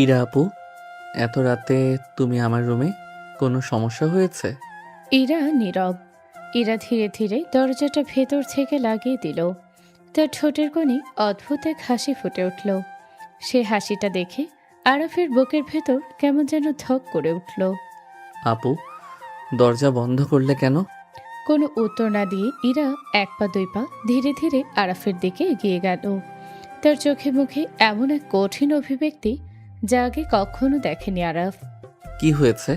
ইরা আপু, এত রাতে তুমি আমার রুমে? কোনো সমস্যা হয়েছে? ইরা নীরব। ইরা ধীরে ধীরে দরজাটা ভেতর থেকে লাগিয়ে দিল। তার ঠোঁটের কোণে অদ্ভুত এক হাসি ফুটে উঠল। সে হাসিটা দেখে আরাফের বুকের ভেতর কেমন যেন ধক করে উঠল। আপু, দরজা বন্ধ করলে কেন? কোনো উত্তর না দিয়ে ইরা এক পা দুই পা ধীরে ধীরে আরাফের দিকে এগিয়ে গেল। তার চোখে মুখে এমন এক কঠিন অভিব্যক্তি যা আগে কখনো দেখেনি আরাফ। কি হয়েছে?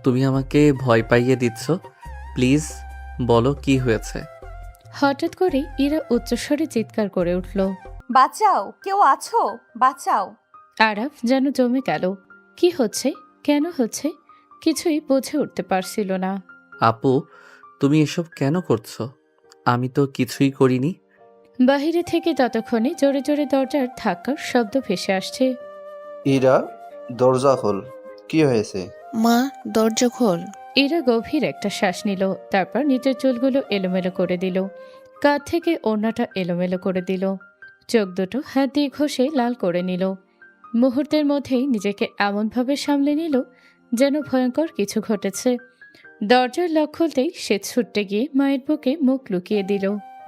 তুমি আমাকে ভয় পাইয়ে দিচ্ছ। প্লিজ বলো কি হয়েছে। হঠাৎ করে ইরা উচ্চস্বরে চিৎকার করে উঠল। বাঁচাও, কেউ আছো? বাঁচাও। আরাফ যেন জমে গেল। কি হচ্ছে, কেন হচ্ছে, কিছুই বুঝে উঠতে পারছিল না। আপু, তুমি এসব কেন করছো? আমি তো কিছুই করিনি। বাহিরে থেকে ততক্ষণে জোরে জোরে দরজার ধাক্কার শব্দ ভেসে আসছে। ইরা, দরজা খোল। কি হয়েছে? মা, দরজা খোল। এরা গভীর একটা শ্বাস নিল, তারপর নিজের চুলগুলো এলোমেলো করে দিল। কাঁধ থেকে ওড়নাটা এলোমেলো করে দিল। চোখ দুটো হাত দিয়ে ঘষে লাল করে নিল। মুহূর্তের মধ্যেই নিজেকে এমনভাবে সামলে নিল যেন ভয়ঙ্কর কিছু ঘটেছে। দরজার লক খুলতেই সে ছুটতে গিয়ে মায়ের বুকে মুখ লুকিয়ে দিল।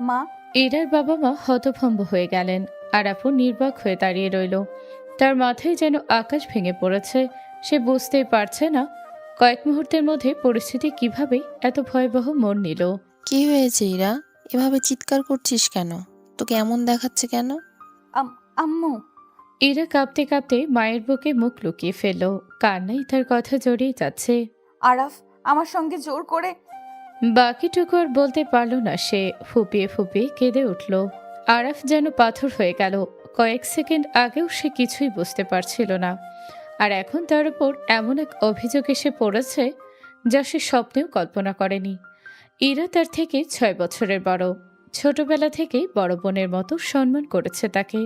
মা, ইরার বাবা মা হতভম্ব হয়ে গেলেন। আর আপু নির্বাক হয়ে দাঁড়িয়ে রইল। তার মাথায় যেন আকাশ ভেঙে পড়েছে। সে বুঝতেই পারছে না কয়েক মুহূর্তের মধ্যে পরিস্থিতি কিভাবে এত ভয়াবহ মোড় নিল। কি হয়েছে ইরা? এভাবে চিৎকার করছিস কেন? তোকে এমন দেখাচ্ছে কেন? আম্মু। ইরা কাঁপতে কাঁপতে মায়ের বুকে মুখ লুকিয়ে ফেলল। কান্নাই তার কথা জড়িয়ে যাচ্ছে। আরাফ আমার সঙ্গে জোর করে। বাকিটুকু আর বলতে পারল না সে। ফুপিয়ে ফুপিয়ে কেঁদে উঠল। আরাফ যেন পাথর হয়ে গেল। কয়েক সেকেন্ড আগেও সে কিছুই বুঝতে পারছিল না, আর এখন তার উপর এমন এক অভিযোগ এসে পড়েছে যা সে স্বপ্নেও কল্পনা করেনি। ইরা তার থেকে 6 বছরের বড়। ছোটবেলা থেকেই বড় বোনের মতো সম্মান করেছে তাকে,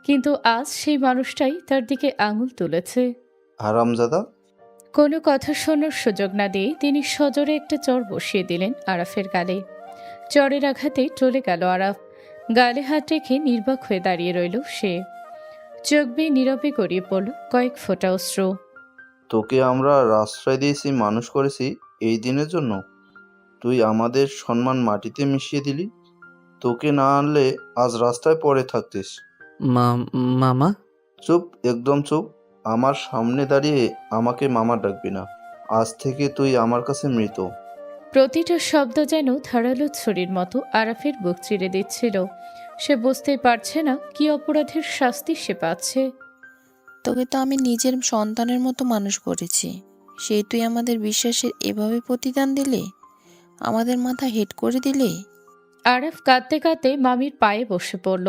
কিন্তু আজ সেই মানুষটাই তার দিকে আঙুল তুলেছে। হারামজাদা। কোনো কথা শোনার সুযোগ না দিয়ে তিনি সজোরে একটা চড় বসিয়ে দিলেন আরাফের গালে। চড়ের আঘাতে টলে গেল আরাফ। গালে হাত রেখে নির্বাক হয়ে দাঁড়িয়ে রইল সে। চোখ বেয়ে নীরবে গড়িয়ে পড়ল কয়েক ফোঁটা অশ্রু। তোকে আমরা আশ্রয় দিয়েছি, মানুষ করেছি এই দিনের জন্য। তুই আমাদের সম্মান মাটিতে মিশিয়ে দিলি। তোকে না আনলে আজ রাস্তায় পড়ে থাকতিস। মামা। চুপ, একদম চুপ। আমার সামনে দাঁড়িয়ে আমাকে মামা ডাকবি না। আজ থেকে তুই আমার কাছে মৃত। প্রতিটা শব্দ যেন ধারালো ছুরির মতো আরাফের বুক চিরে দিচ্ছিল। সে বুঝতেই পারছে না কি অপরাধের শাস্তি সে পাচ্ছে। তোকে তো আমি নিজের সন্তানের মতো মানুষ করেছি, সেই তুই আমাদের বিশ্বাসের এভাবে প্রতিদান দিলে, আমাদের মাথা হেট করে দিলে। আরাফ কাঁদতে কাঁদতে মামির পায়ে বসে পড়ল।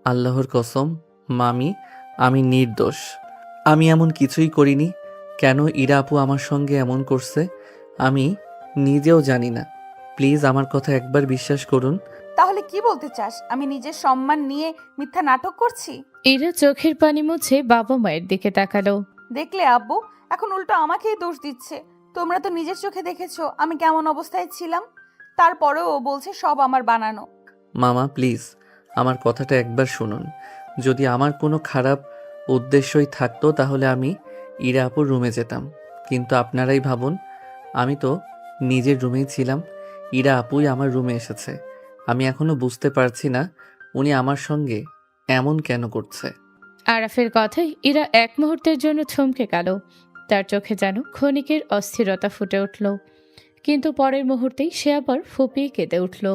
আল্লাহর কসম, মামি, আমি নির্দোষ। আমি এমন কিছুই করিনি। কেন ইরা আপু আমার সঙ্গে এমন করছে আমি নিজেও জানি না। প্লিজ আমার কথা একবার বিশ্বাস করুন। তাহলে কি বলতে চাস? আমি নিজের সম্মান নিয়ে মিথ্যা নাটক করছি? ইরা চোখের পানি মুছে বাবা মায়ের দিকে তাকালো। দেখলে আব্বু, এখন উল্টো আমাকেই দোষ দিচ্ছে। তোমরা তো নিজের চোখে দেখেছো আমি কেমন অবস্থায় ছিলাম। তারপরেও ও বলছে সব আমার বানানো। মামা প্লিজ আমার কথাটা একবার শুনুন। যদি আমার কোনো খারাপ উদ্দেশ্যই থাকতো তাহলে আমি ইরা আপুর রুমে যেতাম। কিন্তু আপনারাই ভাবুন, আমি তো নিজের রুমেই ছিলাম। ইরা আপুই আমার রুমে এসেছে। আমি এখনো বুঝতে পারছি না উনি আমার সঙ্গে এমন কেন করছে। আরাফের কথায় ইরা এক মুহূর্তের জন্য থমকে গেল। তার চোখে যেন ক্ষণিকের অস্থিরতা ফুটে উঠল, কিন্তু পরের মুহূর্তেই সে আবার ফুপিয়ে কেঁদে উঠল।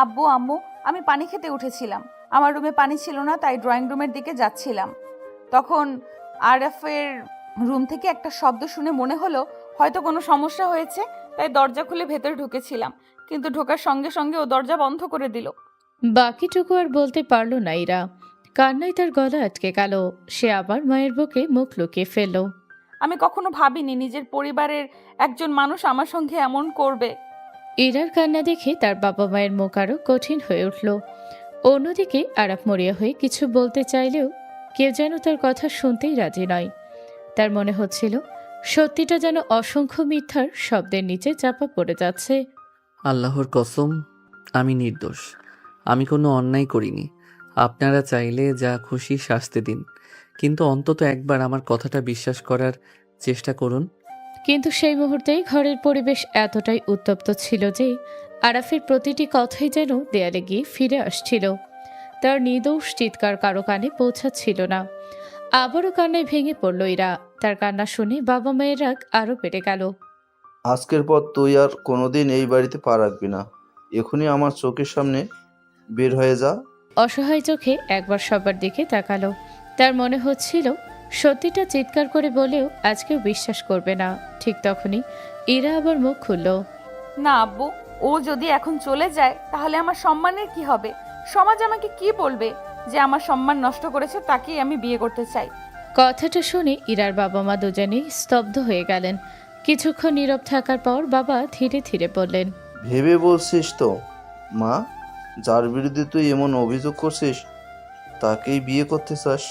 আব্বু আম্মু, আমি পানি খেতে উঠেছিলাম। আমার রুমে পানি ছিল না, তাই ড্রয়িং রুমের দিকে যাচ্ছিলাম। তখন আরএফের রুম থেকে একটা শব্দ শুনে মনে হলো হয়তো কোনো সমস্যা হয়েছে, তাই দরজা খুলে ভেতরে ঢুকেছিলাম। কিন্তু ঢোকার সঙ্গে সঙ্গে ও দরজা বন্ধ করে দিল। বাকিটুকু আর বলতে পারল না ইরা। কান্নায় তার গলা আটকে গেল। সে আবার মায়ের বুকে মুখ লুকিয়ে ফেলল। আমি কখনো ভাবিনি নিজের পরিবারের একজন মানুষ আমার সঙ্গে এমন করবে। ইরার কান্না দেখে তার বাবা মায়ের মুখ আরো কঠিন হয়ে উঠল। অন্যদিকে আরাফ মরিয়া হয়ে কিছু বলতে চাইলেও কেউ যেন তার কথা শুনতেই রাজি নয়। তার মনে হচ্ছিল সত্যিটা যেন অসংখ্য মিথ্যার শব্দের নিচে চাপা পড়ে যাচ্ছে। আল্লাহর কসম, আমি নির্দোষ। আমি কোনো অন্যায় করিনি। আপনারা চাইলে যা খুশি শাস্তি দিন, কিন্তু অন্তত একবার আমার কথাটা বিশ্বাস করার চেষ্টা করুন। কিন্তু সেই মুহূর্তেই ঘরের পরিবেশ এতটাই উত্তপ্ত ছিল যে আরাফের প্রতিটি কথাই যেন দেয়ালে গিয়ে ফিরে আসছিল। তার নির্দোষ চিৎকার কারো কানে পৌঁছাচ্ছিল না। আবারও কান্নায় ভেঙে পড়ল ইরা। তার কান্না শুনে বাবা মায়ের রাগ আরও বেড়ে গেল। আজকের পর তুই আর কোনোদিন এই বাড়িতে পা রাখবি না। এখনই আমার চোখের সামনে বের হয়ে যা। অসহায় চোখে একবার সবার দিকে তাকালো। তার মনে হচ্ছিল সত্যিটা চিৎকার করে বলেও আজকেও বিশ্বাস করবে না। ঠিক তখনই ইরা আবার মুখ খুলল। না আব্বু, ও যদি এখন চলে যায় তাহলে আমার সম্মানের কি হবে? সমাজ আমাকে কি বলবে? যে আমার সম্মান নষ্ট করেছে তাকেই আমি বিয়ে করতে চাই। কথাটা শুনে ইরার বাবা মা দুজনেই স্তব্ধ হয়ে গেলেন। কিছুক্ষণ নীরব থাকার পর বাবা ধীরে ধীরে বললেন, ভেবে বলছিস তো মা, যার বিরুদ্ধে তুই এমন অভিযোগ করছিস তাকেই বিয়ে করতে চাস?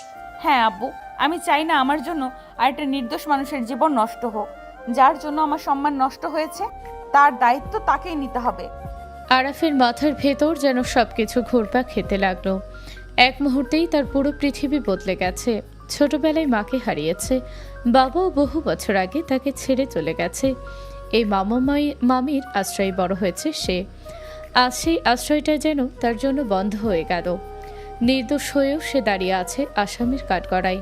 হ্যাঁ আব্বু, আমি চাই না আমার জন্য আরেকটা নির্দোষ মানুষের জীবন নষ্ট হোক। যার জন্য আমার সম্মান নষ্ট হয়েছে তার দায়িত্ব তাকেই নিতে হবে। আরাফের মাথার ভেতর যেন সবকিছু ঘুরপাক খেতে লাগলো। এক মুহূর্তেই তার পুরো পৃথিবী বদলে গেছে। ছোটবেলায় মাকে হারিয়েছে, বাবাও বহু বছর আগে তাকে ছেড়ে চলে গেছে। এই মামির আশ্রয়ে বড় হয়েছে সে। আজ সেই আশ্রয়টা যেন তার জন্য বন্ধ হয়ে গেল। নির্দোষ হয়েও সে দাঁড়িয়ে আছে আসামির কাঠগড়ায়।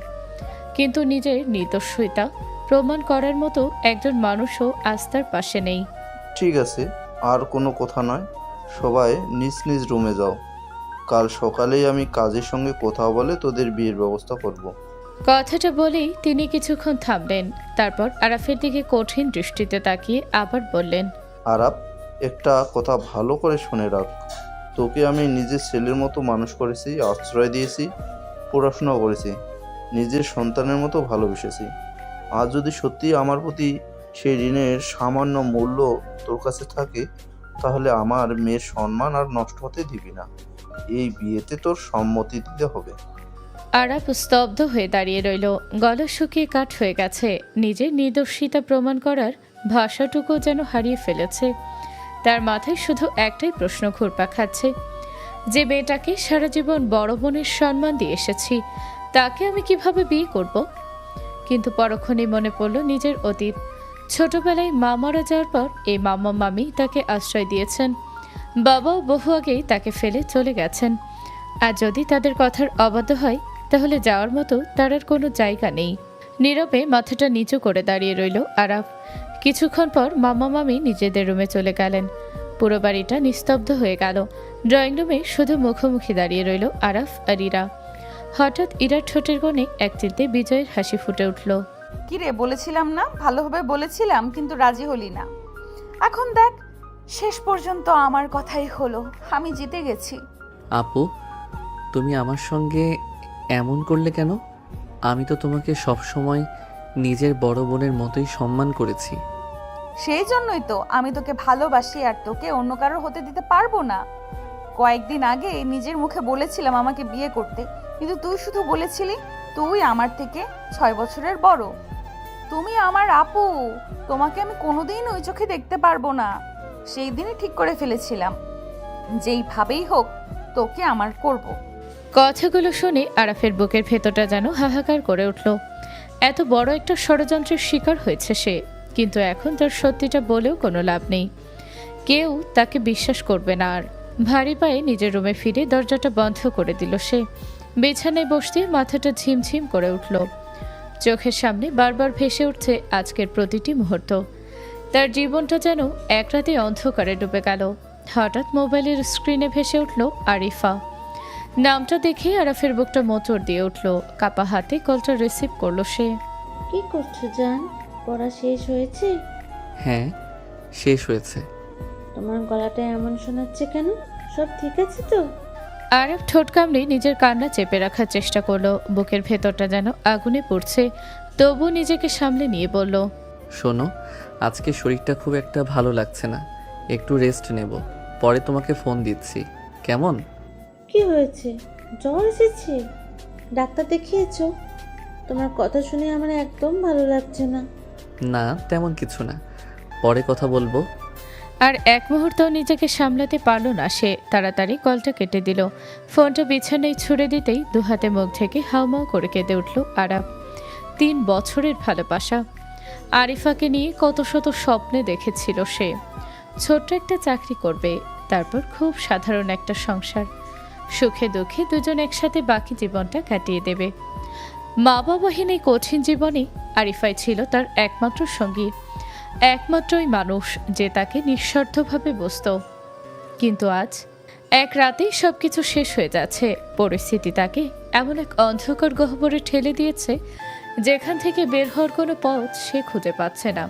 কিন্তু নিজের নির্দোষতা প্রমাণ করার মতো একজন মানুষও আজ তার পাশে নেই। ঠিক আছে, আর কোনো কথা নয়, সবাই নিজ নিজ রুমে যাও। কাল সকালেই আমি কাজের সঙ্গে কথা বলে তোদের বিয়ের ব্যবস্থা করব। কথাটা বলেই তিনি কিছুক্ষণ থামলেন। তারপর আরাফের দিকে কঠিন দৃষ্টিতে তাকিয়ে আবার বললেন, আরাপ, একটা কথা ভালো করে শুনে রাখ। তোকে আমি নিজের ছেলের মতো মানুষ করেছি, আশ্রয় দিয়েছি, পড়াশোনা করেছি, নিজের সন্তানের মতো ভালোবেসেছি। আজ যদি সত্যি আমার প্রতি সেই ঋণের সামান্য মূল্য তোর কাছে থাকে, তাহলে আমার মেয়ের সম্মান আর নষ্ট হতে দিবি না। এই বিয়েতে তোর সম্মতি দিতে হবে। আরাফ স্তব্ধ হয়ে দাঁড়িয়ে রইল। গলা শুকিয়ে কাঠ হয়ে গেছে। নিজের নির্দোষিতা প্রমাণ করার ভাষাটুকু যেন হারিয়ে ফেলেছে। তার মাথায় শুধু একটাই প্রশ্ন ঘুরপাক খাচ্ছে, যে মেয়েটাকে সারা জীবন বড় বোনের সম্মান দিয়ে এসেছি, তাকে আমি কিভাবে বিয়ে করব? কিন্তু পরক্ষণেই মনে পড়ল নিজের অতীত। ছোটবেলায় মা মারা যাওয়ার পর এই মামা মামি তাকে আশ্রয় দিয়েছেন। বাবাও বহু আগেই তাকে ফেলে চলে গেছেন। আর যদি তাদের কথার অবাধ্য হয় তাহলে যাওয়ার মতো তার আর কোনো জায়গা নেই। নীরবে মাথাটা নিচু করে দাঁড়িয়ে রইল আরাফ। কিছুক্ষণ পর মামা মামি নিজেদের রুমে চলে গেলেন। পুরো বাড়িটা নিস্তব্ধ হয়ে গেল। ড্রয়িং রুমে শুধু মুখোমুখি দাঁড়িয়ে রইল আরাফ আর ইরা। হঠাৎ ইরার ঠোঁটের কোণে এক চিলতে বিজয়ের হাসি ফুটে উঠল। কি রে, বলেছিলাম না? ভালোভাবে বলেছিলাম, কিন্তু রাজি হলি না। এখন দেখ, শেষ পর্যন্ত আমার কথাই হলো, আমি জিতে গেছি। আপু, তুমি আমার সঙ্গে এমন করলে কেন? আমি তো তোমাকে সবসময় নিজের বড় বোনের মতোই সম্মান করেছি। সেই জন্যই তো আমি তোকে ভালোবাসি, আর তোকে অন্য কারোর হতে দিতে পারবো না। কয়েকদিন আগে নিজের মুখে বলেছিলাম আমাকে বিয়ে করতে, কিন্তু তুই শুধু বলেছিলি তুই আমার থেকে 6 বছরের বড়। তুমি আমার আপু, তোমাকে আমি কোনোদিন ওই চোখে দেখতে পারবো না। সেই দিনই ঠিক করে ফেলেছিলাম, যেইভাবেই হোক তোকে আমার করব। কথাগুলো শুনে আরাফের বুকের ভেতরটা যেন হাহাকার করে উঠল। এত বড় একটা ষড়যন্ত্রের শিকার হয়েছে সে, কিন্তু এখন তার সত্যিটা বলেও কোনো লাভ নেই। কেউ তাকে বিশ্বাস করবে না আর। ভারী পায়ে নিজের রুমে ফিরে দরজাটা বন্ধ করে দিল সে। বিছানায় বসতে মাথাটা ঝিমঝিম করে উঠল। চোখের সামনে বারবার ভেসে উঠছে আজকের প্রতিটি মুহূর্ত। তার জীবনটা যেন এক রাতে অন্ধকারে ডুবে গেল। হঠাৎ মোবাইলের স্ক্রিনে ভেসে উঠল আরিফা। নামটা দেখে আরাফের বুকটা মোচড় দিয়ে উঠল। কাপা হাতে কলটা রিসিভ করলো সে। কি করছো জান? পড়া শেষ হয়েছে? হ্যাঁ, শেষ হয়েছে। তোমার গলাটা এমন শোনাচ্ছে কেন? সব ঠিক আছে তো? আরাফ ঠোঁট কামড়ে নিজের কান্না চেপে রাখার চেষ্টা করলো। বুকের ভেতরটা যেন আগুনে পড়ছে, তবু নিজেকে সামলে নিয়ে বলল, শোনো, আজকে শরীরটা খুব একটা ভালো লাগছে না, একটু রেস্ট নেব, পরে তোমাকে ফোন দিচ্ছি, কেমন? কি হয়েছে? জ্বর এসেছে? ডাক্তার দেখিয়েছো? তোমার কথা শুনে আমার একদম ভালো লাগছে না। না, তেমন কিছু না, পরে কথা বলবো। আর এক মুহূর্ত নিজেকে সামলাতে পারল না সে, তাড়াতাড়ি কলটা কেটে দিল। ফোনটা বিছানায় ছুড়ে দিতেই দুহাতে মুখ থেকে হাউমাউ করে কেঁদে উঠল আরাফ। 3 বছরের ভালোবাসা, আরিফাকে নিয়ে কত শত স্বপ্নে দেখেছিল সে। ছোট্ট একটা চাকরি করবে, তারপর খুব সাধারণ একটা সংসার, সুখে দুঃখে দুজন একসাথে বাকি জীবনটা কাটিয়ে দেবে। মা বাবাহীন এই কঠিন জীবনে আরিফাই ছিল তার একমাত্র সঙ্গী, একমাত্রই মানুষ যে তাকে নিঃস্বার্থভাবে বুঝত। কিন্তু আজ এক রাতেই সবকিছু শেষ হয়ে যাচ্ছে। পরিস্থিতি তাকে এমন এক অন্ধকার গহ্বরে ঠেলে দিয়েছে যেখান থেকে বের হওয়ার কোনো পথ সে খুঁজে পাচ্ছে না।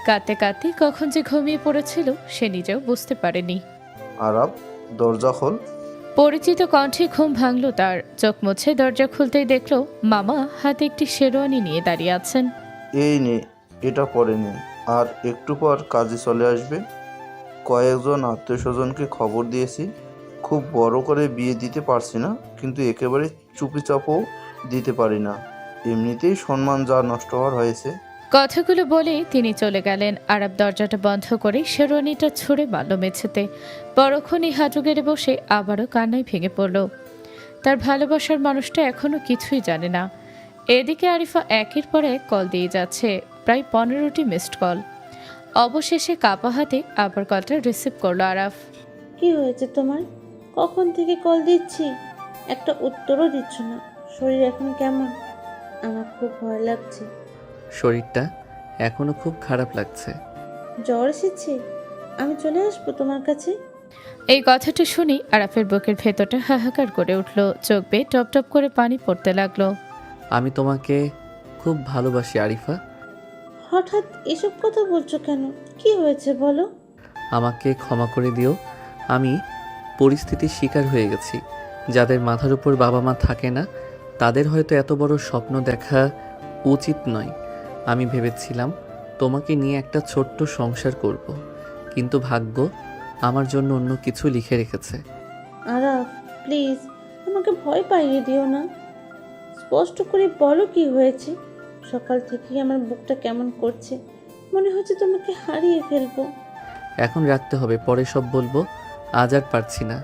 কাঁদতে কাঁদতে কখন যে ঘুমিয়ে পড়েছিল সে নিজেও বুঝতে পারেনি। আরাব, দরজা খোল। পরিচিত কণ্ঠে ঘুম ভাঙল তার। চোখ মুছে দরজা খুলতেই দেখল মামা হাতে একটি শেরওয়ানি নিয়ে দাঁড়িয়ে আছেন। এই নে, এটা পরে নে, আর একটু পর কাজে চলে আসবে। কয়েকজন আত্মীয় স্বজনকে খবর দিয়েছি। খুব বড় করে বিয়ে দিতে পারছি না, কিন্তু একেবারে চুপিচাপও দিতে পারি না। এমনিতেই সম্মান যা নষ্ট হওয়ার হয়েছে। কথাগুলো বলে তিনি চলে গেলেন। আরব দরজাটা বন্ধ করে শেরওয়ানিটা ছুঁড়ে মারল মেঝেতে। পরক্ষণই হাঁটু গেড়ে বসে আবারও কান্নায় ভেঙে পড়ল। তার ভালোবাসার মানুষটা এখনো কিছুই জানে না। এদিকে আরিফা একের পর এক কল দিয়ে যাচ্ছে, প্রায় 15টি মিসড কল। অবশেষে কাপা হাতে আবার কলটা রিসিভ করলো আরাফ। কি হয়েছে তোমার? কখন থেকে কল দিচ্ছি, একটা উত্তরও দিচ্ছ না। শরীর এখন কেমন? আমার খুব ভয় লাগছে। শরীরটা এখনো খুব খারাপ লাগছে। জ্বর এসেছে? আমি চলে আসবো তোমার কাছে। এই কথাটা শুনি আরাফের বুকের ভেতরটা হাহাকার করে উঠল, চোখ বেয়ে টপ টপ করে পানি পড়তে লাগলো। আমি তোমাকে খুব ভালোবাসি আরিফা। হঠাৎ এসব কথা বলছো কেন? কি হয়েছে বলো। আমাকে ক্ষমা করে দিও। আমি পরিস্থিতির শিকার হয়ে গেছি। যাদের মাথার উপর বাবা মা থাকে না তাদের হয়তো এত বড় স্বপ্ন দেখা উচিত নয়। আমি ভেবেছিলাম তোমাকে নিয়ে একটা ছোট্ট সংসার করব, কিন্তু ভাগ্য আমার জন্য অন্য কিছু লিখে রেখেছে। আরাফ, প্লিজ আমাকে ভয় পাইয়ে দিও না। স্পষ্ট করে বলো কি হয়েছে। সকাল থেকেই আমার বুকটা কেমন করছে, মনে হচ্ছে তোমাকে হারিয়ে ফেলবো। এখন রাখতে হবে, পরে সব বলবো। আজ আর পারছি না।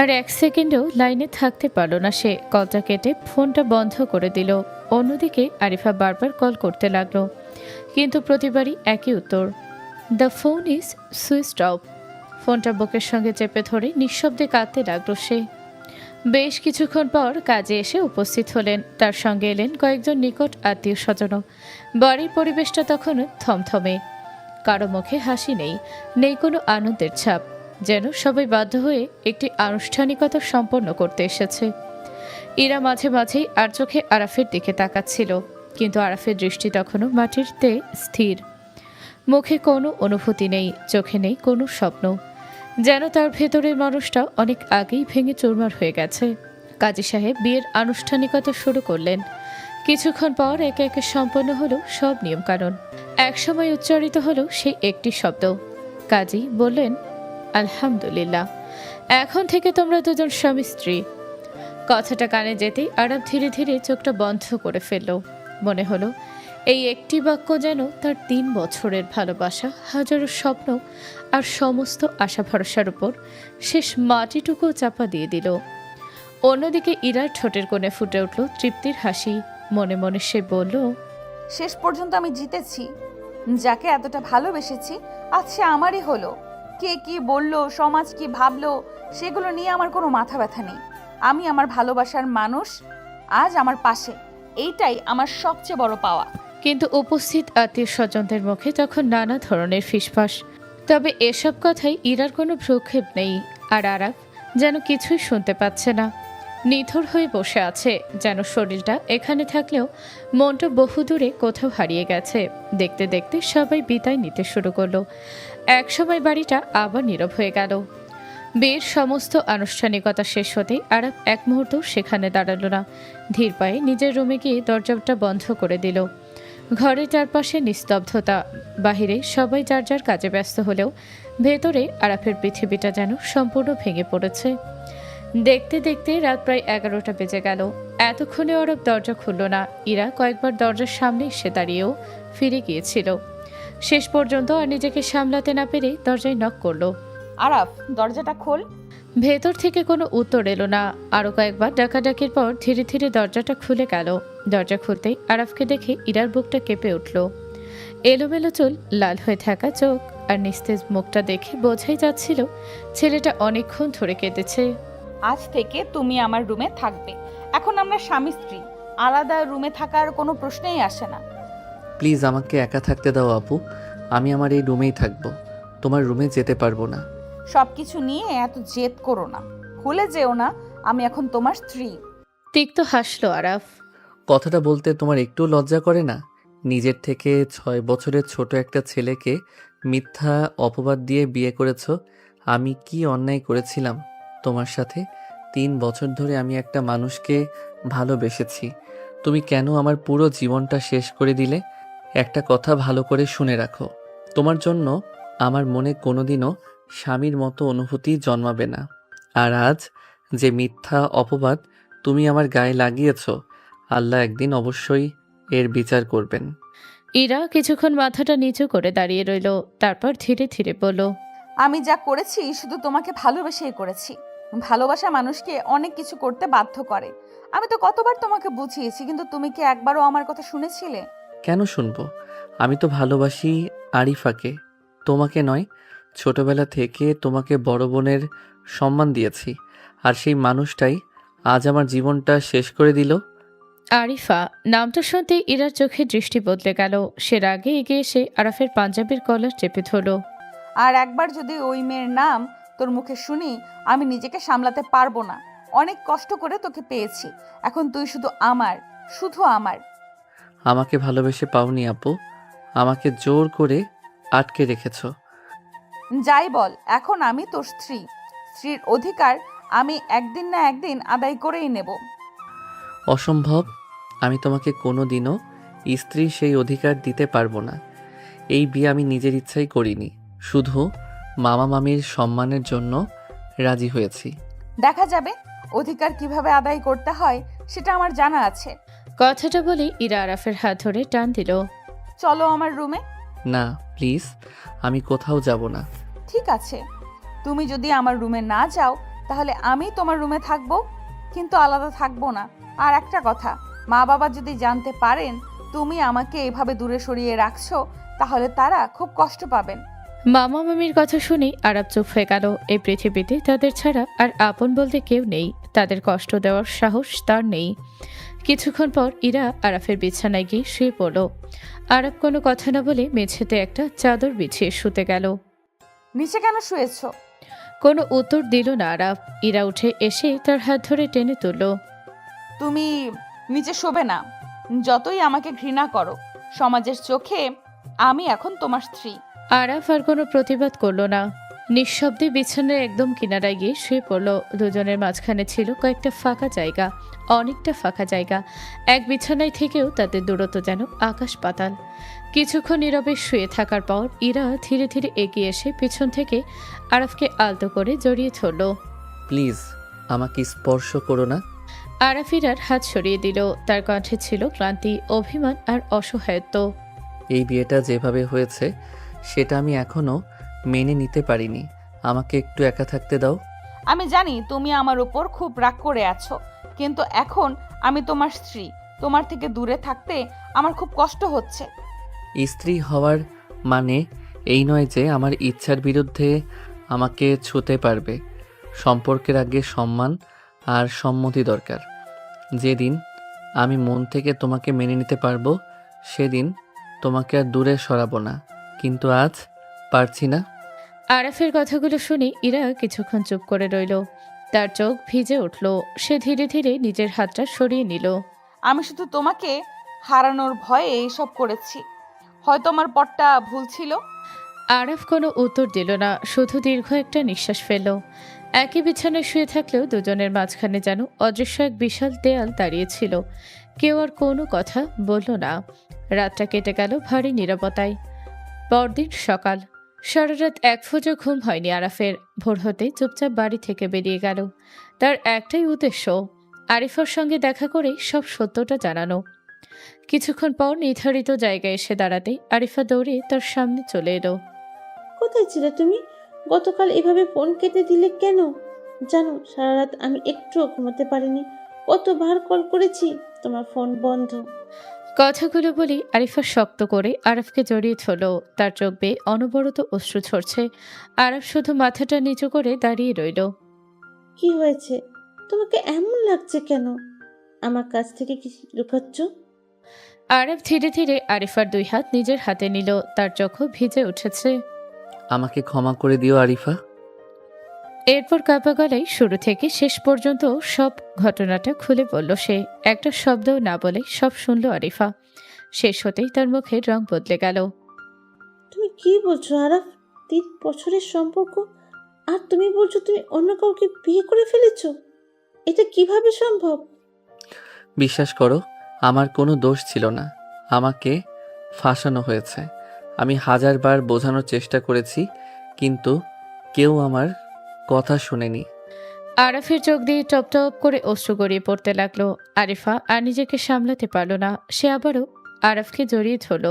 আর 1 সেকেন্ডও লাইনে থাকতে পারল না সে। কলটা কেটে ফোনটা বন্ধ করে দিল। অন্যদিকে আরিফা বারবার কল করতে লাগলো, কিন্তু প্রতিবারই একই উত্তর, the phone is switched off. ফোনটা বুকের সঙ্গে চেপে ধরে নিঃশব্দে কাঁদতে লাগলো সে। বেশ কিছুক্ষণ পর কাজে এসে উপস্থিত হলেন। তার সঙ্গে এলেন কয়েকজন নিকট আত্মীয় স্বজনও। বাড়ির পরিবেশটা তখন থমথমে, কারো মুখে হাসি নেই, নেই কোনো আনন্দের ছাপ, যেন সবাই বাধ্য হয়ে একটি আনুষ্ঠানিকতা সম্পন্ন করতে এসেছে। ইরা মাঝে মাঝেই আর চোখে আরাফের দিকে তাকাচ্ছিল, কিন্তু আরাফের দৃষ্টি তখনও মাটিতে স্থির। মুখে কোনো অনুভূতি নেই, চোখে নেই কোনো স্বপ্ন, যেন তার ভেতরের মানুষটা অনেক আগেই ভেঙে চুরমার হয়ে গেছে। কাজী সাহেব বিয়ের আনুষ্ঠানিকতা শুরু করলেন। কিছুক্ষণ পর একে একে সম্পন্ন হলো সব নিয়মকানুন। একসময় উচ্চারিত হলো সেই একটি শব্দ। কাজী বললেন, আলহামদুলিল্লাহ, এখন থেকে তোমরা দুজন স্বামী স্ত্রী। কথাটা কানে যেতেই আরব ধীরে ধীরে চোখটা বন্ধ করে ফেলল। মনে হলো এই একটি বাক্য যেন তার 3 বছরের ভালোবাসা, হাজারো স্বপ্ন আর সমস্ত আশা ভরসার উপর শেষ মাটিটুকু চাপা দিয়ে দিল। অন্যদিকে ইরার ঠোঁটের কোণে ফুটে উঠল তৃপ্তির হাসি। মনে মনে সে বলল, শেষ পর্যন্ত আমি জিতেছি। যাকে এতটা ভালোবেসেছি আজ সে আমারই হলো। কে কি বললো, সমাজ কি ভাবলো, সেগুলো নিয়ে আমার কোনো মাথা ব্যথা নেই। আমি আমার ভালোবাসার মানুষ আজ আমার পাশে, এইটাই আমার সবচেয়ে বড় পাওয়া। কিন্তু উপস্থিত আত্মীয় স্বজনদের মুখে তখন নানা ধরনের ফিসফাস। তবে এসব কথাই ইরার কোনো ভ্রুক্ষেপ নেই। আর আরাফ যেন কিছুই শুনতে পাচ্ছে না, নিথর হয়ে বসে আছে, যেন শরীরটা এখানে থাকলেও মনটা বহুদূরে কোথাও হারিয়ে গেছে। দেখতে দেখতে সবাই বিদায় নিতে শুরু করলো। একসময় বাড়িটা আবার নীরব হয়ে গেল। বিয়ের সমস্ত আনুষ্ঠানিকতা শেষ হতেই আরাফ এক মুহূর্ত সেখানে দাঁড়ালো না। ধীর পায়ে নিজের রুমে গিয়ে দরজাটা বন্ধ করে দিল। ঘরের চারপাশে নিস্তব্ধতা, বাহিরে সবাই যার যার কাজে ব্যস্ত হলেও ভেতরে আরাফের পৃথিবীটা যেন সম্পূর্ণ ভেঙে পড়েছে। দেখতে দেখতে রাত প্রায় 11টা বেজে গেল। এতক্ষণে আরব দরজা খুলল না। ইরা কয়েকবার দরজার সামনে এসে দাঁড়িয়েও ফিরে গিয়েছিল। শেষ পর্যন্ত আর নিজেকে সামলাতে না পেরে দরজায় নক করলো। আরাফ, দরজাটা খোল। ভেতর থেকে কোনো উত্তর এলো না। আরও কয়েকবার ডাকাডাকির পর ধীরে ধীরে দরজাটা খুলে গেল। দরজা খুলতেই আরাফকে দেখে ইরার বুকটা কেঁপে উঠল। এলোমেলো চুল, লাল হয়ে থাকা চোখ আর নিস্তেজ মুখটা দেখে বোঝাই যাচ্ছিল ছেলেটা অনেকক্ষণ ধরে কেঁদেছে। আজ থেকে তুমি আমার রুমে থাকবে। এখন আমরা স্বামী স্ত্রী, আলাদা রুমে থাকার কোনো প্রশ্নই আসে না। প্লিজ আমাকে একা থাকতে দাও আপু, আমি আমার এই রুমেই থাকবো, তোমার রুমে যেতে পারবো না। সব কিছু নিয়ে এত জেদ করো না, ভুলে যেও না আমি এখন তোমার স্ত্রী। তিক্ত হাসলো আরাফ। কথাটা বলতে তোমার একটু লজ্জা করে না? নিজের থেকে 6 বছরের ছোট একটা ছেলেকে মিথ্যা অপবাদ দিয়ে বিয়ে করেছো। আমি কি অন্যায় করেছিলাম তোমার সাথে? 3 বছর ধরে আমি একটা মানুষকে ভালোবেসেছি, তুমি কেন আমার পুরো জীবনটা শেষ করে দিলে? একটা কথা ভালো করে শুনে রাখো, তোমার জন্য আমার মনে কোনোদিনও স্বামীর মতো অনুভূতি জন্মাবে না। আর আজ যে মিথ্যা অপবাদ তুমি আমার গায়ে লাগিয়েছো, আল্লাহ একদিন অবশ্যই এর বিচার করবেন। ইরা কিছুক্ষণ মাথাটা নিচু করে দাঁড়িয়ে রইল, তারপর ধীরে ধীরে বলল, আমি যা করেছি শুধু তোমাকে ভালোবেসেই করেছি। ভালোবাসা মানুষকে অনেক কিছু করতে বাধ্য করে। আমি তো কতবার তোমাকে বুঝিয়েছি, কিন্তু তুমি কি একবারও আমার কথা শুনেছিলে? কেন শুনবো? আমি তো ভালোবাসি আরিফাকে, তোমাকে নয়। ছোটবেলা থেকে তোমাকে বড় বোনের সম্মান দিয়েছি, আর সেই মানুষটাই আজ আমার জীবনটা শেষ করে দিল। আরিফা নামটা শুনতে ইরার চোখে দৃষ্টি বদলে গেল। সে রাগে এগিয়ে এসে আরাফের পাঞ্জাবির কলার চেপে ধরল। আর একবার যদি ওই মেয়ের নাম তোর মুখে শুনি, আমি নিজেকে সামলাতে পারবো না। অনেক কষ্ট করে তোকে পেয়েছি, এখন তুই শুধু আমার, শুধু আমার। আমাকে ভালোবেসে পাওনি আপু, আমাকে জোর করে আটকে রেখেছো। যাই বল, এখন আমি তোর স্ত্রী। স্ত্রীর অধিকার আমি একদিন না একদিন আদায় করেই নেব। অসম্ভব, আমি তোমাকে কোনোদিনও স্ত্রী সেই অধিকার দিতে পারবো না। এই বিয়ে আমি নিজের ইচ্ছাই করিনি, শুধু মামা মামির সম্মানের জন্য রাজি হয়েছি। দেখা যাবে অধিকার কিভাবে আদায় করতে হয়, সেটা আমার জানা আছে। কথাটা বলে ইরা আরাফের হাত ধরে টান দিল। চলো আমার রুমে। না প্লিজ, আমি কোথাও যাব না। ঠিক আছে, তুমি যদি আমার রুমে না যাও তাহলে আমি তোমার রুমে থাকবো, কিন্তু আলাদা থাকবো না। আর একটা কথা, মা বাবা যদি জানতে পারেন তুমি আমাকে এভাবে দূরে সরিয়ে রাখছো, তাহলে তারা খুব কষ্ট পাবেন। মামা মামির কথা শুনে আরাফ চুপ হয়ে গেল। এই পৃথিবীতে তাদের ছাড়া আর আপন বলতে কেউ নেই, তাদের কষ্ট দেওয়ার সাহস তার নেই। কিছুক্ষণ পর ইরা আরাফের বিছানায় গিয়ে শুয়ে পড়ল। আরাফ কোনো কথা না বলে মেঝেতে একটা চাদর বিছিয়ে শুতে গেল। নিচে কেন শুয়েছো? কোনো উত্তর দিল না আরাফ। ইরা উঠে এসে তার হাত ধরে টেনে তুলল। তুমি নিচে শোবে না। যতই আমাকে ঘৃণা করো, সমাজের চোখে আমি এখন তোমার স্ত্রী। আরাফ আর কোনো প্রতিবাদ করল না। নিঃশব্দে বিছানার একদম কিনারায় গিয়ে শুয়ে পড়ল। দুজনের মাঝখানে ছিল কয়েকটা ফাঁকা জায়গা, অনেকটা ফাঁকা জায়গা। এক বিছানায় থেকেও তাদের দূরত্ব যেন আকাশ পাতাল। কিছুক্ষণ নীরবে শুয়ে থাকার পর ইরা ধীরে ধীরে এগিয়ে এসে পিছন থেকে আরাফকে আলতো করে জড়িয়ে ধরল। প্লিজ আমাকে স্পর্শ করো না। আরাফ ইরার হাত সরিয়ে দিল। তার কণ্ঠে ছিল ক্লান্তি, অভিমান আর অসহায়ত্ব। এই বিয়েটা যেভাবে হয়েছে সেটা আমি এখনো মেনে নিতে পারিনি, আমাকে একটু একা থাকতে দাও। আমি জানি তুমি আমার উপর খুব রাগ করে আছো, কিন্তু এখন আমি তোমার স্ত্রী। তোমার থেকে দূরে থাকতে আমার খুব কষ্ট হচ্ছে। স্ত্রী হওয়ার মানে এই নয় যে আমার ইচ্ছার বিরুদ্ধে আমাকে ছুঁতে পারবে। সম্পর্কের আগে সম্মান আর সম্মতি দরকার। যেদিন আমি মন থেকে তোমাকে মেনে নিতে পারবো, সেদিন তোমাকে আর দূরে সরাবো না, কিন্তু আজ পারছি না। আরাফের কথাগুলো শুনে ইরা কিছুক্ষণ চুপ করে রইল। তার চোখ ভিজে উঠল। সে ধীরে ধীরে নিজের হাতটা সরিয়ে নিল। আমি শুধু তোমাকে হারানোর ভয়ে এইসব করেছি। হয়তো আমার পথটা ভুল ছিল। আরাফ কোনো উত্তর দিল না, শুধু দীর্ঘ একটা নিঃশ্বাস ফেলল। একই বিছানায় শুয়ে থাকলেও দুজনের মাঝখানে যেন অদৃশ্য এক বিশাল দেয়াল দাঁড়িয়েছিল। কেউ আর কোনো কথা বলল না। রাতটা কেটে গেল ভারী নীরবতায়। পরদিন সকাল। সারা রাত এক ফোঁটা ঘুম হয়নি আরাফের। ভোর হতে চুপচাপ বাড়ি থেকে বেরিয়ে গেল। তার একটাই উদ্দেশ্য, আরিফার সঙ্গে দেখা করে সব সত্যটা জানানো। কিছুক্ষণ পর নির্ধারিত জায়গায় এসে দাঁড়াতে আরিফা দৌড়ে তার সামনে চলে এলো। কোথায় ছিলে তুমি? গতকাল এভাবে ফোন কেটে দিলে কেন? জানো সারা রাত আমি একটুও ঘুমাতে পারিনি। কতবার কল করেছি, তোমার ফোন বন্ধ। কথাগুলো বলি আরিফা শক্ত করে আরাফকে জড়িয়ে ধরল। তার চোখ বেয়ে অনবরত অশ্রু ঝরছে। আরাফ শুধু মাথাটা নিচু করে দাঁড়িয়ে রইল। কি হয়েছে? তোমাকে এমন লাগছে কেন? আমার কাছ থেকে কি লুকাচ্ছ? আরাফ ধীরে ধীরে আরিফার 2 হাত নিজের হাতে নিল। তার চোখ ভিজে উঠেছে। আমাকে ক্ষমা করে দিও আরিফা। এরপর কাঁপা গলায় শুরু থেকে শেষ পর্যন্ত সব ঘটনাটা খুলে বলল সে। একটা শব্দও না বলে সব শুনল আরিফা। শেষ হতেই তার মুখের রং বদলে গেল। তুমি কি বলছো আরাফ? 3 বছরের সম্পর্ক, আর তুমি বলছো তুমি অন্য কাউকে বিয়ে করে ফেলেছো? এটা কিভাবে সম্ভব? বিশ্বাস করো, আমার কোনো দোষ ছিল না। আমাকে ফাঁসানো হয়েছে। আমি 1000বার বোঝানোর চেষ্টা করেছি, কিন্তু কেউ আমার কথা শুনেনি। আরাফের চোখ দিয়ে টপ টপ করে অশ্রু গড়িয়ে পড়তে লাগলো। আরিফা আর নিজেকে সামলাতে পারল না। সে আবারও আরাফকে জড়িয়ে ধরল।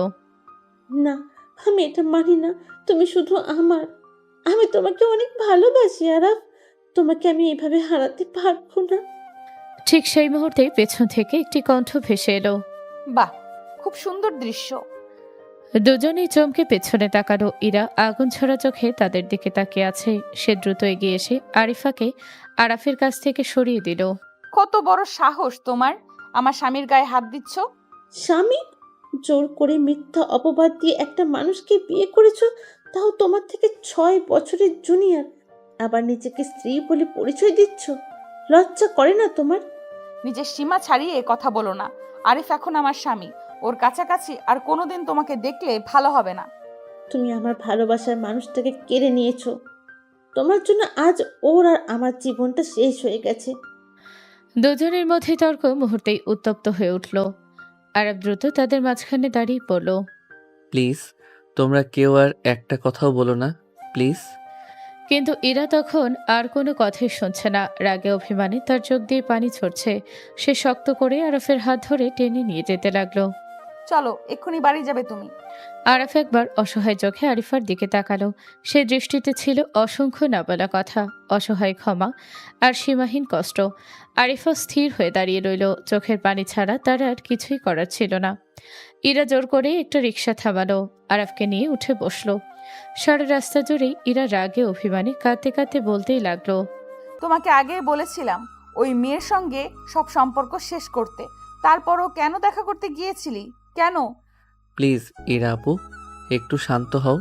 না, আমি এটা মানি না। তুমি শুধু আমার। আমি তোমাকে অনেক ভালোবাসি আরাফ। তোমাকে আমি এভাবে হারাতে পারবো না। ঠিক সেই মুহূর্তে পেছন থেকে একটি কণ্ঠ ভেসে এলো। বাহ, খুব সুন্দর দৃশ্য। দুজনেই চমকে পেছনে তাকালো। ইরা আগুন ছড়া চোখে তাদের দিকে তাকিয়ে আছে। সে দ্রুত এগিয়ে এসে আরিফাকে আরাফের কাছ থেকে সরিয়ে দিল। কত বড় সাহস তোমার, আমার স্বামীর গায়ে হাত দিচ্ছ? স্বামী? জোর করে মিথ্যা অপবাদ দিয়ে একটা মানুষকে বিয়ে করেছো, তাও তোমার থেকে 6 বছরের জুনিয়র। আবার নিজেকে স্ত্রী বলে পরিচয় দিচ্ছ। লজ্জা করে না তোমার? নিজের সীমা ছাড়িয়ে কথা বলো না। আরিফ এখন আমার স্বামী। ওর কাছাকাছি আর কোনোদিন তোমাকে দেখলে ভালো হবে না। তুমি আমার ভালোবাসার মানুষটাকে কেড়ে নিয়েছো। তোমার জন্য আজ ওর আর আমার জীবনটা শেষ হয়ে গেছে। দুজনের মধ্যে তর্ক মুহূর্তেই উত্তপ্ত হয়ে উঠল। আরাফ দ্রুত তাদের মাঝখানে দাঁড়িয়ে পড়ল। প্লিজ, তোমরা কেউ আর একটা কথাও বলো না, প্লিজ। কিন্তু ইরা তখন আর কোনো কথাই শুনছে না। রাগে অভিমানে তার চোখ দিয়ে পানি ঝরছে। সে শক্ত করে আরাফের হাত ধরে টেনে নিয়ে যেতে লাগলো। চলো, এক্ষুনি বাড়ি যাবে তুমি। আরাফ একবার অসহায় চোখে আরিফার দিকে তাকালো। সে দৃষ্টিতে ছিল অসংখ্য না বলা কথা, অসহায় ক্ষমা আর সীমাহীন কষ্ট। আরিফা স্থির হয়ে দাঁড়িয়ে রইল। চোখের পানি ছাড়া তার আর কিছুই করার ছিল না। ইরা জোর করে একটা রিক্সা থামালো। আরাফকে নিয়ে উঠে বসলো। সারা রাস্তা জুড়েই ইরা রাগে অভিমানে কাঁদতে কাঁদতে বলতেই লাগলো। তোমাকে আগেই বলেছিলাম ওই মেয়ের সঙ্গে সব সম্পর্ক শেষ করতে। তারপরও কেন দেখা করতে গিয়েছিলি? কেন? প্লিজ ইরা আপু, একটু শান্ত হও।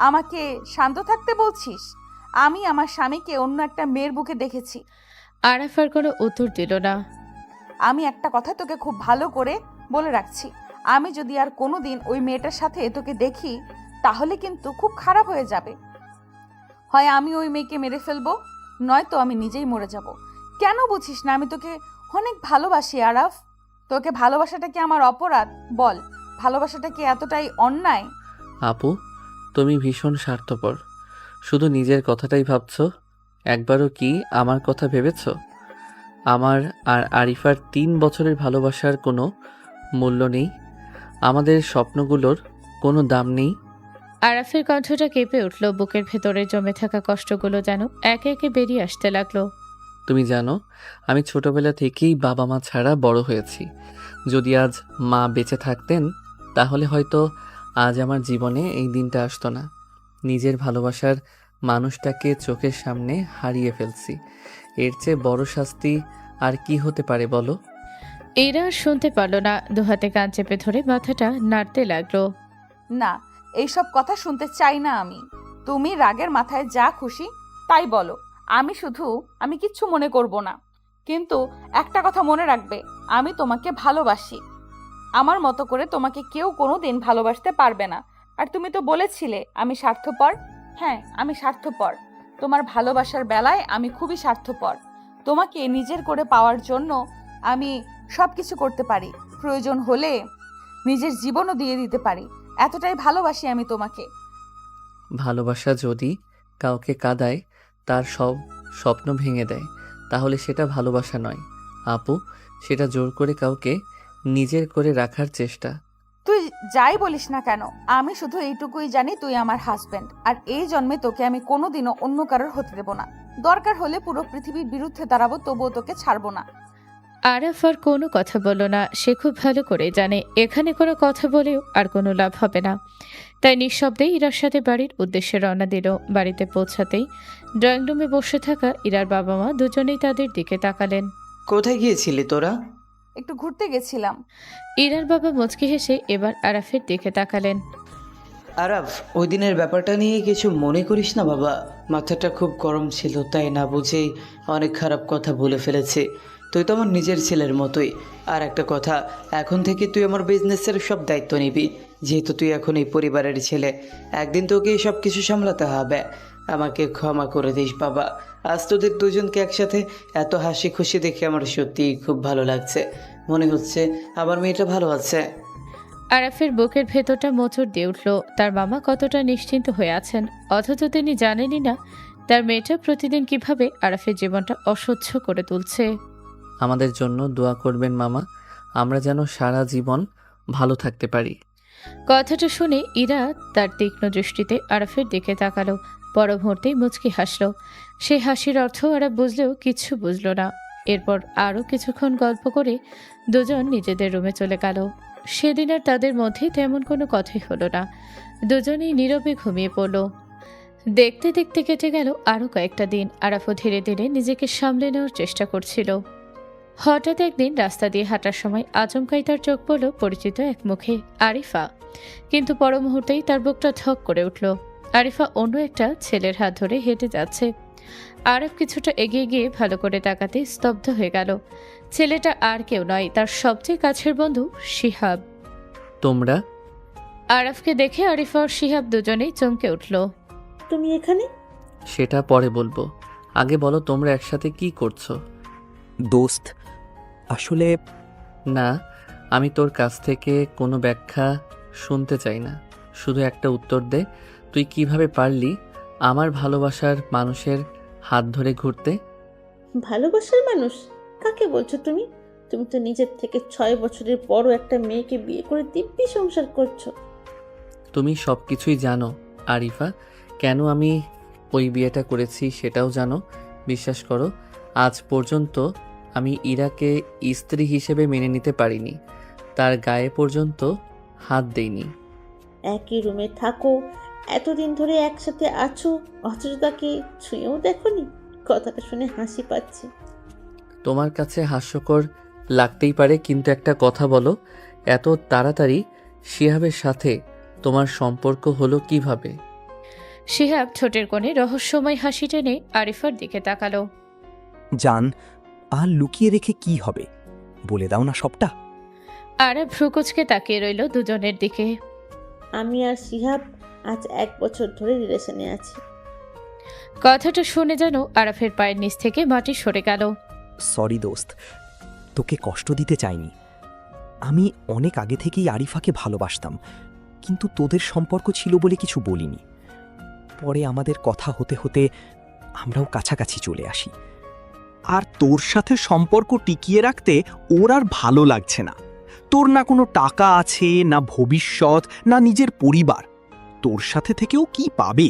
আমাকে শান্ত থাকতে বলছিস? আমি আমার স্বামীকে অন্য একটা মেয়ের বুকে দেখেছি। আরাফ আর কোনো উত্তর দিল না। আমি একটা কথা তোকে খুব ভালো করে বলে রাখছি, আমি যদি আর কোনোদিন ওই মেয়েটার সাথে তোকে দেখি তাহলে কিন্তু খুব খারাপ হয়ে যাবে। হয় আমি ওই মেয়েকে মেরে ফেলবো, নয়তো আমি নিজেই মরে যাব। কেন বুঝিস না? আমি তোকে অনেক ভালোবাসি আরাফ। তোকে ভালোবাসাটা কি আমার অপরাধ? বল, ভালোবাসাটা কি এতটাই অন্যায়? আপু, তুমি ভীষণ স্বার্থপর। শুধু নিজের কথাটাই ভাবছো। একবারও কি আমার কথা ভেবেছো? আমার আর আরিফার 3 বছরের ভালোবাসার কোনো মূল্য নেই? আমাদের স্বপ্নগুলোর কোনো দাম নেই? আরাফের কণ্ঠটা কেঁপে উঠল। বুকের ভেতরে জমে থাকা কষ্টগুলো যেন একে একে বেরিয়ে আসতে লাগলো। তুমি জানো, আমি ছোটবেলা থেকেই বাবা মা ছাড়া বড় হয়েছি। যদি আজ মা বেঁচে থাকতেন তাহলে হয়তো আজ আমার জীবনে এই দিনটা আসতো না। নিজের ভালোবাসার মানুষটাকে চোখের সামনে হারিয়ে ফেলছি। এর চেয়ে বড় শাস্তি আর কি হতে পারে বলো? এরা আর শুনতে পারল না। দুহাতে কান চেপে ধরে মাথাটা নাড়তে লাগলো। না, এইসব কথা শুনতে চাই না আমি। তুমি রাগের মাথায় যা খুশি তাই বলো। আমি কিচ্ছু মনে করব না। কিন্তু একটা কথা মনে রাখবে, আমি তোমাকে ভালোবাসি। আমার মতো করে তোমাকে কেউ কোনোদিন ভালোবাসতে পারবে না। আর তুমি তো বলেছিলে আমি স্বার্থপর। হ্যাঁ, আমি স্বার্থপর। তোমার ভালোবাসার বেলায় আমি খুবই স্বার্থপর। তোমাকে নিজের করে পাওয়ার জন্য আমি সব কিছু করতে পারি। প্রয়োজন হলে নিজের জীবনও দিয়ে দিতে পারি। এতটাই ভালোবাসি আমি তোমাকে। ভালোবাসা যদি কাউকে কাঁদায়, তার সব স্বপ্ন ভেঙে দেয়, তাহলে সেটা ভালোবাসা নয় আপু। সেটা জোর করে কাউকে নিজের করে রাখার চেষ্টা। তুই যাই বলিস না কেন, আমি শুধু এইটুকুই জানি তুই আমার হাজবেন্ড, আর এই জন্মে তোকে আমি কোনোদিনও অন্য কারোর হতে দেব না। দরকার হলে পুরো পৃথিবীর বিরুদ্ধে দাঁড়াবো, তবুও তোকে ছাড়বো না। আরাফ আর কোনো কথা বলল না। সে খুব ভালো করে জানে এখানে কোনো কথা বলেও আর কোনো লাভ হবে না। তাই নিঃশব্দেই ইরার সাথে বাড়ির উদ্দেশ্যে রওনা দিল। বাড়িতে পৌঁছাতেই ড্রয়িং রুমে বসে থাকা ইরার বাবা মা দুজনেই তাদের দিকে তাকালেন। কোথায় গিয়েছিলি তোরা? একটু ঘুরতে গেছিলাম। ইরার বাবা মুচকি হেসে এবার আরাফের দিকে তাকালেন। আরাফ, ওই দিনের ব্যাপারটা নিয়ে কিছু মনে করিস না বাবা। মাথাটা খুব গরম ছিল, তাই না বুঝেই অনেক খারাপ কথা বলে ফেলেছে। তুই তো আমার নিজের ছেলের মতোই। আর একটা কথা, এখন থেকে তুই আমার বিজনেসের সব দায়িত্ব নিবি, যেহেতু তুই এখন এই পরিবারের ছেলে। একদিন তোকে সব কিছু সামলাতে হবে। আমাকে ক্ষমা করে দিস বাবা। আজ তোদের দুজনকে একসাথে এত হাসি খুশি দেখে আমার সত্যিই খুব ভালো লাগছে। মনে হচ্ছে আমার মেয়েটা ভালো আছে। আরাফের বুকের ভেতরটা মোচড় দিয়ে উঠল। তার মামা কতটা নিশ্চিন্ত হয়ে আছেন, অথচ তিনি জানেনই না তার মেয়েটা প্রতিদিন কিভাবে আরাফের জীবনটা অসহ্য করে তুলছে। আমাদের জন্য দোয়া করবেন মামা, আমরা যেন সারা জীবন ভালো থাকতে পারি। কথাটা শুনে ইরা তার তীক্ষ্ণ দৃষ্টিতে আরাফের দিকে তাকালো। পর মুহূর্তেই মুচকি হাসল। সেই হাসির অর্থ আরাফ বুঝলেও কিচ্ছু বুঝল না। এরপর আরও কিছুক্ষণ গল্প করে দুজন নিজেদের রুমে চলে গেল। সেদিন আর তাদের মধ্যে তেমন কোনো কথাই হলো না। দুজনেই নীরবে ঘুমিয়ে পড়ল। দেখতে দেখতে কেটে গেল আরও কয়েকটা দিন। আরাফও ধীরে ধীরে নিজেকে সামলে নেওয়ার চেষ্টা করছিল। হঠাৎ একদিন রাস্তা দিয়ে হাঁটার সময় আচমকাই তার চোখ পড়ল পরিচিত এক মুখে, আরিফা। কিন্তু পর মুহূর্তেই তার বুকটা ধক করে উঠল। আরিফা অন্য একটা ছেলের হাত ধরে হেঁটে যাচ্ছে। আরাফ কিছুটা এগিয়ে গিয়ে ভালো করে তাকাতে স্তব্ধ হয়ে গেল। ছেলেটা আর কেউ নয়, তার সবচেয়ে কাছের বন্ধু শিহাব। তোমরা? আরাফকে দেখে আরিফা আর শিহাব দুজনেই চমকে উঠল। তুমি এখানে? সেটা পরে বলবো, আগে বলো তোমরা একসাথে কি করছো? দোস্ত, আসলে না, আমি তোর কাছ থেকে কোনো ব্যাখ্যা শুনতে চাই না। শুধু একটা উত্তর দে, তুই কিভাবে পারলি আমার ভালোবাসার মানুষের হাত ধরে ঘুরতে? ভালোবাসার মানুষ? কাকে বলছো তুমি? তুমি তো নিজের থেকে 6 বছরের বড় একটা মেয়েকে বিয়ে করে দিব্যি সংসার করছো। তুমি সব কিছুই জানো আরিফা, কেন আমি ওই বিয়েটা করেছি সেটাও জানো। বিশ্বাস করো, আজ পর্যন্ত আমি ইরাকে স্ত্রী হিসেবে মেনে নিতে পারিনি, তার গায়ে পর্যন্ত হাত দেইনি। একই রুমে থাকো, এতদিন ধরে একসাথে আছো, অথচ তাকে ছুঁয়েও দেখোনি? কথাটা শুনে হাসি পাচ্ছে। তোমার কাছে হাস্যকর লাগতেই পারে, কিন্তু একটা কথা বলো, এত তাড়াতাড়ি শিহাবের সাথে তোমার সম্পর্ক হলো কিভাবে? শিহাব ঠোঁটের কোণে রহস্যময় হাসি টেনে আরিফার দিকে তাকালো। জান, আর লুকিয়ে রেখে কি হবে, বলে দাও না সবটা। আরাফ ভ্রুকুচকে তাকিয়ে রইল দুজনের দিকে। আমি আর শিহাব আজ 1 বছর ধরে রিলেশনে আছি। কথাটা শুনে যেন আরাফের পায়ের নিচ থেকে মাটি সরে গেল। সরি দোস্ত, তোকে কষ্ট দিতে চাইনি। আমি অনেক আগে থেকেই আরিফাকে ভালোবাসতাম, কিন্তু তোদের সম্পর্ক ছিল বলে কিছু বলিনি। পরে আমাদের কথা হতে হতে আমরাও কাছাকাছি চলে আসি। আর তোর সাথে সম্পর্ক টিকিয়ে রাখতে ওর আর ভালো লাগছে না। তোর না কোনো টাকা আছে, না ভবিষ্যৎ, না নিজের পরিবার। তোর সাথে থেকেও কি পাবে?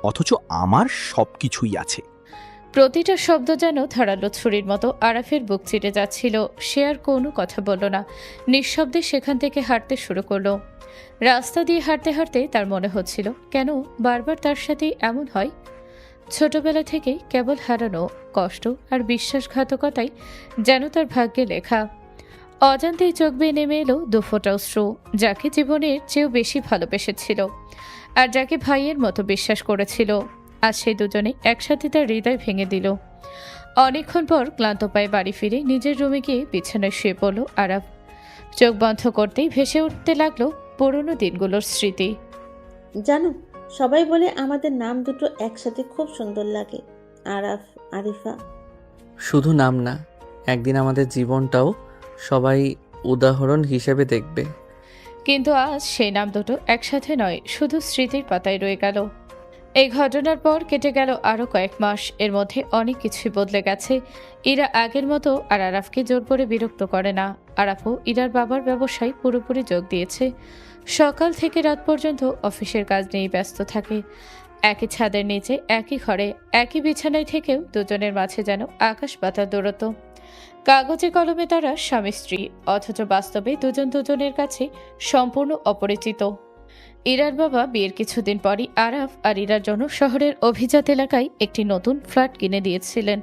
অথচ আমার সব কিছুই আছে। প্রতিটা শব্দ যেন ধারালো ছুরির মতো আরাফের বুক চিটে যাচ্ছিল। সে আর কোনো কথা বলল না, নিঃশব্দে সেখান থেকে হাঁটতে শুরু করলো। রাস্তা দিয়ে হাঁটতে হাঁটতে তার মনে হচ্ছিল কেন বারবার তার সাথে এমন হয়। ছোটবেলা থেকেই কেবল হারানো, কষ্ট আর বিশ্বাসঘাতকতাই যেন তার ভাগ্যে লেখা। অজান্তেই চোখ বেয়ে নেমে এলো দুফোঁটা অশ্রু, যাকে জীবনের চেয়েও বেশি ভালোবেসেছিল আর যাকে ভাইয়ের মতো বিশ্বাস করেছিল। আজ সেই দুজনে একসাথে তার হৃদয় ভেঙে দিল। অনেকক্ষণ পর ক্লান্ত পায়ে বাড়ি ফিরে নিজের রুমে গিয়ে বিছানায় শুয়ে পড়ল আরাফ। চোখ বন্ধ করতেই ভেসে উঠতে লাগলো পুরনো দিনগুলোর স্মৃতি। জানো, সবাই বলে আমাদের নাম দুটো একসাথে খুব সুন্দর লাগে, আরাফ, আরিফা। শুধু নাম না, একদিন আমাদের জীবনটাও সবাই উদাহরণ হিসেবে দেখবে। কিন্তু আজ সেই নাম দুটো একসাথে নয়, শুধু স্মৃতির পাতায় রয়ে গেল। এই ঘটনার পর কেটে গেল আরও কয়েক মাস। এর মধ্যে অনেক কিছুই বদলে গেছে। ইরা আগের মতো আর আরাফকে জোর করে বিরক্ত করে না। আরাফও ইরার বাবার ব্যবসায় পুরোপুরি যোগ দিয়েছে। সকাল থেকে রাত পর্যন্ত অফিসের কাজ নিয়েই ব্যস্ত থাকে। একই ছাদের নিচে, একই ঘরে, একই বিছানায় থেকেও দুজনের মাঝে যেন আকাশ পাতাল দূরত্ব। কাগজে কলমে তারা স্বামী স্ত্রী, অথচ বাস্তবে দুজন দুজনের কাছে সম্পূর্ণ অপরিচিত। ইরার বাবা বিয়ের কিছুদিন পরই আরাফ আর ইরার জন্য শহরের অভিজাত এলাকায় একটি নতুন ফ্ল্যাট কিনে দিয়েছিলেন।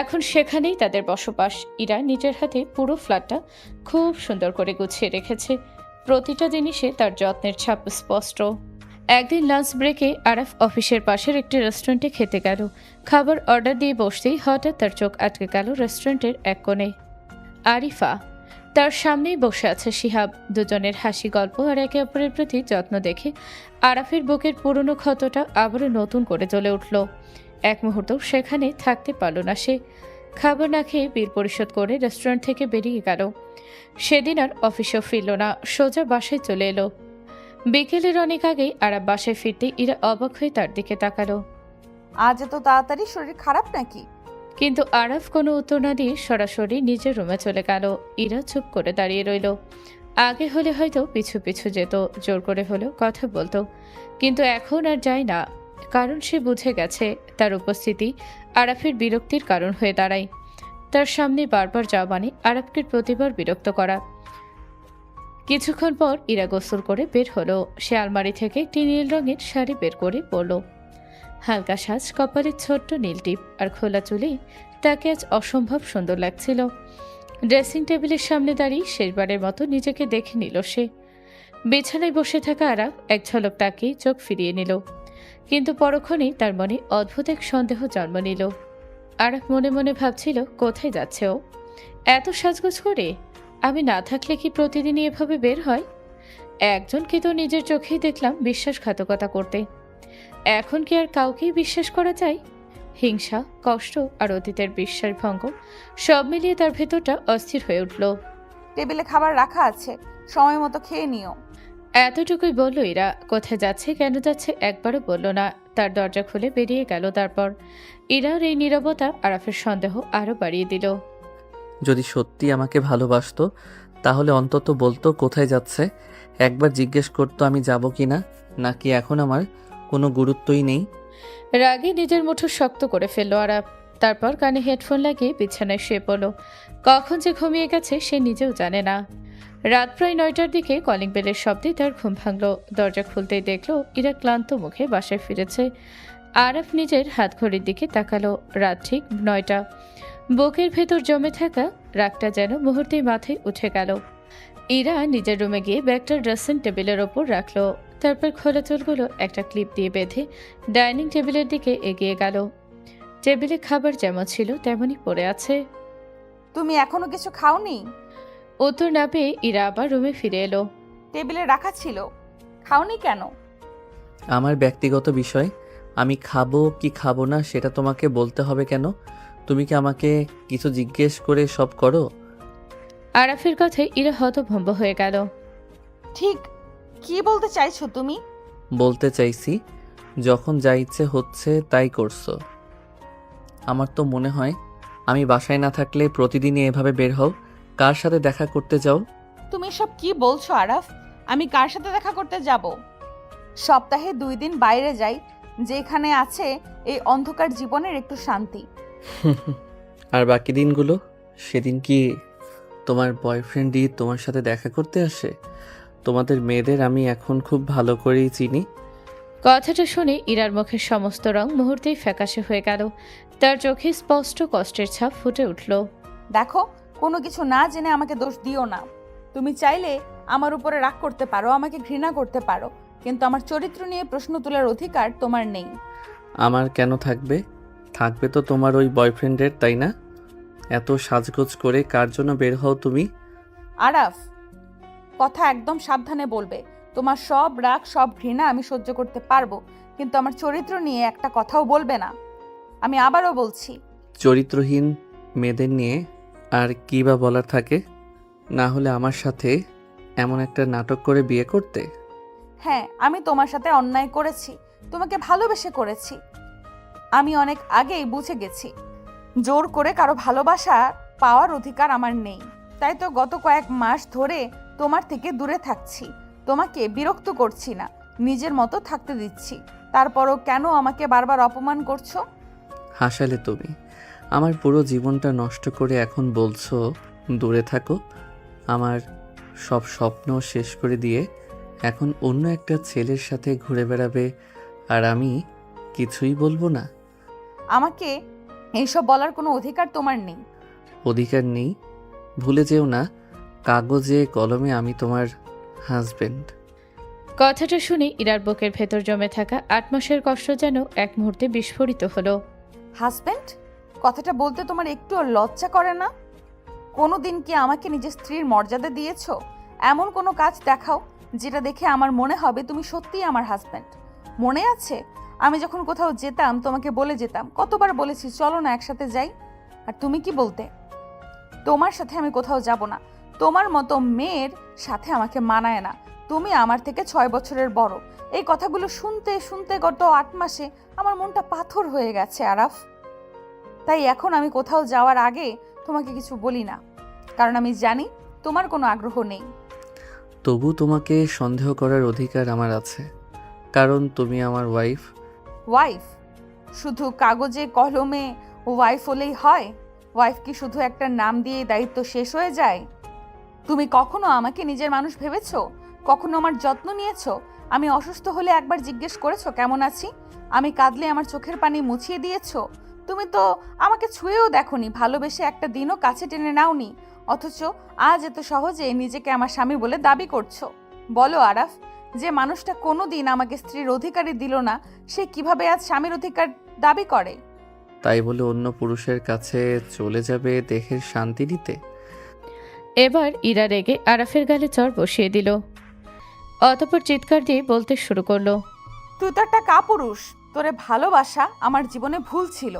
এখন সেখানেই তাদের বসবাস। ইরা নিজের হাতে পুরো ফ্ল্যাটটা খুব সুন্দর করে গুছিয়ে রেখেছে। প্রতিটা জিনিসে তার যত্নের ছাপ স্পষ্ট। একদিন লাঞ্চ ব্রেকে আরাফ অফিসের পাশের একটি রেস্টুরেন্টে খেতে গেল। খাবার অর্ডার দিয়ে বসতেই হঠাৎ তার চোখ আটকে গেল রেস্টুরেন্টের এক কোণে। আরিফা, তার সামনেই বসে আছে শিহাব। দুজনের হাসি গল্প আর একে অপরের প্রতি যত্ন দেখে আরাফের বুকের পুরনো ক্ষতটা আবারও নতুন করে জ্বলে উঠল। এক মুহূর্ত সেখানে থাকতে পারল না সে। খাবার না খেয়ে বিল পরিশোধ করে রেস্টুরেন্ট থেকে বেরিয়ে গেল। সেদিন আর অফিসেও ফিরল না, সোজা বাসায় চলে এলো। বিকেলের অনেক আগেই আরাফ বাসায় ফিরতে ইরা অবাক হয়ে তার দিকে তাকালো। আজ এত তাড়াতাড়ি শরীর খারাপ নাকি? কিন্তু আরাফ কোনো উত্তর না দিয়ে সরাসরি নিজের রুমে চলে গেল। ইরা চুপ করে দাঁড়িয়ে রইল। আগে হলে হয়তো পিছু পিছু যেত, জোর করে হলেও কথা বলতো, কিন্তু এখন আর যায় না। কারণ সে বুঝে গেছে তার উপস্থিতি আরাফের বিরক্তির কারণ হয়ে দাঁড়ায়। তার সামনে বারবার যাওয়া মানে আরাফকে প্রতিবার বিরক্ত করা। কিছুক্ষণ পর ইরা গোসল করে বের হলো। সে আলমারি থেকে একটি নীল রঙের শাড়ি বের করে পরল। হালকা সাজ, কপালের ছোট্ট নীল টিপ আর খোলা চুলে তাকে আজ অসম্ভব সুন্দর লাগছিল। ড্রেসিং টেবিলের সামনে দাঁড়িয়ে শেষবারের মতো নিজেকে দেখে নিল সে। বিছানায় বসে থাকা আরাফ এক ঝলক তাকিয়ে চোখ ফিরিয়ে নিল, কিন্তু পরক্ষণেই তার মনে অদ্ভুত এক সন্দেহ জন্ম নিল। আরাফ মনে মনে ভাবছিল, কোথায় যাচ্ছে ও এত সাজগোজ করে? আমি না থাকলে কি প্রতিদিনই এভাবে বের হয়? একজনকে তো নিজের চোখেই দেখলাম বিশ্বাসঘাতকতা করতে। এখন কি আর কাউকেই বিশ্বাস করা যায়? হিংসা, কষ্ট আর অতীতের বিশ্বাসভঙ্গ সব মিলিয়ে তার ভেতরটা অস্থির হয়ে উঠল। টেবিলে খাবার রাখা আছে, সময় মতো খেয়ে নিও। এতটুকুই বলল ইরা। কোথায় যাচ্ছে, কেন যাচ্ছে একবারও বলল না। তার দরজা খুলে বেরিয়ে গেল। তারপর ইরার এই নীরবতা আরাফের সন্দেহ আরও বাড়িয়ে দিল। যদি সত্যি আমাকে ভালোবাসতো তাহলে অন্তত বলতো কোথায় যাচ্ছে, একবার জিজ্ঞেস করতো আমি যাব কি না, নাকি এখন আমার কোনো গুরুত্বই নেই। রাগে নিজের মুঠো শক্ত করে ফেলল আরাফ। তারপর কানে হেডফোন লাগিয়ে বিছানায় শুয়ে পড়ল। কখন যে ঘুমিয়ে গেছে সে নিজেও জানে না। রাত প্রায় 9টার দিকে কলিং বেলের শব্দে তার ঘুম ভাঙল। দরজা খুলতেই দেখল ইরা ক্লান্ত মুখে বাসায় ফিরেছে। আরাফ নিজের হাত ঘড়ির দিকে তাকালো। রাত ঠিক 9টা। বুকের ভেতর জমে থাকা রাগটা যেন মুহূর্তেই মাথায় উঠে গেল। ইরা নিজের রুমে গিয়ে ব্যাগটা ড্রেসিং টেবিলের ওপর রাখলো। তারপর খোলা চুলগুলো একটা ক্লিপ দিয়ে বেঁধে ডাইনিং টেবিলের দিকে এগিয়ে গেল। টেবিলে খাবার যেমন ছিল তেমনই পড়ে আছে। তুমি এখনো কিছু খাওনি? উত্তর না পেয়ে ইরা আবার রুমে ফিরে এলো। টেবিলে রাখা ছিল, খাওনি কেন? আমার ব্যক্তিগত বিষয়, আমি খাবো কি খাবো না সেটা তোমাকে বলতে হবে কেন? তুমি কি আমাকে কিছু জিজ্ঞেস করে সব করো? আরাফের কথায় ইরা হতভম্ব হয়ে গেল। ঠিক কি বলতে চাইছো তুমি? বলতে চাইছি, যখন যা ইচ্ছে হচ্ছে তাই করছো। আমার তো মনে হয় আমি বাসায় না থাকলে প্রতিদিনই এভাবে বের হও। কার সাথে দেখা করতে যাও? তুমি সব কি বলছো আরাফ? আমি কার সাথে দেখা করতে যাব? সপ্তাহে 2 দিন বাইরে যাই, যেখানে আছে এই অন্ধকার জীবনের একটু শান্তি। আর বাকি দিনগুলো, সেদিন কি তোমার বয়ফ্রেন্ডই তোমার সাথে দেখা করতে আসে? তোমাদের মেয়েদের আমি এখন খুব ভালো করেই চিনি। কথাটা শুনে ইরার মুখের সমস্ত রং মুহূর্তেই ফ্যাকাশে হয়ে গেল। তার চোখে স্পষ্ট কষ্টের ছাপ ফুটে উঠল। দেখো, কোনো কিছু না জেনে আমাকে দোষ দিও না। তুমি চাইলে আমার উপরে রাগ করতে পারো, আমাকে ঘৃণা করতে পারো, কিন্তু আমার চরিত্র নিয়ে প্রশ্ন তোলার অধিকার তোমার নেই। আমার কেন থাকবে? থাকবে তো তোমার ওই বয়ফ্রেন্ডের, তাই না? এত সাজগোজ করে কার জন্য বের হও তুমি? আরাফ, কথা একদম সাবধানে বলবে। তোমার সব রাগ, সব ঘৃণা আমি সহ্য করতে পারবো, কিন্তু আমার চরিত্র নিয়ে একটা কথাও বলবে না। আমি আবারও বলছি। চরিত্রহীন মেয়েদের নিয়ে আর কী বা বলার থাকে? না হলে আমার সাথে এমন একটা নাটক করে বিয়ে করতে? হ্যাঁ, আমি তোমার সাথে অন্যায় করেছি, তোমাকে ভালোবেসে করেছি। আমি অনেক আগেই বুঝে গেছি জোর করে কারো ভালোবাসা পাওয়ার অধিকার আমার নেই। তাই তো গত কয়েক মাস ধরে তোমার থেকে দূরে থাকছি। তোমাকে বিরক্ত করছি না, নিজের মতো থাকতে দিচ্ছি। তারপরও কেন আমাকে বারবার অপমান করছো? হাসালে তুমি। আমার পুরো জীবনটা নষ্ট করে এখন বলছো দূরে থাকো। আমার সব স্বপ্ন শেষ করে দিয়ে এখন অন্য একটা ছেলের সাথে ঘুরে বেড়াবে, আর আমি কিছুই বলবো না? আমাকে এইসব বলার কোনো অধিকার তোমার নেই। অধিকার নেই? ভুলে যেও না, কাগজে কলমে আমি তোমার হাজবেন্ড। কথাটা শুনে ইরার বুকের ভেতর জমে থাকা 8 মাসের কষ্ট যেন এক মুহূর্তে বিস্ফোরিত হলো। হাজবেন্ড কথাটা বলতে তোমার একটুও লজ্জা করে না? কোনো দিন কি আমাকে নিজের স্ত্রীর মর্যাদা দিয়েছো? এমন কোনো কাজ দেখাও যেটা দেখে আমার মনে হবে তুমি সত্যিই আমার হাজবেন্ড। মনে আছে আমি যখন কোথাও যেতাম তোমাকে বলে যেতাম, কতবার বলেছি চলো না একসাথে যাই, আর তুমি কি বলতে? তোমার সাথে আমি কোথাও যাব না। তোমার মতো মেয়ের সাথে আমাকে মানায় না। তুমি আমার থেকে 6 বছরের বড়। এই কথাগুলো শুনতে শুনতে গত 8 মাসে আমার মনটা পাথর হয়ে গেছে আরাফ। তাই এখন আমি কোথাও যাওয়ার আগে তোমাকে কিছু বলি না, কারণ আমি জানি তোমার কোনো আগ্রহ নেই। তবু তোমাকে সন্দেহ করার অধিকার আমার আছে, কারণ তুমি আমার ওয়াইফ। ওয়াইফ? শুধু কাগজে কলমে ওয়াইফ হলেই হয়? ওয়াইফ কি শুধু একটা নাম দিয়ে দায়িত্ব শেষ হয়ে যায়? তুমি কখনো আমাকে নিজের মানুষ ভেবেছো? কখনো আমার যত্ন নিয়েছো? আমি অসুস্থ হলে একবার জিজ্ঞেস করেছো কেমন আছি? আমি কাঁদলে আমার চোখের পানি মুছিয়ে দিয়েছো? তুমি তো আমাকে ছুঁয়েও দেখোনি, ভালোবেসে একটা দিনও কাছে টেনে নাওনি। অথচ আজ এত সহজে নিজেকে আমার স্বামী বলে দাবি করছো। বলো আরাফ, যে মানুষটা কোনো দিন আমাকে স্ত্রীর অধিকারই দিল না, সে কিভাবে আজ স্বামীর অধিকার দাবি করে? তাই বলে অন্য পুরুষের কাছে চলে যাবে দেহের শান্তি নিতে? এবার ইরা রেগে আরাফের গালে চড় বসিয়ে দিল। অতঃপর চিৎকার দিয়ে বলতে শুরু করলো, তুই তো একটা কাপুরুষ। তোরে ভালোবাসা আমার জীবনে ভুল ছিল।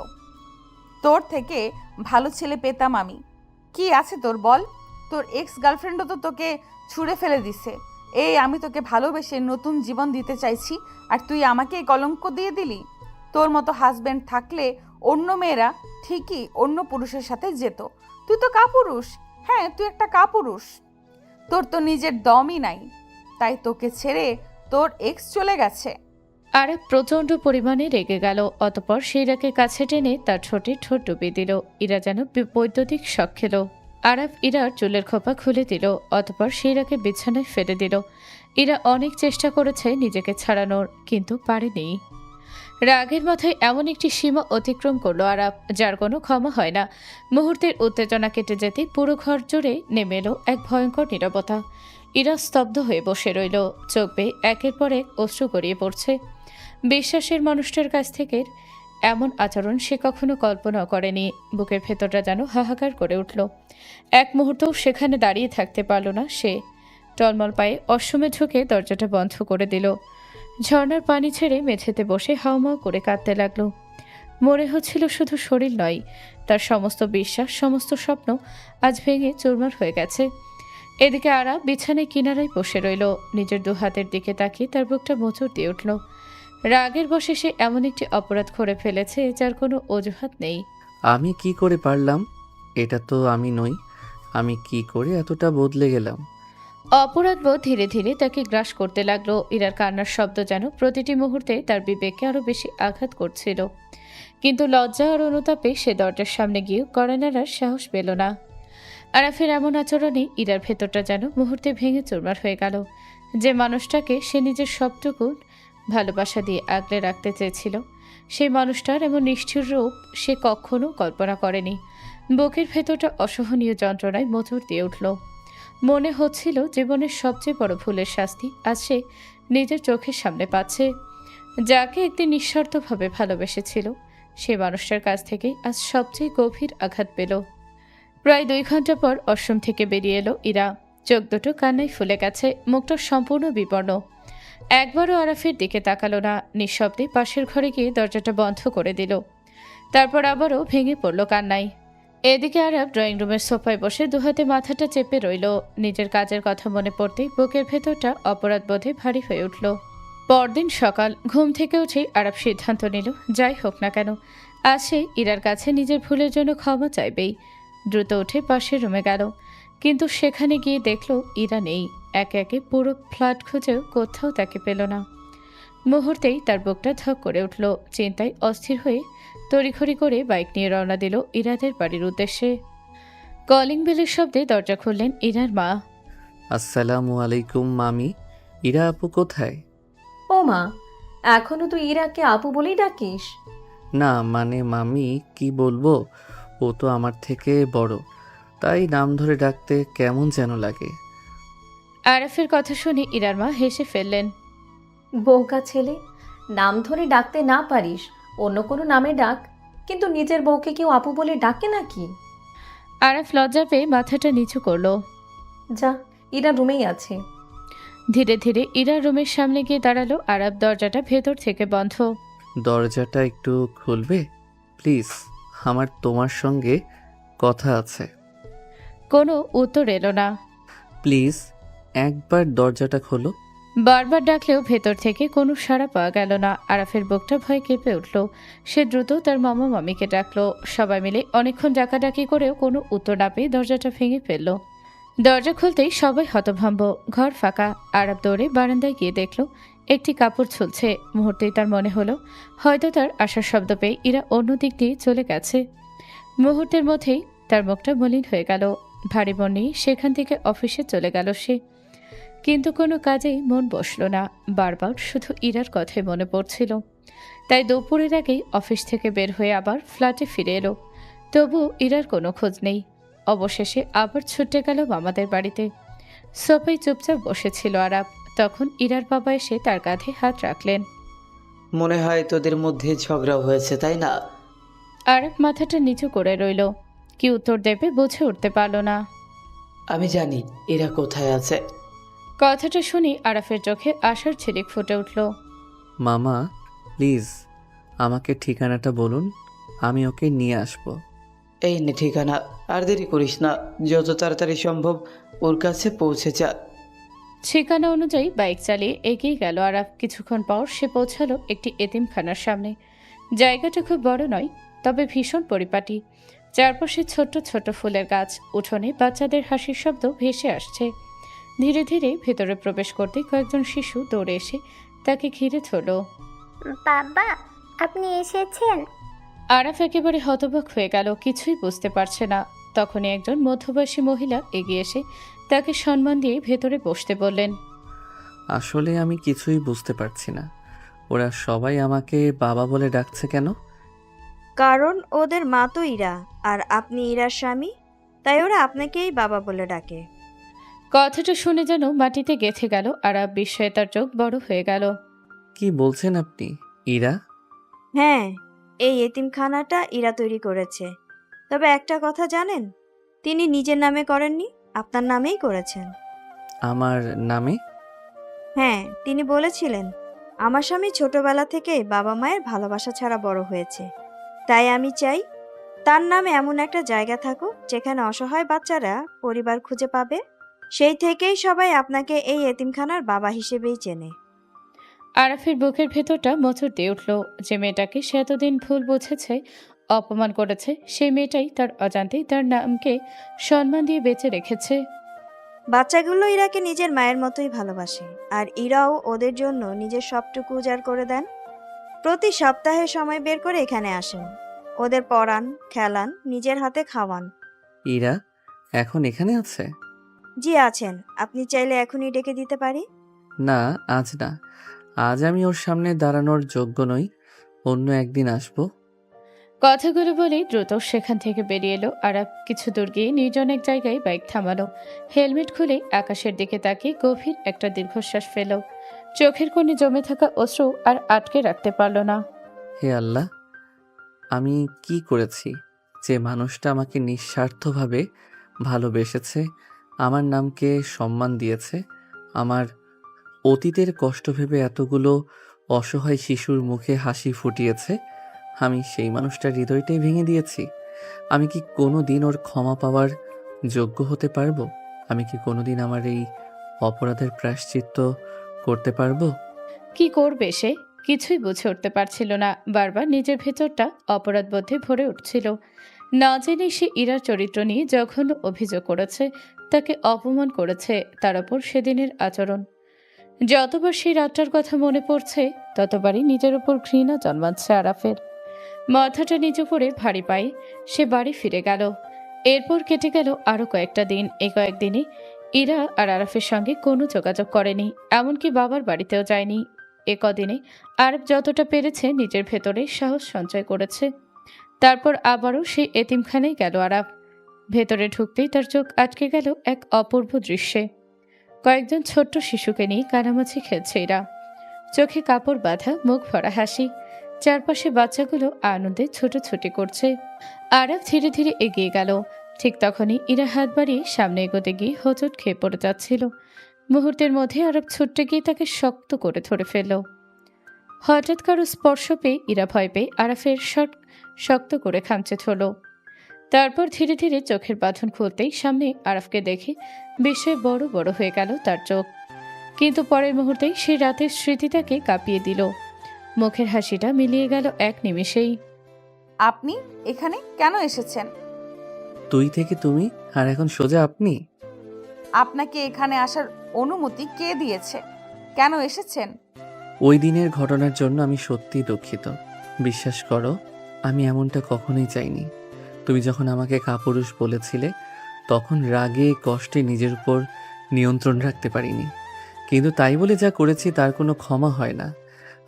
তোর থেকে ভালো ছেলে পেতাম আমি। কি আছে তোর বল? তোর এক্স গার্লফ্রেন্ডও তো তোকে ছুঁড়ে ফেলে দিছে। এই আমি তোকে ভালোবেসে নতুন জীবন দিতে চাইছি, আর তুই আমাকে এই কলঙ্ক দিয়ে দিলি। তোর মতো হাজব্যান্ড থাকলে অন্য মেয়েরা ঠিকই অন্য পুরুষের সাথে যেত। তুই তো কাপুরুষ। হ্যাঁ, তুই একটা কাপুরুষ। তোর তো নিজের দমই নাই, তাই তোকে ছেড়ে তোর এক্স চলে গেছে। আরাফ প্রচণ্ড পরিমাণে রেগে গেল। অতঃপর ইরাকে কাছে টেনে তার ঠোঁটে ঠোঁট ডুবিয়ে দিল। ইরা যেন বৈদ্যুতিক শক খেল। আরাফ ইরার চুলের খোপা খুলে দিল। অতঃপর ইরাকে বিছানায় ফেলে দিল। ইরা অনেক চেষ্টা করেছে নিজেকে ছাড়ানোর, কিন্তু পারেনি। রাগের মাথায় এমন একটি সীমা অতিক্রম করলো আরাফ, যার কোনো ক্ষমা হয় না। মুহূর্তের উত্তেজনা কেটে যেতেই পুরো ঘর জুড়ে নেমে এলো এক ভয়ঙ্কর নীরবতা। ইরা স্তব্ধ হয়ে বসে রইল। চোখ বেয়ে একের পর এক অশ্রু গড়িয়ে পড়ছে। বিশ্বাসের মানুষটার কাছ থেকে এমন আচরণ সে কখনো কল্পনাও করেনি। বুকের ভেতরটা যেন হাহাকার করে উঠল। এক মুহূর্তও সেখানে দাঁড়িয়ে থাকতে পারল না সে। টলমল পায়ে অশ্বমে ঝুঁকে দরজাটা বন্ধ করে দিল। ঝর্ণার পানি ছেড়ে মেঝেতে বসে হাউমাউ করে কাঁদতে লাগলো। মনে হচ্ছিল শুধু শরীর নয়, তার সমস্ত বিশ্বাস, সমস্ত স্বপ্ন আজ ভেঙে চুরমার হয়ে গেছে। এদিকে আরা বিছানায় কিনারায় বসে রইল। নিজের দু হাতের দিকে তাকিয়ে তার বুকটা মোচড় দিয়ে উঠল। রাগের বশে সে এমন একটি অপরাধ করে ফেলেছে যার কোনো অজুহাত নেই। আমি কি করে পারলাম? এটা তো আমি নই। আমি কি করে এতটা বদলে গেলাম? অপরাধবোধ ধীরে ধীরে তাকে গ্রাস করতে লাগলো। ইরার কান্নার শব্দ যেন প্রতিটি মুহূর্তে তার বিবেককে আরো বেশি আঘাত করছিল। কিন্তু লজ্জা আর অনুতাপে সে দরজার সামনে গিয়েও কড়া নাড়ার সাহস পেল না। আরাফের এমন আচরণে ইরার ভেতরটা যেন মুহূর্তে ভেঙে চুরমার হয়ে গেল। যে মানুষটাকে সে নিজের সবটুকু ভালোবাসা দিয়ে আগলে রাখতে চেয়েছিল, সেই মানুষটার এমন নিষ্ঠুর রূপ সে কখনো কল্পনা করেনি। বুকের ভেতরটা অসহনীয় যন্ত্রণায় মোচড় দিয়ে উঠল। মনে হচ্ছিল জীবনের সবচেয়ে বড় ভুলের শাস্তি আজ সে নিজের চোখের সামনে পাচ্ছে। যাকে একদিন নিঃস্বার্থভাবে ভালোবেসেছিল, সে মানুষটার কাছ থেকে আজ সবচেয়ে গভীর আঘাত পেল। প্রায় 2 ঘন্টা পর অশ্রম থেকে বেরিয়ে এলো ইরা। চোখ দুটো কান্নায় ফুলে গেছে, মুখটা সম্পূর্ণ বিপন্ন। একবারও আরাফের দিকে তাকালো না। নিঃশব্দে পাশের ঘরে গিয়ে দরজাটা বন্ধ করে দিল। তারপর আবারও ভেঙে পড়ল কান্নায়। এদিকে আরাফ ড্রয়িং রুমের সোফায় বসে দুহাতে মাথাটা চেপে রইল। নিজের কাজের কথা মনে পড়তেই বুকের ভেতরটা অপরাধ বোধে ভারী হয়ে উঠল। পরদিন সকাল ঘুম থেকে উঠেই আরব সিদ্ধান্ত নিল যাই হোক না কেন আজ সে ইরার কাছে নিজের ভুলের জন্য ক্ষমা চাইবেই। দ্রুত উঠে পাশের রুমে গেল, কিন্তু সেখানে গিয়ে দেখল ইরা নেই। একে একে পুরো ফ্ল্যাট খুঁজেও কোথাও তাকে পেল না। মুহূর্তেই তার বুকটা ধক করে উঠল। চিন্তায় অস্থির হয়ে তড়িঘড়ি করে বাইক নিয়ে রওনা দিল ইরাদের বাড়ির উদ্দেশ্যে। কলিং বেলের শব্দে দরজা খুললেন ইরার মা। আসসালামু আলাইকুম মামি। ইরা আপু কোথায়? ও মা, এখনো তুই ইরাকে আপু বলেই ডাকিস? না মানে মামি কি বলবো, ও তো আমার থেকে বড়, তাই নাম ধরে ডাকতে কেমন যেন লাগে। আরাফের কথা শুনে ইরার মা হেসে ফেললেন। বউকা ছেলে, নাম ধরে ডাকতে না পারিস, অন্য কোনো নামে ডাক। কিন্তু নিজের বউকে কেউ আপু বলে ডাকে নাকি? আরাফ লজ্জা পেয়ে মাথাটা নিচু করল। যা, ইরা রুমেই আছে। ধীরে ধীরে ইরার রুমের সামনে গিয়ে দাঁড়ালো। আরাফ দরজাটা ভেতর থেকে বন্ধ। দরজাটা একটু খুলবে প্লিজ, আমার তোমার সঙ্গে কথা আছে। কোনো উত্তর এলো না। প্লিজ একবার দরজাটা খোলো। বারবার ডাকলেও ভেতর থেকে কোনো সাড়া পাওয়া গেল না। আরাফের বুকটা ভয়ে কেঁপে উঠল। সে দ্রুত তার মামা মামিকে ডাকলো। সবাই মিলে অনেকক্ষণ ডাকাডাকি করেও কোনো উত্তর না পেয়ে দরজাটা ভেঙে ফেলল। দরজা খুলতেই সবাই হতভম্ব। ঘর ফাঁকা। আরাফ দৌড়ে বারান্দায় গিয়ে দেখল একটি কাপড় ঝুলছে। মুহূর্তেই তার মনে হলো হয়তো তার আসার শব্দ পেয়ে ইরা অন্য দিক দিয়ে চলে গেছে। মুহূর্তের মধ্যেই তার মুখটা মলিন হয়ে গেল। ভারী মন নিয়ে সেখান থেকে অফিসে চলে গেল সে। কিন্তু কোনো কাজেই মন বসল না। বারবার শুধু ইরার কথাই মনে পড়ছিল। তাই দুপুরের আগেই অফিস থেকে বের হয়ে আবার ফ্ল্যাটে ফিরে এলো। তবু ইরার কোনো খোঁজ নেই। অবশেষে আবার ছুটে গেল মামাদের বাড়িতে। সোফায় চুপচাপ বসেছিল আরাপ। তখন ইরার বাবা এসে তার কাঁধে হাত রাখলেন। মনে হয় তোদের মধ্যে ঝগড়া হয়েছে, তাই না? আরাপ মাথাটা নিচু করে রইল। কি উত্তর দেবে বুঝে উঠতে পারল না। আমি জানি এরা কোথায় আছে। কথাটা শুনি আরাফের চোখে আশার ঝিলিক ফুটে উঠল। মামা প্লিজ আমাকে ঠিকানাটা বলুন, আমি ওকে নিয়ে আসবো। এই নে ঠিকানা, আর দেরি করিস না, যত তাড়াতাড়ি সম্ভব ওর কাছে পৌঁছে যা। ঠিকানা অনুযায়ী বাইক চালিয়ে এগিয়ে গেল আরাফ। কিছুক্ষণ পর সে পৌঁছালো একটি এতিমখানার সামনে। জায়গাটা খুব বড় নয়, তবে ভীষণ পরিপাটি। চারপাশে ছোট্ট ছোট ফুলের গাছ। উঠোনে বাচ্চাদের হাসির শব্দ ভেসে আসছে। ধীরে ধীরে ভেতরে প্রবেশ করতে কয়েকজন শিশু দৌড়ে এসে তাকে ঘিরে ধরল। বাবা, আপনি এসেছেন? আরাফ একেবারে হতবাক হয়ে গেল, কিছুই বুঝতে পারছে না। তখনই একজন মধ্যবয়সী মহিলা এগিয়ে এসে তাকে সম্মান দিয়ে ভেতরে বসতে বললেন। আসলে আমি কিছুই বুঝতে পারছি না, ওরা সবাই আমাকে বাবা বলে ডাকছে কেন? কারণ ওদের মা তো ইরা, আর আপনি ইরার স্বামী, তাই ওরা আপনাকেই বাবা বলে ডাকে। কথাটা শুনে যেন মাটিতে গেঁথে গেল। আরাফ বিস্ময়ে তার চোখ বড় হয়ে গেল। কি বলছেন আপনি? ইরা? হ্যাঁ, এই এতিমখানাটা ইরা তৈরি করেছে। তবে একটা কথা জানেন, তিনি নিজের নামে করেননি, আপনার নামেই করেছেন। আমার নামে? হ্যাঁ, তিনি বলেছিলেন আমার স্বামী ছোটবেলা থেকেই বাবা মায়ের ভালোবাসা ছাড়া বড় হয়েছে, তাই আমি চাই তার নামে এমন একটা জায়গা থাকুক যেখানে অসহায় বাচ্চারা পরিবার খুঁজে পাবে। সেই থেকেই সবাই আপনাকে এই এতিমখানার বাবা হিসেবেই চেনে। আরাফের বুকের ভেতরটা মোচড় দিয়ে উঠল। যে মেয়েটাকে সে এতদিন ভুল বুঝেছে, অপমান করেছে, সেই মেয়েটাই তার অজান্তেই তার নামকে সম্মান দিয়ে বেঁচে রেখেছে। বাচ্চাগুলো ইরাকে নিজের মায়ের মতোই ভালোবাসে, আর ইরাও ওদের জন্য নিজের সবটুকু উজাড় করে দেন। প্রতি সপ্তাহে সময় বের করে এখানে আসেন, ওদের পড়ান, খেলান, নিজের হাতে খাওয়ান। ইরা এখন এখানে আছে? জি আছেন, আপনি চাইলে এখনই ডেকে দিতে পারি। না, আজ না। আজ আমি ওর সামনে দাঁড়ানোর যোগ্য নই, অন্য একদিন আসবো। কথাগুলো বলেই দ্রুত সেখান থেকে বেরিয়ে এলো আরাফ। কিছু দূর গিয়ে নির্জন এক জায়গায় বাইক থামালো। হেলমেট খুলে আকাশের দিকে তাকিয়ে গভীর একটা দীর্ঘশ্বাস ফেল। চোখের কোণে জমে থাকা অশ্রু আর আটকে রাখতে পারল না। হে আল্লাহ, আমি কি করেছি যে মানুষটা আমাকে নিঃস্বার্থভাবে ভালোবেসেছে, আমার নামকে সম্মান দিয়েছে, আমার অতীতের কষ্ট ভেবে এতগুলো অসহায় শিশুর মুখে হাসি ফুটিয়েছে? আমি সেই মানুষটার হৃদয়টাই ভেঙে দিয়েছি। আমি কি কোনো দিন ওর ক্ষমা পাওয়ার যোগ্য হতে পারবো? আমি কি কোনো দিন আমার এই অপরাধের প্রায়শ্চিত্ত করতে পারবো? কি করবে সে কিছুই বুঝে উঠতে পারছিল না। বারবার নিজের ভেতরটা অপরাধবোধে ভরে উঠছিল। না জেনে সে ইরার চরিত্র নিয়ে জঘন্য অভিযোগ করেছে, তাকে অপমান করেছে। তার উপর সেদিনের আচরণ। যতবার সেই রাতটার কথা মনে পড়ছে ততবারই নিজের উপর ঘৃণা জন্মাচ্ছে আরাফের। মাথাটা নিচু করে ভারী পায়ে সে বাড়ি ফিরে গেল। এরপর কেটে গেল আরও কয়েকটা দিন। এই কয়েকদিনে ইরা আর আরাফের সঙ্গে কোনো যোগাযোগ করেনি, এমনকি বাবার বাড়িতেও যায়নি। এ কদিনে আরাফ যতটা পেরেছে নিজের ভেতরে সাহস সঞ্চয় করেছে। তারপর আবারও সেই এতিমখানায় গেল আরাফ। ভেতরে ঢুকতেই তার চোখ আটকে গেল এক অপূর্ব দৃশ্যে। কয়েকজন ছোট্ট শিশুকে নিয়ে কানামাছি খেলছে এরা। চোখে কাপড় বাঁধা, মুখ ভরা হাসি। চারপাশে বাচ্চাগুলো আনন্দে ছুটোছুটি করছে। আরাফ ধীরে ধীরে এগিয়ে গেল। ঠিক তখনই ইরা হাত বাড়িয়ে সামনে এগোতে গিয়ে হোঁচট খেয়ে পড়ে যাচ্ছিল। মুহূর্তের মধ্যে আরাফ ছুটতে গিয়ে তাকে শক্ত করে ধরে ফেলল। হঠাৎ কারো স্পর্শ পেয়ে ইরা ভয় পেয়ে আরাফের শক্ত করে খামচে ধরল। তারপর ধীরে ধীরে চোখের বাঁধন খুলতেই সামনে আরাফকে দেখে বিস্ময়ে বড় বড় হয়ে গেল তার চোখ। কিন্তু পরের মুহূর্তেই সেই রাতের স্মৃতি তাকে কাঁপিয়ে দিল। মুখের হাসিটা মিলিয়ে গেল এক নিমেষেই। আপনি এখানে কেন এসেছেন? তুই থেকে তুমি, আর এখন সোজা আপনি। আপনাকে এখানে আসার অনুমতি কে দিয়েছে? কেন এসেছেন? ওই দিনের ঘটনার জন্য আমি সত্যিই দুঃখিত। বিশ্বাস করো, আমি এমনটা কখনোই চাইনি। তুমি যখন আমাকে কাপুরুষ বলেছিলে তখন রাগে কষ্টে নিজের উপর নিয়ন্ত্রণ রাখতে পারিনি। কিন্তু তাই বলে যা করেছি তার কোনো ক্ষমা হয় না।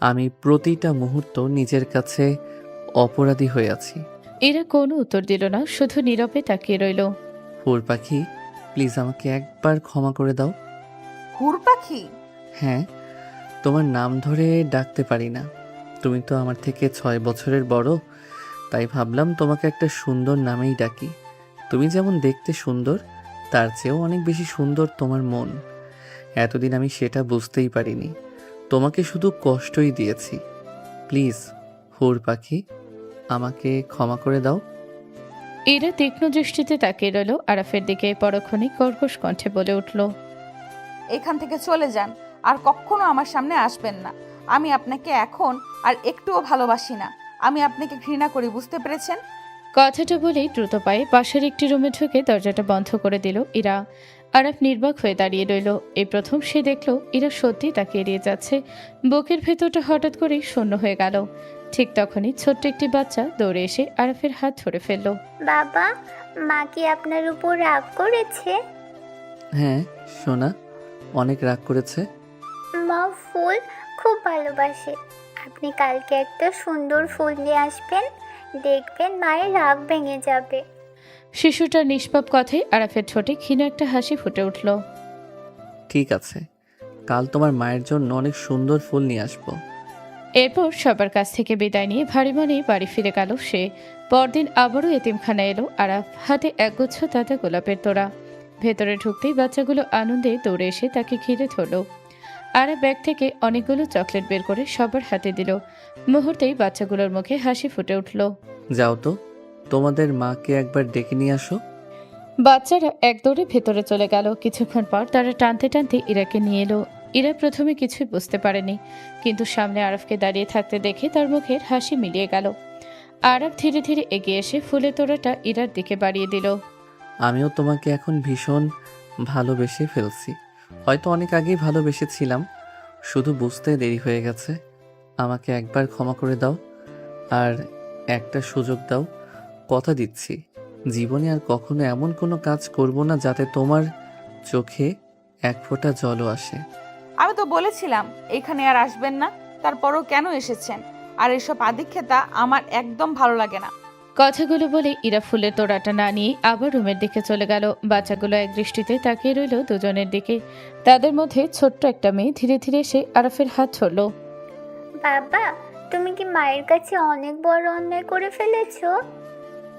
আমি প্রতিটা মুহূর্ত নিজের কাছে অপরাধী হয়ে আছি। এরা কোনো উত্তর দিল না, শুধু নীরবে তাকিয়ে রইল। হুর পাখি, প্লিজ আমাকে একবার ক্ষমা করে দাও। হুর পাখি? হ্যাঁ, তোমার নাম ধরে ডাকতে পারি না। তুমি তো আমার থেকে 6 বছরের বড়, তাই ভাবলাম তোমাকে একটা সুন্দর নামেই ডাকি। তুমি যেমন দেখতে সুন্দর, তার চেয়েও অনেক বেশি সুন্দর তোমার মন। এতদিন আমি সেটা বুঝতেই পারিনি, তোমাকে শুধু কষ্টই দিয়েছি। প্লিজ হুর পাখি, আমাকে ক্ষমা করে দাও। এরা তীক্ষ্ণ দৃষ্টিতে তাকিয়ে রইল আরাফের দিকে। পরক্ষণে কর্কশ কণ্ঠে বলে উঠল, এখান থেকে চলে যান, আর কখনো আমার সামনে আসবেন না। আমি আপনাকে এখন আর একটুও ভালোবাসি না। আমি আপনাকে ঘৃণা করি, বুঝতে পেরেছেন? কথাটা বলেই দ্রুত পায়ে পাশের একটি রুমে ঢুকে দরজাটা বন্ধ করে দিল ইরা। আরাফ নির্বাক হয়ে দাঁড়িয়ে রইল। এই প্রথম সে দেখল ইরা সত্যি তাকে এড়িয়ে যাচ্ছে। বুকের ভেতরটা হঠাৎ করেই শূন্য হয়ে গেল। ঠিক তখনই ছোট্ট একটি বাচ্চা দৌড়ে এসে আরাফের হাত ধরে ফেলল। বাবা, মা কি আপনার উপর রাগ করেছে? হ্যাঁ সোনা, অনেক রাগ করেছে। মা ফুল খুব ভালোবাসে। আপনি কালকে একটা সুন্দর ফুল নিয়ে আসবেন, দেখবেন মায়ের রাগ ভেঙে যাবে। শিশুটার নিষ্পাপ কথায় আরাফের ঠোঁটে ক্ষীণ একটা হাসি ফুটে উঠল। ঠিক আছে, কাল তোমার মায়ের জন্য অনেক সুন্দর ফুল নিয়ে আসবো। এরপর সবার কাছ থেকে বিদায় নিয়ে ভারী মনে বাড়ি ফিরে গেল সে। পরদিন আবারও এতিমখানা এলো আরাফ, হাতে একগুচ্ছ তাজা গোলাপের তোড়া। ভেতরে ঢুকতেই বাচ্চাগুলো আনন্দে দৌড়ে এসে তাকে ঘিরে ধরল। আরাফ ব্যাগ থেকে অনেকগুলো চকলেট বের করে সবার হাতে দিল। মুহূর্তেই বাচ্চাগুলোর মুখে হাসি ফুটে উঠল। যাও তো, তোমাদের মাকে একবার ডেকে নিয়ে আসো। বাচ্চারা এক দৌড়ে ভেতরে চলে গেল। কিছুক্ষণ পর তারা টানতে টানতে ইরাকে নিয়ে এলো। ইরা প্রথমে কিছুই বুঝতে পারেনি, কিন্তু সামনে আরাফকে দাঁড়িয়ে থাকতে দেখে তার মুখের হাসি মিলিয়ে গেল। আরাফ ধীরে ধীরে এগিয়ে এসে ফুলের তোড়াটা ইরার দিকে বাড়িয়ে দিল। আমিও তোমাকে এখন ভীষণ ভালোবেসে ফেলছি। হয়তো অনেক আগেই ভালোবেসেছিলাম, শুধু বুঝতে দেরি হয়ে গেছে। আমাকে একবার ক্ষমা করে দাও, আর একটা সুযোগ দাও। কথা দিচ্ছি, জীবনে আর কখনো এমন কোনো কাজ করব না যাতে তোমার চোখে এক ফোঁটা জলও আসে। আমি তো বলেছিলাম এখানে আর আসবেন না, তারপরও কেন এসেছেন? আর এসব আদিক্ষেতা আমার একদম ভালো লাগে না। কথাগুলো বলে ইরা ফুলের তোড়াটা না নিয়ে আবার রুমের দিকে চলে গেল। বাচ্চাগুলো এক দৃষ্টিতে তাকিয়ে রইল দুজনের দিকে। তাদের মধ্যে ছোট্ট একটা মেয়ে ধীরে ধীরে এসে আরাফের হাত ধরল। বাবা, তুমি কি মায়ের কাছে অনেক বড় অন্যায় করে ফেলেছো?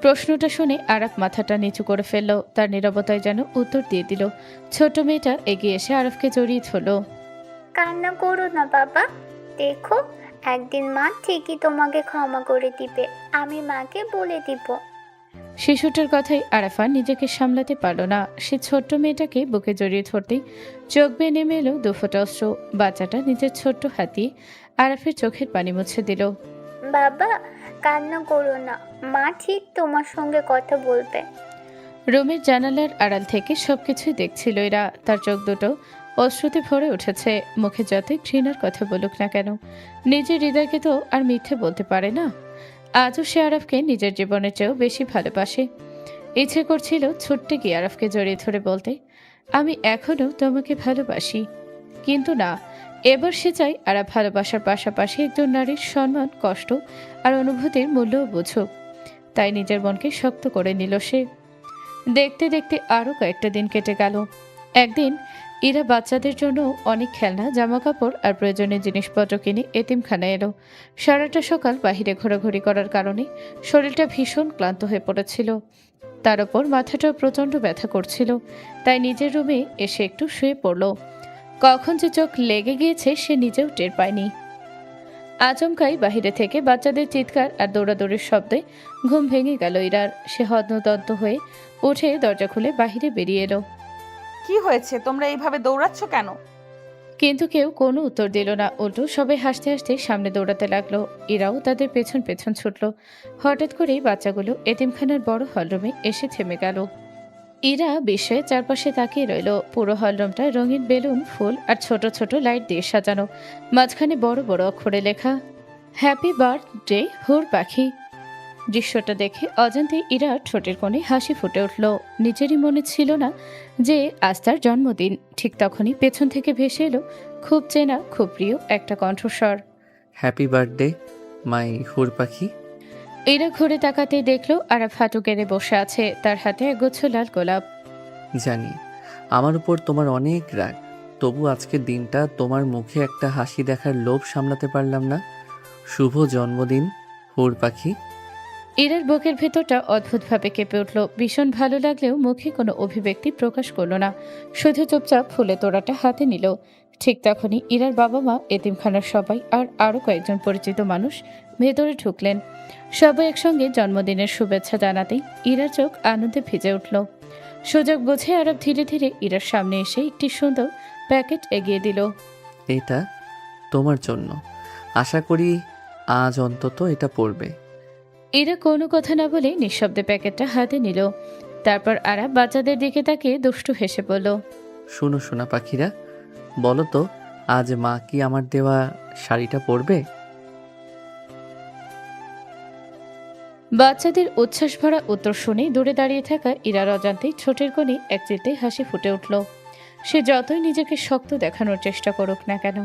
প্রশ্নটা শুনে আরাফ মাথাটা নিচু করে ফেলল। তার নীরবতায় যেন উত্তর দিয়ে দিল। ছোট মেয়েটা এগিয়ে এসে আরাফকে জড়িয়ে ধরল। কান্না করো না বাবা, দেখো একদিন মা ঠিকই তোমাকে ক্ষমা করে দিবে। আমি মাকে বলে দিব। শিশুটার কথাই আরাফা নিজেকে সামলাতে পারল না। সে ছোট্ট মেয়েটাকে বুকে জড়িয়ে ধরতেই চোখ বেয়ে নেমে এলো দুফোঁটা অশ্রু। বাচ্চাটা নিজের ছোট্ট হাতি আরাফের চোখের পানি মুছে দিল। বাবা, কান্না করো না, মা ঠিক তোমার সঙ্গে কথা বলবে। রুমের জানালার আড়াল থেকে সবকিছুই দেখছিল এরা। তার চোখ দুটো অশ্রুতে ভরে উঠেছে। মুখে যতই ঘৃণার কথা বলুক না কেন, নিজের হৃদয়কে তো আর মিথ্যে বলতে পারে না। আজও সে আরাফকে নিজের জীবনের চেয়েও বেশি ভালোবাসে। ইচ্ছে করছিল ছুটতে গিয়ে আরাফকে জড়িয়ে ধরে বলতে, আমি এখনো তোমাকে ভালোবাসি। কিন্তু না, এবার সে চাই আরাফ ভালোবাসার পাশাপাশি একজন নারীর সম্মান, কষ্ট আর অনুভূতির মূল্যও বুঝুক। তাই নিজের মনকে শক্ত করে নিল সে। দেখতে দেখতে আরও কয়েকটা দিন কেটে গেল। একদিন ইরা বাচ্চাদের জন্য অনেক খেলনা, জামা কাপড় আর প্রয়োজনীয় জিনিসপত্র কিনে এতিমখানায় এলো। সারাটা সকাল বাহিরে ঘোরাঘুরি করার কারণে শরীরটা ভীষণ ক্লান্ত হয়ে পড়েছিল। তার ওপর মাথাটাও প্রচণ্ড ব্যথা করছিল। তাই নিজের রুমে এসে একটু শুয়ে পড়ল। কখন যে চোখ লেগে গিয়েছে সে নিজেও টের পায়নি। আচমকাই বাহিরে থেকে বাচ্চাদের চিৎকার আর দৌড়াদৌড়ির শব্দে ঘুম ভেঙে গেল ইরার। সে হতদন্ত হয়ে উঠে দরজা খুলে বাহিরে বেরিয়ে এলো। কি হয়েছে, তোমরা এইভাবে দৌড়াচ্ছ কেন? কিন্তু কেউ কোনো উত্তর দিল না। উল্টো সবাই হাসতে হাসতে সামনে দৌড়াতে লাগলো। ইরাও তাদের পেছন পেছন ছুটল। হঠাৎ করেই বাচ্চাগুলো এতিমখানার বড় হলরুমে এসে থেমে গেল। ইরা বিস্ময়ে চারপাশে তাকিয়ে রইল। পুরো হলরুমটা রঙিন বেলুন, ফুল আর ছোট ছোট লাইট দিয়ে সাজানো। মাঝখানে বড় বড় অক্ষরে লেখা, হ্যাপি বার্থডে হুর পাখি। দৃশ্যটা দেখে অজান্তে ইরার ঠোঁটের কোণে হাসি ফুটে উঠল। নিজেরই মনে ছিল না যে আজ তার জন্মদিন। ঠিক তখনই পেছন থেকে ভেসে এলো খুব চেনা, খুব প্রিয় একটা কণ্ঠস্বর। হ্যাপি বার্থডে মাই হুর পাখি। ইরা ঘুরে তাকাতেই দেখলো আরাফ হাঁটু গেড়ে বসে আছে, তার হাতে একগুচ্ছ লাল গোলাপ। জানি আমার উপর তোমার অনেক রাগ, তবু আজকের দিনটা তোমার মুখে একটা হাসি দেখার লোভ সামলাতে পারলাম না। শুভ জন্মদিন হুর পাখি। ইরার বুকের ভেতরটা অদ্ভুতভাবে কেঁপে উঠল। ভীষণ ভালো লাগলেও মুখে কোনো অভিব্যক্তি প্রকাশ করলো না, শুধু চুপচাপ ফুলে তোড়াটা হাতে নিল। ঠিক তখনই ইরার বাবা মা, এতিমখানার সবাই আর আরও কয়েকজন পরিচিত মানুষ ভেতরে ঢুকলেন। সবাই একসঙ্গে জন্মদিনের শুভেচ্ছা জানাতেই ইরার চোখ আনন্দে ভিজে উঠল। সুযোগ বুঝে আরব ধীরে ধীরে ইরার সামনে এসে একটি সুন্দর প্যাকেট এগিয়ে দিল। এটা তোমার জন্য, আশা করি আজ অন্তত এটা পড়বে। ইরা কোনো কথা না বলে নিঃশব্দে প্যাকেটটা হাতে নিল। তারপর আরাব বাচ্চাদের দিকে তাকিয়ে দুষ্টু হেসে বলল, শোনো সোনা পাখিরা, বলো তো আজ মা কি আমার দেওয়া শাড়িটা পরবে? বাচ্চাদের উচ্ছ্বাস ভরা উত্তর শুনে দূরে দাঁড়িয়ে থাকা ইরার অজান্তেই ঠোঁটের কোণে এক চিলতে হাসি ফুটে উঠল। সে যতই নিজেকে শক্ত দেখানোর চেষ্টা করুক না কেন,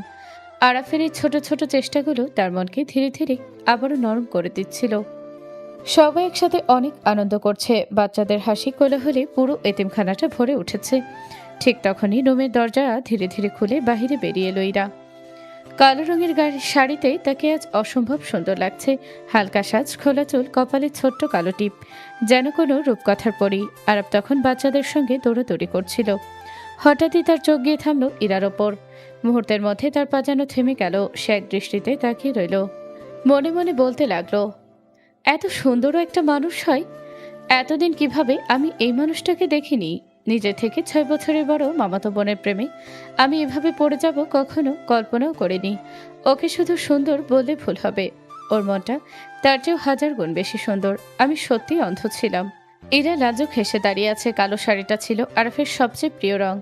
আরাফের এই ছোট ছোট চেষ্টাগুলো তার মনকে ধীরে ধীরে আবারও নরম করে দিচ্ছিল। সবাই একসাথে অনেক আনন্দ করছে। বাচ্চাদের হাসি কোলাহলে পুরো এতিমখানাটা ভরে উঠেছে। ঠিক তখনই রুমের দরজা ধীরে ধীরে খুলে বাহিরে বেরিয়ে এলো ইরা। কালো রঙের গাড়ির শাড়িতে তাকে আজ অসম্ভব সুন্দর লাগছে। হালকা সাজ, খোলা চুল, কপালে ছোট্ট কালো টিপ, যেন কোনো রূপকথার পরী। আরব তখন বাচ্চাদের সঙ্গে দৌড়াদৌড়ি করছিল। হঠাৎই তার চোখ গিয়ে থামল ইরার ওপর। মুহূর্তের মধ্যে তার পা যেন থেমে গেল। সে এক দৃষ্টিতে তাকিয়ে রইল। মনে মনে বলতে লাগলো, এত সুন্দরও একটা মানুষ হয়? এতদিন কিভাবে আমি এই মানুষটাকে দেখিনি। নিজে থেকে 6 বছরের বড় মামাতো বোনের প্রেমে আমি এভাবে পড়ে যাব কখনো কল্পনাও করিনি। ওকে শুধু সুন্দর বললে ভুল হবে, ওর মনটা তার চেয়েও 1000 গুণ বেশি সুন্দর। আমি সত্যি অন্ধ ছিলাম। ইরা লাজুক হেসে দাঁড়িয়ে আছে। কালো শাড়িটা ছিল আরফের সবচেয়ে প্রিয় রং,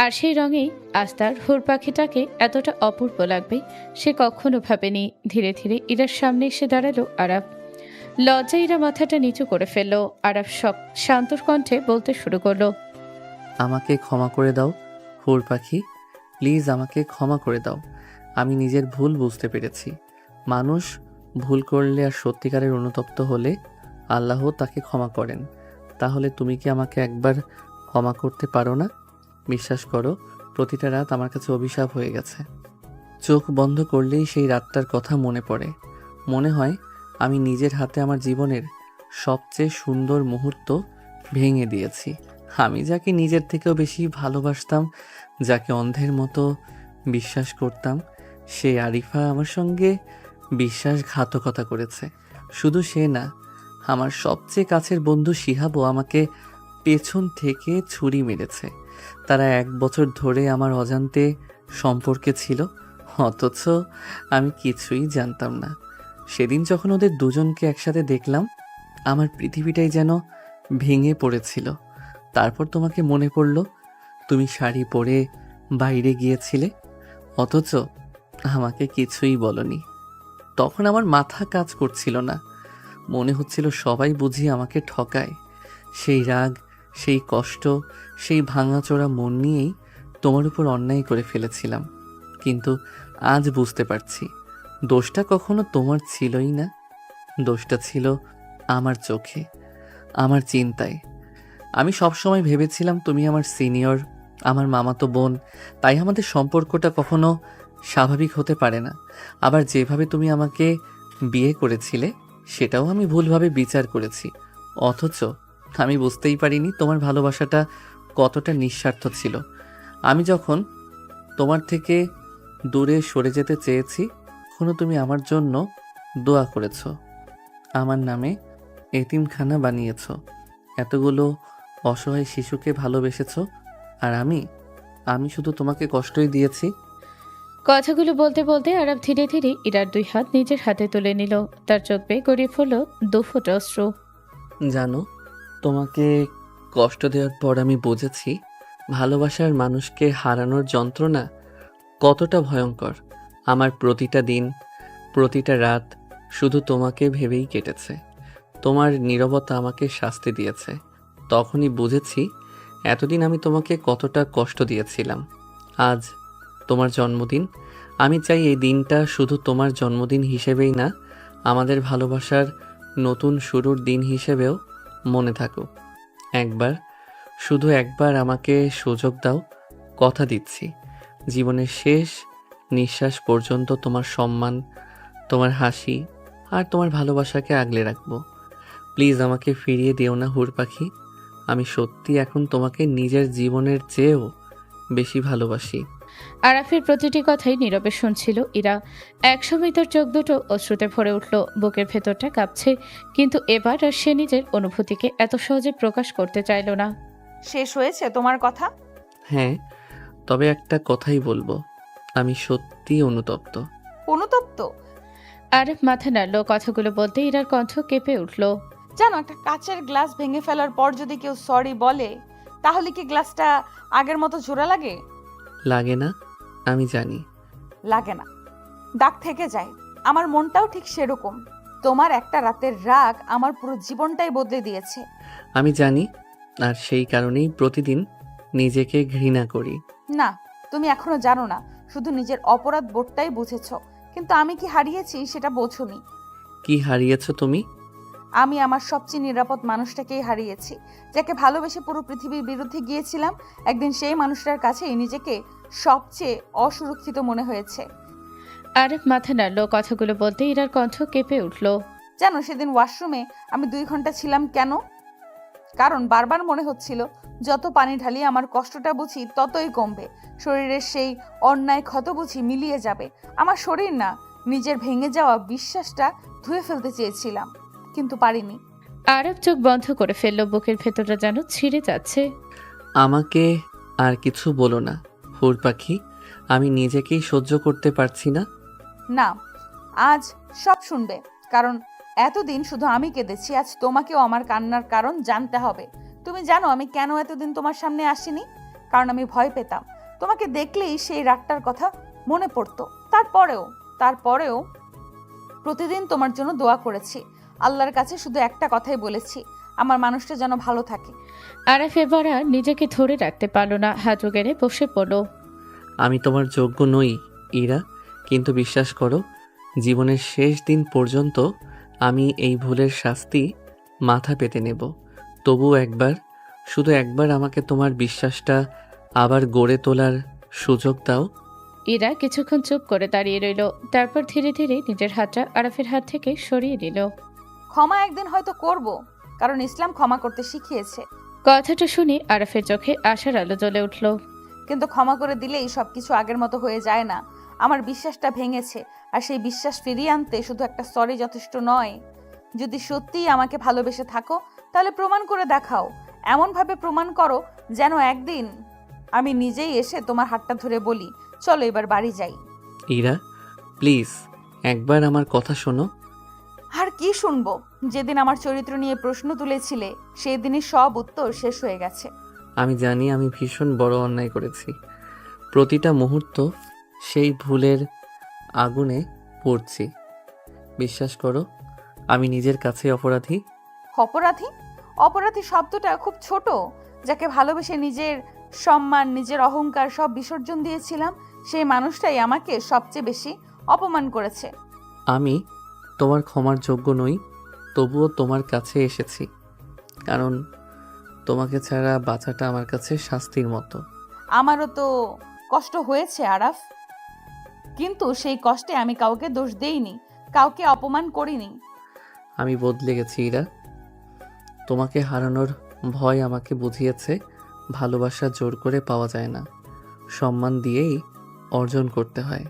আর সেই রঙেই আজ তার হুর পাখিটাকে এতটা অপূর্ব লাগবে সে কখনো ভাবেনি। ধীরে ধীরে ইরার সামনে এসে দাঁড়ালো আরব। লজ্জায় ইরা মাথাটা নিচু করে ফেললো। আরব শান্তর কণ্ঠে বলতে শুরু করলো, আমাকে ক্ষমা করে দাও হুর পাখি, প্লিজ আমাকে ক্ষমা করে দাও। আমি নিজের ভুল বুঝতে পেরেছি। মানুষ ভুল করলে আর সত্যিকারের অনুতপ্ত হলে আল্লাহ তাকে ক্ষমা করেন। তাহলে তুমি কি আমাকে একবার ক্ষমা করতে পারো না? বিশ্বাস করো, প্রতিটা রাত আমার কাছে অভিশাপ হয়ে গেছে। চোখ বন্ধ করলেই সেই রাতটার কথা মনে পড়ে। মনে হয় আমি নিজের হাতে আমার জীবনের সবচেয়ে সুন্দর মুহূর্ত ভেঙে দিয়েছি। আমি যাকে নিজের থেকেও বেশি ভালোবাসতাম, যাকে অন্ধের মতো বিশ্বাস করতাম, সেই আরিফা আমার সঙ্গে বিশ্বাসঘাতকতা করেছে। শুধু সে না, আমার সবচেয়ে কাছের বন্ধু শিহাবও আমাকে পেছন থেকে ছুরি মেরেছে। তারা 1 বছর ধরে আমার অজান্তে সম্পর্কে ছিল, অথচ আমি কিছুই জানতাম না। সেদিন যখন ওদের দুজনকে একসাথে দেখলাম, আমার পৃথিবীটাই যেন ভেঙে পড়েছিল। তারপর তোমাকে মনে পড়ল, তুমি শাড়ি পরে বাইরে গিয়েছিলে, অথচ আমাকে কিছুই বলনি। তখন আমার মাথা কাজ করছিল না, মনে হচ্ছিল সবাই বুঝি আমাকে ঠকায়। সেই রাগ, সেই কষ্ট, সেই ভাঙাচোরা মন নিয়েই তোমার উপর অন্যায় করে ফেলেছিলাম। কিন্তু আজ বুঝতে পারছি, দোষটা কখনো তোমার ছিলই না, দোষটা ছিল আমার চোখে, আমার চিন্তায়। আমি সবসময় ভেবেছিলাম তুমি আমার সিনিয়র, আমার মামাতো বোন, তাই আমাদের সম্পর্কটা কখনো স্বাভাবিক হতে পারে না। আবার যেভাবে তুমি আমাকে বিয়ে করেছিলে, সেটাও আমি ভুলভাবে বিচার করেছি। অথচ আমি বুঝতেই পারিনি তোমার ভালোবাসাটা কতটা নিঃস্বার্থ ছিল। আমি যখন তোমার থেকে দূরে সরে যেতে চেয়েছি, তখনও তুমি আমার জন্য দোয়া করেছ, আমার নামে এতিমখানা বানিয়েছ, এতগুলো অসহায় শিশুকে ভালোবেসেছ, আর আমি শুধু তোমাকে কষ্টই দিয়েছি। কথাগুলো বলতে বলতে আরব ধীরে ধীরে ইরার 2 হাত নিজের হাতে তুলে নিল। তার চোখ বেয়ে গড়িয়ে পড়ল 2 ফোঁটা অশ্রু। জানো, তোমাকে কষ্ট দেওয়ার পর আমি বুঝেছি ভালোবাসার মানুষকে হারানোর যন্ত্রণা কতটা ভয়ঙ্কর। আমার প্রতিটা দিন, প্রতিটা রাত শুধু তোমাকে ভেবেই কেটেছে। তোমার নীরবতা আমাকে শাস্তি দিয়েছে। তখনই বুঝেছি এতদিন আমি তোমাকে কতটা কষ্ট দিয়েছিলাম। আজ তোমার জন্মদিন, আমি চাই এই দিনটা শুধু তোমার জন্মদিন হিসেবেই না, আমাদের ভালোবাসার নতুন শুরুর দিন হিসেবেও মনে থাকুক। একবার, শুধু একবার আমাকে সুযোগ দাও, কথা দিচ্ছি জীবনের শেষ নিঃশ্বাস পর্যন্ত তোমার সম্মান, তোমার হাসি আর তোমার ভালোবাসাকে আগলে রাখবো। প্লিজ আমাকে ফিরিয়ে দিও না হুর পাখি। আমি সত্যি এখন তোমাকে নিজের জীবনের চেয়েও বেশি ভালোবাসি। আরাফের প্রতিটি কথাই নীরবে শুনছিল ইরা। একসময় তার চোখ দুটো অশ্রুতে ভরে উঠল, বুকের ভেতরটা কাঁপছে, কিন্তু এবার আর সে নিজের অনুভূতিকে এত সহজে প্রকাশ করতে চাইল না। শেষ হয়েছে তোমার কথা? হ্যাঁ, তবে একটা কথাই বলবো, আমি সত্যি অনুতপ্ত। অনুতপ্ত? আরব মাথা নাড়ল। কথাগুলো বলতে ইরার কণ্ঠ কেঁপে উঠল। জানো, একটা কাচের গ্লাস ভেঙে ফেলার পর যদি কেউ সরি বলে, তাহলে কি গ্লাসটা আগের মতো জোড়া লাগে? লাগে না, আমি জানি। লাগে না, দাগ থেকে যায়। আমার মনটাও ঠিক সেরকম। তোমার একটা রাতের রাগ আমার পুরো জীবনটাই বদলে দিয়েছে। আমি জানি, আর সেই কারণেই প্রতিদিন নিজেকে ঘৃণা করি। না, তুমি এখনো জানো না, শুধু নিজের অপরাধ বোধটাই বুঝেছো, কিন্তু আমি কি হারিয়েছি সেটা বোঝোনি। কি হারিয়েছো তুমি? আমি আমার সবচেয়ে নিরাপদ মানুষটাকেই হারিয়েছি, যাকে ভালোবেসে পুরো পৃথিবীর বিরুদ্ধে গিয়েছিলাম। একদিন সেই মানুষটার কাছেই নিজেকে সবচেয়ে অসুরক্ষিত মনে হয়েছে। আরব মাথা নাড়ল। কথাগুলো বলতে ইরার কণ্ঠ কেঁপে উঠল। জানো, সেদিন ওয়াশরুমে আমি 2 ঘন্টা ছিলাম কেন? কারণ বারবার মনে হচ্ছিল যত পানি ঢালি আমার কষ্টটা বুঝি ততই কমবে, শরীরের সেই অন্যায় ক্ষত বুঝি মিলিয়ে যাবে। আমার শরীর না, নিজের ভেঙে যাওয়া বিশ্বাসটা ধুয়ে ফেলতে চেয়েছিলাম, কিন্তু পারিনি। আরব চোখ বন্ধ করে ফেলল, বুকের ভেতরটা যেন ছিঁড়ে যাচ্ছে। আমাকে আর কিছু বলো না হুর পাখি, আমি নিজেকেই সহ্য করতে পারছি না। না, আজ সব শুনবে, কারণ এতদিন শুধু আমি কেঁদেছি, আজ তোমাকেও আমার কান্নার কারণ জানতে হবে। তুমি জানো আমি কেন এতদিন তোমার সামনে আসিনি? কারণ আমি ভয় পেতাম। তোমাকে দেখলেই সেই রাগটার কথা মনে পড়তো। তারপরেও প্রতিদিন তোমার জন্য দোয়া করেছি। আল্লাহর কাছে শুধু একটা কথাই বলেছি, আমার মানুষটা যেন ভালো থাকে। আরাফ এবার আর নিজেকে ধরে রাখতে পারল না, হাঁটু গেড়ে বসে পড়ল। আমি তোমার যোগ্য নই ইরা, কিন্তু বিশ্বাস করো, জীবনের শেষ দিন পর্যন্ত আমি এই ভুলের শাস্তি মাথা পেতে নেব। তবু একবার, শুধু একবার আমাকে তোমার বিশ্বাসটা আবার গড়ে তোলার সুযোগ দাও। ইরা কিছুক্ষণ চুপ করে দাঁড়িয়ে রইল, তারপর ধীরে ধীরে নিজের হাতটা আরাফের হাত থেকে সরিয়ে নিল। ক্ষমা একদিন হয়তো করব, কারণ ইসলাম ক্ষমা করতে শিখিয়েছে। কথাটা শুনে আরাফের চোখে আশার আলো জ্বলে উঠল। কিন্তু ক্ষমা করে দিলেই সবকিছু আগের মতো হয়ে যায় না। আমার বিশ্বাসটা ভেঙেছে, আর সেই বিশ্বাস ফিরিয়ে আনতে শুধু একটা সরি যথেষ্ট নয়। যদি সত্যিই আমাকে ভালোবেসে থাকো তাহলে প্রমাণ করে দেখাও। এমনভাবে প্রমাণ করো যেন একদিন আমি নিজেই এসে তোমার হাতটা ধরে বলি, চলো এবার বাড়ি যাই। ইরা প্লিজ একবার আমার কথা শোনো। আর কি শুনবো? যেদিন আমার চরিত্র নিয়ে প্রশ্ন তুলেছিলে সেই দিনই সব উত্তর শেষ হয়ে গেছে। আমি জানি আমি ভীষণ বড় অন্যায় করেছি। প্রতিটা মুহূর্ত সেই ভুলের আগুনে পড়ছি। বিশ্বাস করো আমি নিজের কাছে অপরাধী। অপরাধী? অপরাধী শব্দটা খুব ছোট। যাকে ভালোবেসে নিজের সম্মান, নিজের অহংকার সব বিসর্জন দিয়েছিলাম, সেই মানুষটাই আমাকে সবচেয়ে বেশি অপমান করেছে। আমি তোমার ক্ষমার যোগ্য নই, তবুও তোমার কাছে এসেছি কারণ তোমাকে ছাড়া বাঁচাটা আমার কাছে শাস্তির মতো। আমারও তো কষ্ট হয়েছে আরাফ, কিন্তু সেই কষ্টে আমি কাউকে দোষ দেইনি, কাউকে অপমান করিনি। আমি বদলে গেছি ইরা। তোমাকে হারানোর ভয় আমাকে বুঝিয়েছে ভালোবাসা জোর করে পাওয়া যায় না, সম্মান দিয়েই অর্জন করতে হয়।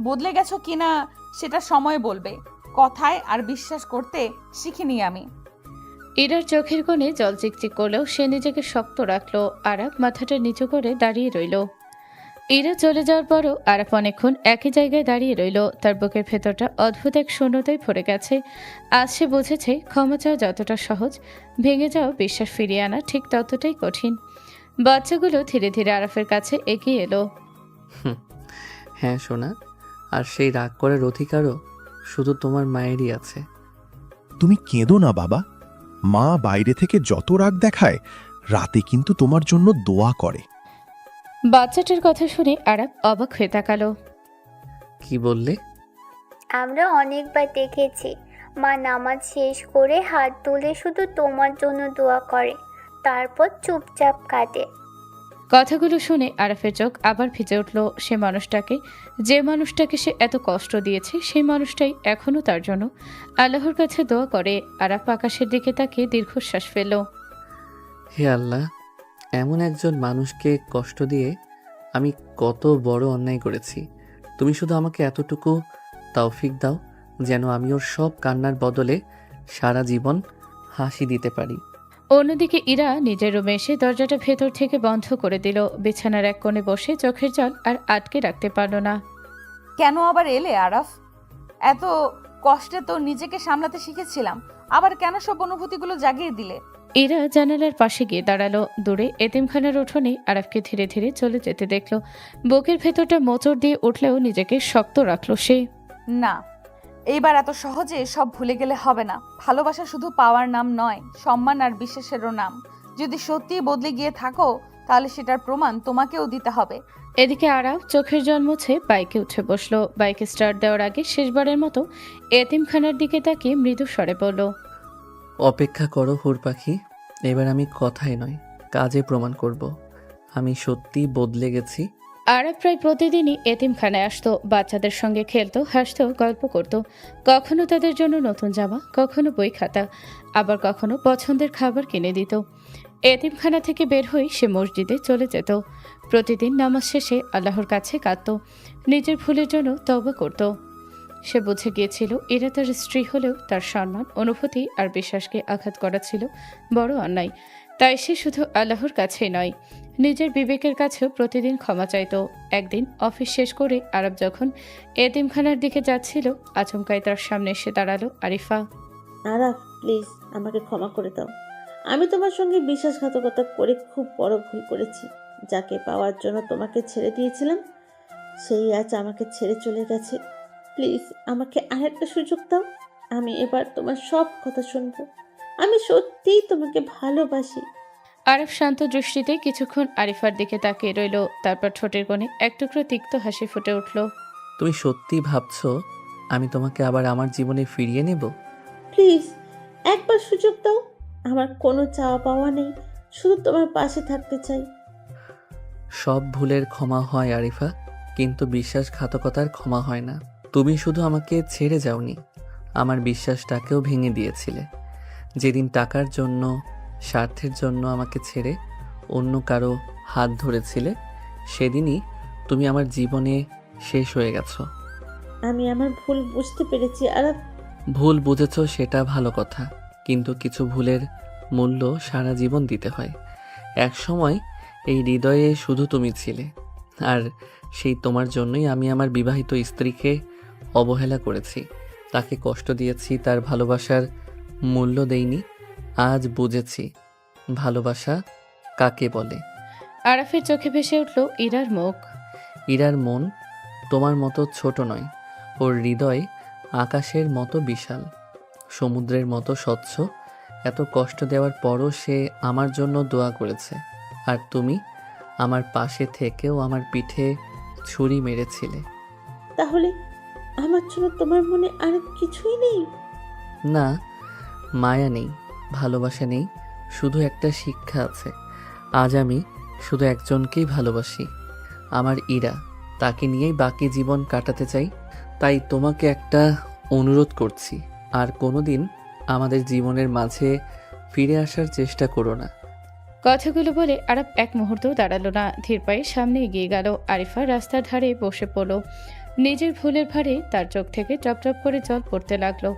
বদলে গেছো কিনা সেটা সময় বলবে। কথায় আর বিশ্বাস করতে শিখিনি আমি। ইরার চোখের কোণে জল চিকচিক করলেও সে নিজেকে শক্ত রাখলো। আরাপ মাথাটা নিচু করে দাঁড়িয়ে রইল। ইরা চলে যাওয়ার পরও আরাপ অনেকক্ষণ একই জায়গায় দাঁড়িয়ে রইল। তার বুকের ভেতরটা অদ্ভুত এক শূন্যতায় ভরে গেছে। আজ সে বুঝেছে ক্ষমা চাওয়া যতটা সহজ, ভেঙে যাওয়া বিশ্বাস ফিরিয়ে আনা ঠিক ততটাই কঠিন। বাচ্চাগুলো ধীরে ধীরে আরাফের কাছে এগিয়ে এলো। হ্যাঁ সোনা, আর সেই রাগ করার অধিকারও শুধু তোমার মায়েরই আছে। তুমি কেঁদো না বাবা, মা বাইরে থেকে যত রাগ দেখায় রাতে কিন্তু তোমার জন্য দোয়া করে। বাচ্চাটার কথা শুনে আরাপ অবাক হয়ে তাকালো। কি বললে? আমরা অনেকবার দেখেছি মা নামাজ শেষ করে হাত তুলে শুধু তোমার জন্য দোয়া করে, তারপর চুপচাপ কাঁদে। কথাগুলো শুনে আরাফের চোখ আবার ভিজে উঠল। যে মানুষটাকে সে এত কষ্ট দিয়েছে সেই মানুষটাই এখনো তার জন্য আল্লাহর কাছে দোয়া করে। আরাফ আকাশের দিকে তাকিয়ে দীর্ঘশ্বাস ফেলল। হে আল্লাহ, এমন একজন মানুষকে কষ্ট দিয়ে আমি কত বড় অন্যায় করেছি। তুমি শুধু আমাকে এতটুকু তৌফিক দাও যেন আমি ওর সব কান্নার বদলে সারা জীবন হাসি দিতে পারি। অন্যদিকে ইরা নিজের রুমে এসে দরজাটা ভেতর থেকে বন্ধ করে দিল। বিছানার এক কোণে বসে চোখের জল আর আটকে রাখতে পারল না। কেন আবার এলে আরাফ? এত কষ্টে তো নিজেকে সামলাতে শিখেছিলাম, আবার কেন সব অনুভূতিগুলো জাগিয়ে দিলে? ইরা জানালার পাশে গিয়ে দাঁড়ালো। দূরে এতিমখানার উঠোনে আরাফকে ধীরে ধীরে চলে যেতে দেখলো। বুকের ভেতরটা মোচড় দিয়ে উঠলেও নিজেকে শক্ত রাখলো সে। না, এইবার এত সহজে সব ভুলে গেলে হবে না। ভালোবাসা শুধু পাওয়ার নাম নয়, সম্মান আর বিশ্বাসেরও নাম। যদি সত্যিই বদলে গিয়ে থাকো তাহলে সেটার প্রমাণ তোমাকেও দিতে হবে। এদিকে আরাফ চোখের জল মুছে বাইকে উঠে বসলো। বাইকে স্টার্ট দেওয়ার আগে শেষবারের মতো এতিমখানার দিকে তাকিয়ে মৃদু স্বরে বলল, অপেক্ষা করো হুর পাখি, এবার আমি কথায় নয় কাজে প্রমাণ করব আমি সত্যি বদলে গেছি। আরাফ প্রায় প্রতিদিনই এতিমখানায় আসতো। বাচ্চাদের সঙ্গে খেলতো, হাসতো, গল্প করত। কখনো তাদের জন্য নতুন জামা, কখনো বই খাতা, আবার কখনো পছন্দের খাবার কিনে দিত। এতিমখানা থেকে বের হয়ে সে মসজিদে চলে যেত। প্রতিদিন নামাজ শেষে আল্লাহর কাছে কাঁদত, নিজের ভুলের জন্য তওবা করত। সে বুঝে গিয়েছিল এরা তার স্ত্রী হলেও তার সম্মান, অনুভূতি আর বিশ্বাসকে আঘাত করা ছিল বড় অন্যায়। তাই সে শুধু আল্লাহর কাছেই নয়, নিজের বিবেকের কাছেও প্রতিদিন ক্ষমা চাইত। একদিন অফিস শেষ করে আরব যখন এতিমখানার দিকে যাচ্ছিল, আচমকাই তার সামনে এসে দাঁড়ালো আরিফা। আরাফ, প্লিজ আমাকে ক্ষমা করে দাও। আমি তোমার সঙ্গে বিশ্বাসঘাতকতা করে খুব বড় ভুল করেছি। যাকে পাওয়ার জন্য তোমাকে ছেড়ে দিয়েছিলাম সেই আজ আমাকে ছেড়ে চলে গেছে। প্লিজ আমাকে আরেকটা সুযোগ দাও। আমি এবার তোমার সব কথা শুনবো। আমি সত্যিই তোমাকে ভালোবাসি। আরব শান্ত দৃষ্টিতে কিছুক্ষণ আরিফার দিকে তাকিয়ে রইল। তারপর ঠোঁটের কোণে এক টুকরো তিক্ত হাসি ফুটে উঠল। তুমি সত্যি ভাবছো আমি তোমাকে আবার আমার জীবনে ফিরিয়ে নেব? প্লিজ একবার সুযোগ দাও। আমার কোনো চাওয়া পাওয়া নেই, শুধু তোমার পাশে থাকতে চাই। সব ভুলের ক্ষমা হয় আরিফা, কিন্তু বিশ্বাসঘাতকতার ক্ষমা হয় না। তুমি শুধু আমাকে ছেড়ে যাওনি, আমার বিশ্বাসটাকেও ভেঙে দিয়েছিলে। যেদিন টাকার জন্য, স্বার্থের জন্য আমাকে ছেড়ে অন্য কারো হাত ধরেছিলে, সেদিনই তুমি আমার জীবনে শেষ হয়ে গেছো। আমি আমার ভুল বুঝতে পেরেছি আরাফ, ভুল বুঝেছ সেটা ভালো কথা, কিন্তু কিছু ভুলের মূল্য সারা জীবন দিতে হয়। এক সময় এই হৃদয়ে শুধু তুমি ছিলে, আর সেই তোমার জন্যই আমি আমার বিবাহিত স্ত্রীকে অবহেলা করেছি, তাকে কষ্ট দিয়েছি, তার ভালোবাসার মূল্য দেইনি। আজ বুঝেছি ভালোবাসা কাকে বলে। আরাফের চোখে ভেসে উঠল ইরার মুখ। ইরার মন তোমার মতো ছোট নয়, ওর হৃদয় আকাশের মতো বিশাল, সমুদ্রের মতো স্বচ্ছ। এত কষ্ট দেওয়ার পরও সে আমার জন্য দোয়া করেছে, আর তুমি আমার পাশে থেকেও আমার পিঠে ছুরি মেরেছিলে। তাহলে আমার জন্য তোমার মনে আর কিছুই নেই? না, মায়া নেই, ভালোবাসা নেই, শুধু একটা শিক্ষা আছে। আজ আমি শুধু একজনকেই ভালোবাসি, আমার ইরা। তাকে নিয়েই বাকি জীবন কাটাতে চাই। তাই তোমাকে একটা অনুরোধ করছি, আর কোনোদিন আমাদের জীবনের মাঝে ফিরে আসার চেষ্টা করো না। কথাগুলো বলে আরাফ এক মুহূর্তও দাঁড়ালো না, ধীর পায়ে সামনে এগিয়ে গেল। আরিফা রাস্তার ধারে বসে পড়ল। নিজের ভুলের ভারে তার চোখ থেকে টপ টপ করে জল পড়তে লাগলো।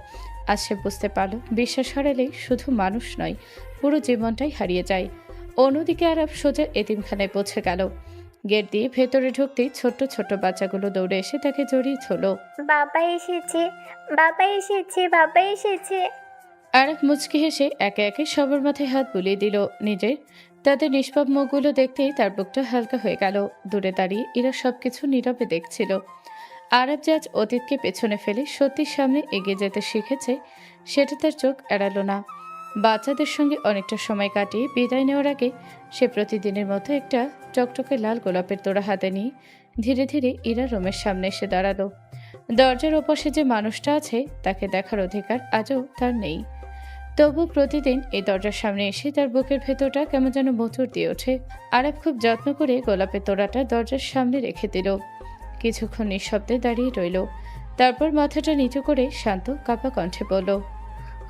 আজ সে বুঝতে পারল, বিশ্বাস হারালে শুধু মানুষ নয়, পুরো জীবনটাই হারিয়ে যায়। অন্যদিকে আরাফ সোজা এতিমখানায় পৌঁছে গেল। গেট দিয়ে ভেতরে ঢুকতেই ছোট্ট ছোট্ট বাচ্চাগুলো দৌড়ে এসে তাকে জড়িয়ে ধরল। বাবা এসেছে, বাবা এসেছে, বাবা এসেছে। আরাফ মুচকি হেসে একে একে সবার মাথায় হাত বুলিয়ে দিল নিজের। তাদের নিষ্পাপ মুখগুলো দেখতেই তার বুকটা হালকা হয়ে গেল। দূরে দাঁড়িয়ে এরা সবকিছু নীরবে দেখছিল। আরাফ যে আজ অতীতকে পেছনে ফেলে সত্যির সামনে এগিয়ে যেতে শিখেছে, সেটা তার চোখ এড়ালো না। বাচ্চাদের সঙ্গে অনেকটা সময় কাটিয়ে বিদায় নেওয়ার আগে সে প্রতিদিনের মতো একটা টকটকে লাল গোলাপের তোড়া হাতে নিয়ে ধীরে ধীরে ইরা রুমের সামনে এসে দাঁড়ালো। দরজার ওপাশে যে মানুষটা আছে তাকে দেখার অধিকার আজও তার নেই। তবু প্রতিদিন এই দরজার সামনে এসে তার বুকের ভেতরটা কেমন যেন মোচড় দিয়ে ওঠে। আরাফ খুব যত্ন করে গোলাপের তোড়াটা দরজার সামনে রেখে দিল। কিছুক্ষণ নিঃশব্দে দাঁড়িয়ে রইল। তারপর মাথাটা নিচু করে শান্ত কাপা কণ্ঠে বলল,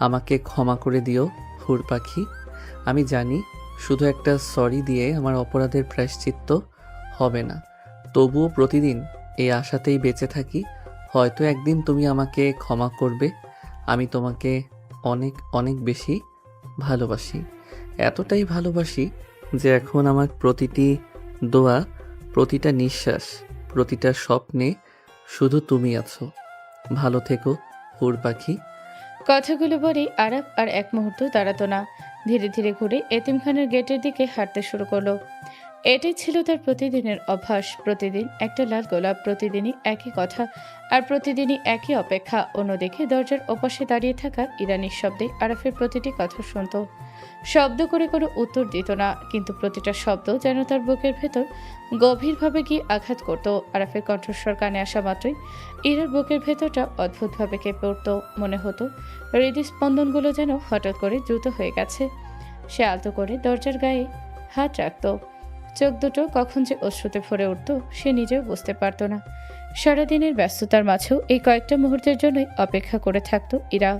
আমাকে ক্ষমা করে দিও হুর পাখি। আমি জানি শুধু একটা সরি দিয়ে আমার অপরাধের প্রায়শ্চিত্ত হবে না, তবুও প্রতিদিন এই আশাতেই বেঁচে থাকি, হয়তো একদিন তুমি আমাকে ক্ষমা করবে। আমি তোমাকে অনেক অনেক বেশি ভালোবাসি, এতটাই ভালোবাসি যে এখন আমার প্রতিটি দোয়া, প্রতিটা নিঃশ্বাস, প্রতিটা স্বপ্নে শুধু তুমি আছো। ভালো থেকো হুর পাখি। কথাগুলো বলে আরাফ আর এক মুহূর্ত দাঁড়াতো না। ধীরে ধীরে ঘুরে এতিমখানার গেটের দিকে হাঁটতে শুরু করলো। এটাই ছিল তার প্রতিদিনের অভ্যাস। প্রতিদিন একটা লাল গোলাপ, প্রতিদিনই একই কথা, আর প্রতিদিনই একই অপেক্ষা। অন্যদিকে দরজার ওপাশে দাঁড়িয়ে থাকা ইরানির শব্দে আরাফের প্রতিটি কথা শুনত। শব্দ করে কোনো উত্তর দিত না, কিন্তু প্রতিটা শব্দ যেন তার বুকের ভেতর গভীরভাবে গিয়ে আঘাত করত। আরাফের কণ্ঠস্বর কানে আসা মাত্রই ইরার বুকের ভেতরটা অদ্ভুতভাবে কেঁপে উঠত। মনে হতো হৃদস্পন্দনগুলো যেন হঠাৎ করে দ্রুত হয়ে গেছে। সে আলতো করে দরজার গায়ে হাত রাখত। চোখ দুটো কখন যে অশ্রুতে ভরে উঠত সে নিজেও বুঝতে পারত না। সারাদিনের ব্যস্ততার মাঝেও এই কয়েকটা মুহূর্তের জন্যই অপেক্ষা করে থাকতো ইরা।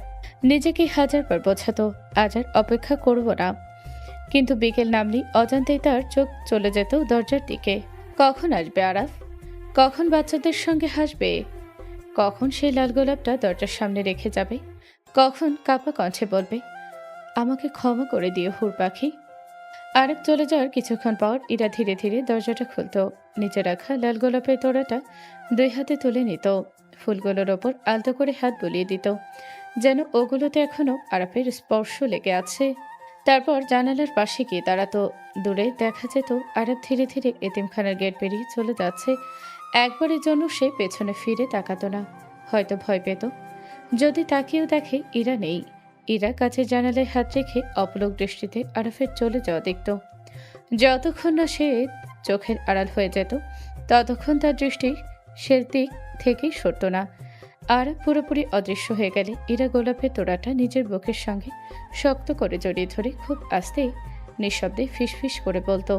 নিজেকে হাজারবার বোঝাতো, আজ আর অপেক্ষা করব না। কিন্তু বিকেল নামলেই অজান্তেই তার চোখ চলে যেত দরজার দিকে। কখন আসবে আরাফ? কখন বাচ্চাদের সঙ্গে হাসবে? কখন সেই লাল গোলাপটা দরজার সামনে রেখে যাবে? কখন কাপা কণ্ঠে বলবে, আমাকে ক্ষমা করে দিও হুর পাখি? আরেক চলে যাওয়ার কিছুক্ষণ পর ইরা ধীরে ধীরে দরজাটা খুলত। নিচে রাখা লাল গোলাপের তোড়াটা দুই হাতে তুলে নিত, ফুলগুলোর ওপর আলতো করে হাত বুলিয়ে দিত, যেন ওগুলোতে এখনো আরাফের স্পর্শ লেগে আছে। তারপর জানালার পাশে গিয়ে দাঁড়াতো। দূরে দেখা যেত আরাফ ধীরে ধীরে এতিমখানার গেট পেরিয়ে চলে যাচ্ছে। একবারের জন্য সে পেছনে ফিরে তাকাতো না, হয়তো ভয় পেত যদি তাকিয়েও দেখে ইরা নেই। ইরা কাছের জানালায় হাত রেখে অপলক দৃষ্টিতে আরাফের চলে যাওয়া দেখত। যতক্ষণ না সে চোখের আড়াল হয়ে যেত ততক্ষণ তার দৃষ্টি সে দিক থেকেই সরত না। আর পুরোপুরি অদৃশ্য হয়ে গেলে ইরা গোলাপের তোড়াটা নিজের বুকের সঙ্গে শক্ত করে জড়িয়ে ধরে খুব আস্তে নিঃশব্দে ফিসফিস করে বলতো,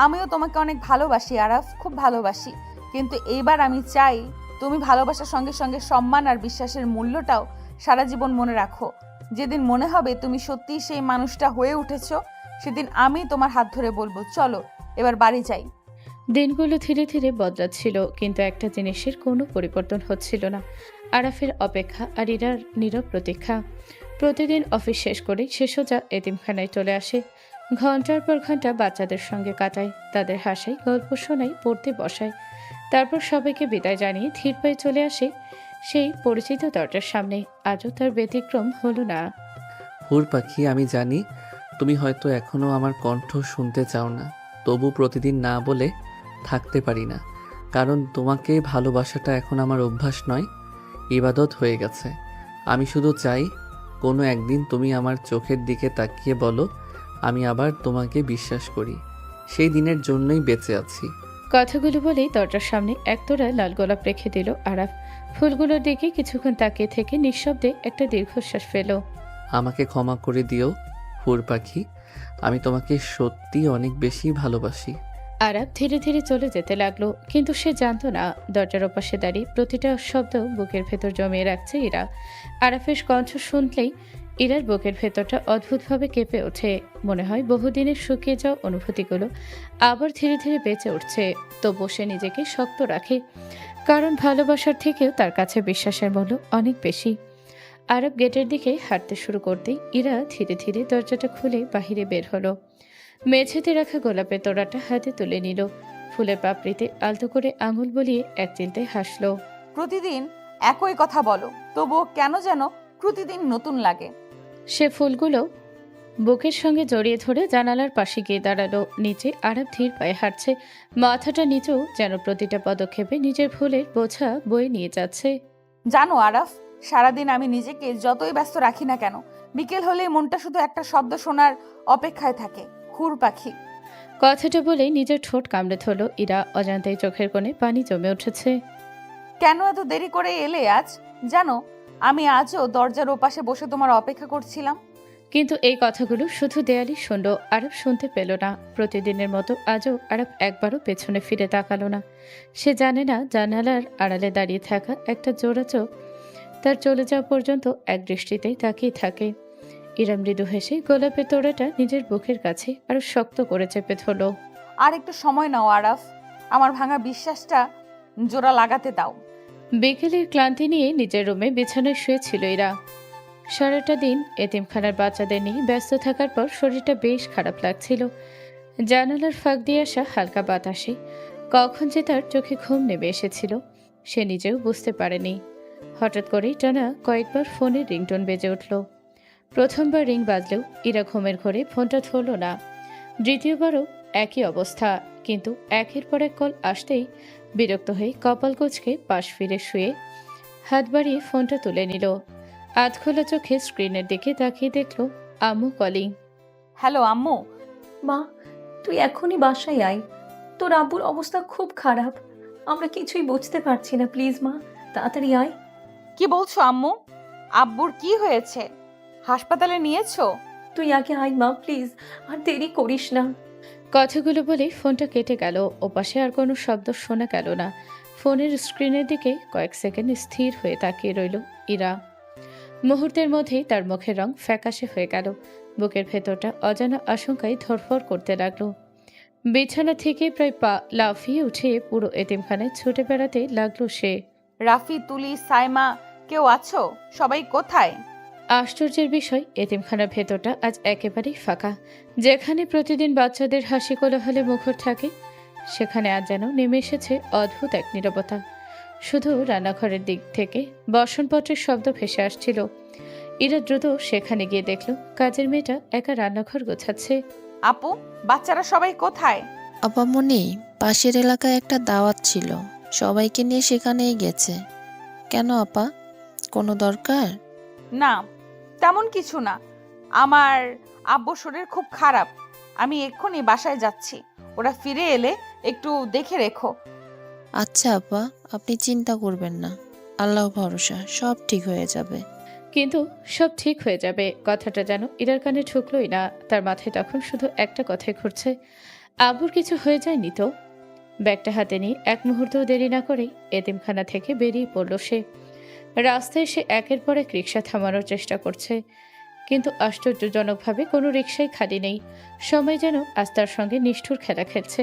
আমিও তোমাকে অনেক ভালোবাসি আরাফ, খুব ভালোবাসি। কিন্তু এইবার আমি চাই তুমি ভালোবাসার সঙ্গে সঙ্গে সম্মান আর বিশ্বাসের মূল্যটাও সারা জীবন মনে রাখো। যেদিন মনে হবে তুমি সত্যিই সেই মানুষটা হয়ে উঠেছো, সেদিন আমি তোমার হাত ধরে বলবো, চলো এবার বাড়ি যাই। দিনগুলো ধীরে ধীরে বদলাচ্ছিল, কিন্তু একটা জিনিসের কোনো পরিবর্তন হচ্ছিল না। আরাফের অপেক্ষা আর ইরার নীরব প্রতীক্ষা। প্রতিদিন অফিস শেষ করে সে সোজা এতিমখানায় চলে আসে। ঘন্টার পর ঘন্টা বাচ্চাদের সঙ্গে কাটায়, তাদের হাসায়, গল্প শোনায়, পড়তে বসায়। তারপর সবাইকে বিদায় জানিয়ে ধীর পায়ে চলে আসে সেই পরিচিত দরজার সামনে। আজও তার ব্যতিক্রম হলো না। হুর পাখি, আমি জানি তুমি হয়তো এখনো আমার কণ্ঠ শুনতে চাও না, তবু প্রতিদিন না বলে থাকতে পারি না, কারণ তোমাকে ভালোবাসাটা এখন আমার অভ্যাস নয়, ইবাদত হয়ে গেছে। আমি শুধু চাই কোনো একদিন তুমি আমার চোখের দিকে তাকিয়ে বলো আমি আবার তোমাকে বিশ্বাস করি। সেই দিনের জন্যই বেঁচে আছি। কথাগুলো বলেই দরজার সামনে একতোড়া লাল গোলাপ রেখে দিল আরাফ। ফুলগুলোর দিকে কিছুক্ষণ তাকিয়ে থেকে নিঃশব্দে একটা দীর্ঘশ্বাস ফেল। আমাকে ক্ষমা করে দিও হুর পাখি, আমি তোমাকে সত্যি অনেক বেশি ভালোবাসি। আরাফ ধীরে ধীরে চলে যেতে লাগলো, কিন্তু সে জানতো না দরজার ওপাশে দাঁড়িয়ে প্রতিটা শব্দ বুকের ভেতর জমিয়ে রাখছে ইরা। আরাফের কণ্ঠ শুনলেই ইরার বুকের ভেতরটা অদ্ভুতভাবে কেঁপে ওঠে। মনে হয় বহুদিনের শুকিয়ে যাওয়া অনুভূতিগুলো আবার ধীরে ধীরে বেঁচে উঠছে। তবুও সে নিজেকে শক্ত রাখে, কারণ ভালোবাসার থেকেও তার কাছে বিশ্বাসের মূল্য অনেক বেশি। আরব গেটের দিকে হাঁটতে শুরু করতেই ইরা ধীরে ধীরে দরজাটা খুলে বাহিরে বের হলো। মেঝেতে রাখা গোলাপের তোড়াটা হাতে তুলে নিল। ফুলের পাপড়িতে আলতো করে আঙুল বলিয়ে এক চিলতে হাসলো। প্রতিদিন একই কথা বলো, তবুও কেন যেন প্রতিদিন নতুন লাগে। সে ফুলগুলো বুকের সঙ্গে জড়িয়ে ধরে জানালার পাশে গিয়ে দাঁড়ালো। নিচে আরব ধীর পায়ে হাঁটছে, মাথাটা নিচেও, যেন প্রতিটা পদক্ষেপে নিজের ফুলের বোঝা বয়ে নিয়ে যাচ্ছে। জানো আরাফ, সারাদিন আমি নিজেকে যতই ব্যস্ত রাখি না কেন, বিকেল হলেই মনটা শুধু একটা শব্দ শোনার অপেক্ষায় থাকে, হুর পাখি। কথাটা বলেই নিজের ঠোঁট কামড়ে ধরল ইরা। অজান্তেই চোখের কোণে পানি জমে উঠেছে। কেন এত দেরি করে এলে আজ? জানো, আমি আজও দরজার ওপাশে বসে তোমার অপেক্ষা করছিলাম। কিন্তু এই কথাগুলো শুধু দেয়ালি শুনল, আরব শুনতে পেল না। প্রতিদিনের মতো আজও আরব একবারও পেছনে ফিরে তাকালো না। সে জানে না জানালার আড়ালে দাঁড়িয়ে থাকা একটা জোড়া চোখ তার চলে যাওয়া পর্যন্ত এক দৃষ্টিতেই তাকিয়ে থাকে। ইরা মৃদু হেসে গোলাপের তোড়াটা নিজের বুকের কাছে আরো শক্ত করে চেপে ধরল। আর একটু সময় নাও আরাফ, আমার ভাঙা বিশ্বাসটা জোড়া লাগাতে দাও। বিকেলের ক্লান্তি নিয়ে নিজের রুমে বিছানায় শুয়েছিল ইরা। সারাটা দিন এতিমখানার বাচ্চাদের নিয়ে ব্যস্ত থাকার পর শরীরটা বেশ খারাপ লাগছিল। জানালার ফাঁক দিয়ে আসা হালকা বাতাসে কখন যে তার চোখে ঘুম নেমে এসেছিল সে নিজেও বুঝতে পারেনি। হঠাৎ করেই টানা কয়েকবার ফোনের রিংটোন বেজে উঠল। প্রথমবার রিং বাজলেও ইরা ঘুমের ঘোরে ফোনটা ধরল না। দ্বিতীয়বারও একই অবস্থা, কিন্তু একের পর এক কল আসতেই বিরক্ত হয়ে কপাল কুঁচকে পাশ ফিরে শুয়ে হাত বাড়িয়ে ফোনটা তুলে নিল। আধখোলা চোখে স্ক্রিনের দিকে তাকিয়ে দেখল আম্মু কলিং। হ্যালো আম্মু। মা, তুই এখনই বাসায় আয়, তোর আব্বুর অবস্থা খুব খারাপ, আমরা কিছুই বুঝতে পারছি না, প্লিজ মা তাড়াতাড়ি আয়। কি বলছো আম্মু? আব্বুর কি হয়েছে? হাসপাতালে নিয়েছো? তুই আগে আয় মা, প্লিজ, আর দেরি করিস না। কথাগুলো বলে ফোনটা কেটে গেল। ওপাশে আর কোনো শব্দ শোনা গেল না। ফোনের স্ক্রিনের দিকে কয়েক সেকেন্ড স্থির হয়ে তাকিয়ে রইল ইরা। মুহূর্তের মধ্যেই তার মুখের রং ফ্যাকাশে হয়ে গেল। বুকের ভেতরটা অজানা আশঙ্কায় ধরফর করতে লাগলো। বিছানা থেকে প্রায় পা লাফিয়ে উঠে পুরো এতিমখানায় ছুটে বেড়াতে লাগলো সে। রাফি, তুলি, সাইমা, কেউ আছো? সবাই কোথায়? আশ্চর্যের বিষয়, এতিমখানার ভেতরটা আজ একেবারেই ফাঁকা। যেখানে প্রতিদিন বাচ্চাদের হাসি কোলাহলে মুখর থাকে, সেখানে আজ যেন নেমে এসেছে অদ্ভুত এক নীরবতা। শুধু রান্নাঘরের দিক থেকে বাসনপত্রের শব্দ ভেসে আসছিল। ইরা দ্রুত সেখানে গিয়ে দেখল কাজের মেয়েটা একা রান্নাঘর গোছাচ্ছে। আপু, বাচ্চারা সবাই কোথায়? আপামনি, পাশের এলাকায় একটা দাওয়াত ছিল, সবাইকে নিয়ে সেখানেই গেছে। কেন আপা, কোনো দরকার? না, তেমন কিছু না। আমার আব্বুর শরীর খুব খারাপ, আমি এক্ষুনি বাসায় যাচ্ছি। ওরা ফিরে এলে একটু দেখে রেখো। আচ্ছা আপা, আপনি চিন্তা করবেন না, আল্লাহ ভরসা, সব ঠিক হয়ে যাবে। কিন্তু সব ঠিক হয়ে যাবে কথাটা যেন ইরার কানে ঢুকলোই না। তার মাথায় তখন শুধু একটা কথাই ঘুরছে, আব্বুর কিছু হয়ে যায়নি তো? ব্যাগটা হাতে নিয়ে এক মুহূর্তও দেরি না করেই এতিমখানা থেকে বেরিয়ে পড়ল সে। রাস্তায় সে একের পর এক রিক্সা থামানোর চেষ্টা করছে, কিন্তু আশ্চর্যজনকভাবে কোনো রিক্সাই খালি নেই। সময় যেন আজ তার সঙ্গে নিষ্ঠুর খেলা খেলছে।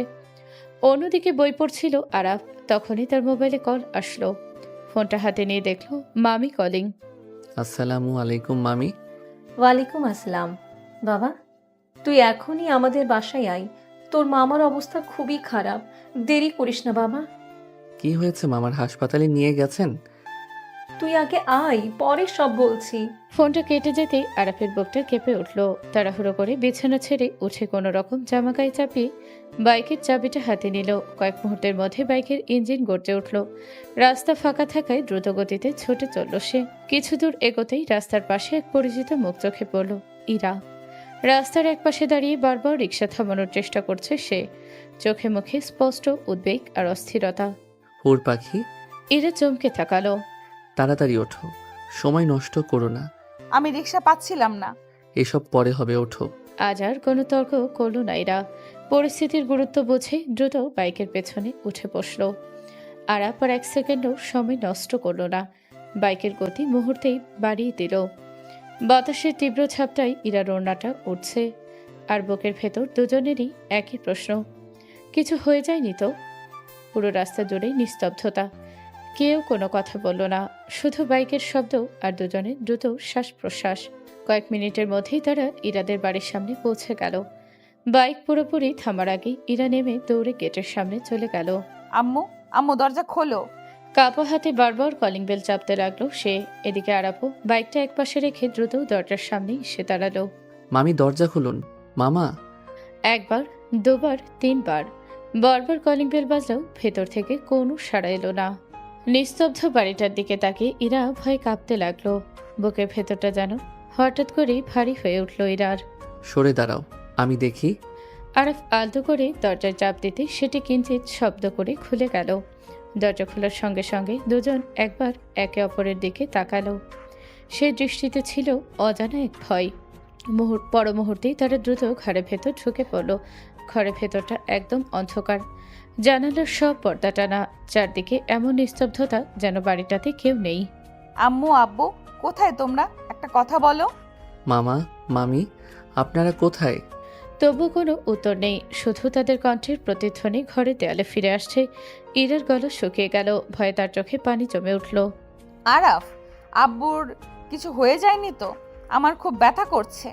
অন্যদিকে বই পড়ছিল আরাফ, তখনই তার মোবাইলে কল আসলো। ফোনটা হাতে নিয়ে দেখলো মামি কলিং। আসসালামু আলাইকুম মামি। ওয়ালাইকুম আসসালাম। বাবা, তুই এখনই আমাদের বাসায় আয়। তোর মামার অবস্থা খুবই খারাপ। দেরি করিস না বাবা। কি হয়েছে মামার, হাসপাতালে নিয়ে গেছেন? তুই আগে আয়, পরে সব বলছি। ফোনটা কেটে যেতে আরাফের বুকটা কেঁপে উঠল। তাড়াহুড়ো করে বিছানা ছেড়ে উঠে কোনো রকম জামা গায়ে চাপিয়ে বাইকের চাবিটা হাতে নিল। কয়েক মুহূর্তের মধ্যে বাইকের ইঞ্জিন গড়তে উঠল। রাস্তা ফাঁকা থাকায় দ্রুত গতিতে ছুটে চলল সে। কিছু দূর এগোতেই রাস্তার পাশে এক পরিচিত মুখ চোখে পড়ল। ইরা। রাস্তার এক পাশে দাঁড়িয়ে বারবার রিক্সা থামানোর চেষ্টা করছে সে। চোখে মুখে স্পষ্ট উদ্বেগ আর অস্থিরতা। হুর পাখি, ইরা চমকে তাকালো। তাড়াতাড়ি ওঠো, সময় নষ্ট করো না। আমি রিক্সা পাচ্ছিলাম না। এসব পরে হবে, ওঠো। আজ আর কোনো তর্ক করল না ইরা। পরিস্থিতির গুরুত্ব বুঝে দ্রুত বাইকের পেছনে উঠে বসল। আরাপ আর এক সেকেন্ডও সময় নষ্ট করল না। বাইকের গতি মুহূর্তেই বাড়িয়ে দিল। বাতাসের তীব্র ছাপটায় ইরার ওড়নাটা উঠছে। আর বুকের ভেতর দুজনেরই একই প্রশ্ন, কিছু হয়ে যায়নি তো? পুরো রাস্তা জুড়ে নিস্তব্ধতা। কেউ কোনো কথা বলল না, শুধু বাইকের শব্দ আর দুজনের দ্রুত শ্বাস প্রশ্বাস। কয়েক মিনিটের মধ্যেই তারা ইরাদের বাড়ির সামনে পৌঁছে গেল। বাইক পুরোপুরি থামার আগেই ইরা নেমে দৌড়ে গেটের সামনে চলে গেল। আম্মু, আম্মু দরজা খোলো। কাপা হাতে বারবার কলিং বেল চাপতে লাগলো সে। এদিকে আরাপও বাইকটা একপাশে রেখে দ্রুত দরজার সামনে এসে দাঁড়ালো। মামি দরজা খুলুন। মামা। একবার, দুবার, তিনবার বারবার কলিং বেল বাজলেও ভেতর থেকে কোনো সাড়া এলো না। নিস্তব্ধ বাড়িটার দিকে তাকিয়ে ইরা ভয়ে কাঁপতে লাগলো। বুকের ভেতরটা যেন হঠাৎ করেই ভারী হয়ে উঠল ইরার। সরে দাঁড়াও, আমি দেখি। আরাফ আলতো করে দরজায় চাপ দিতে সেটি কিঞ্চিত শব্দ করে খুলে গেল। দরজা খোলার সঙ্গে সঙ্গে দুজন একবার একে অপরের দিকে তাকালো। সে দৃষ্টিতে ছিল অজানা এক ভয়। পর মুহূর্তেই তারা দ্রুত ঘরের ভেতর ঢুকে পড়ল। ঘরের ভেতরটা একদম অন্ধকার। জানালার সব পর্দা টানা। চারদিকে এমন নিস্তব্ধতা যেন বাড়িটাতে কেউ নেই। আম্মু, আব্বু, কোথায় তোমরা? একটা কথা বলো। মামা, মামি, আপনারা কোথায়? তবু কোনো উত্তর নেই, শুধু তাদের কণ্ঠের প্রতিধ্বনি ঘরে দেয়ালে ফিরে আসছে। ইরার গলা শুকিয়ে গেল, ভয়ে তার চোখে পানি জমে উঠল। আরাফ, আব্বুর কিছু হয়ে যায়নি তো? আমার খুব ব্যথা করছে,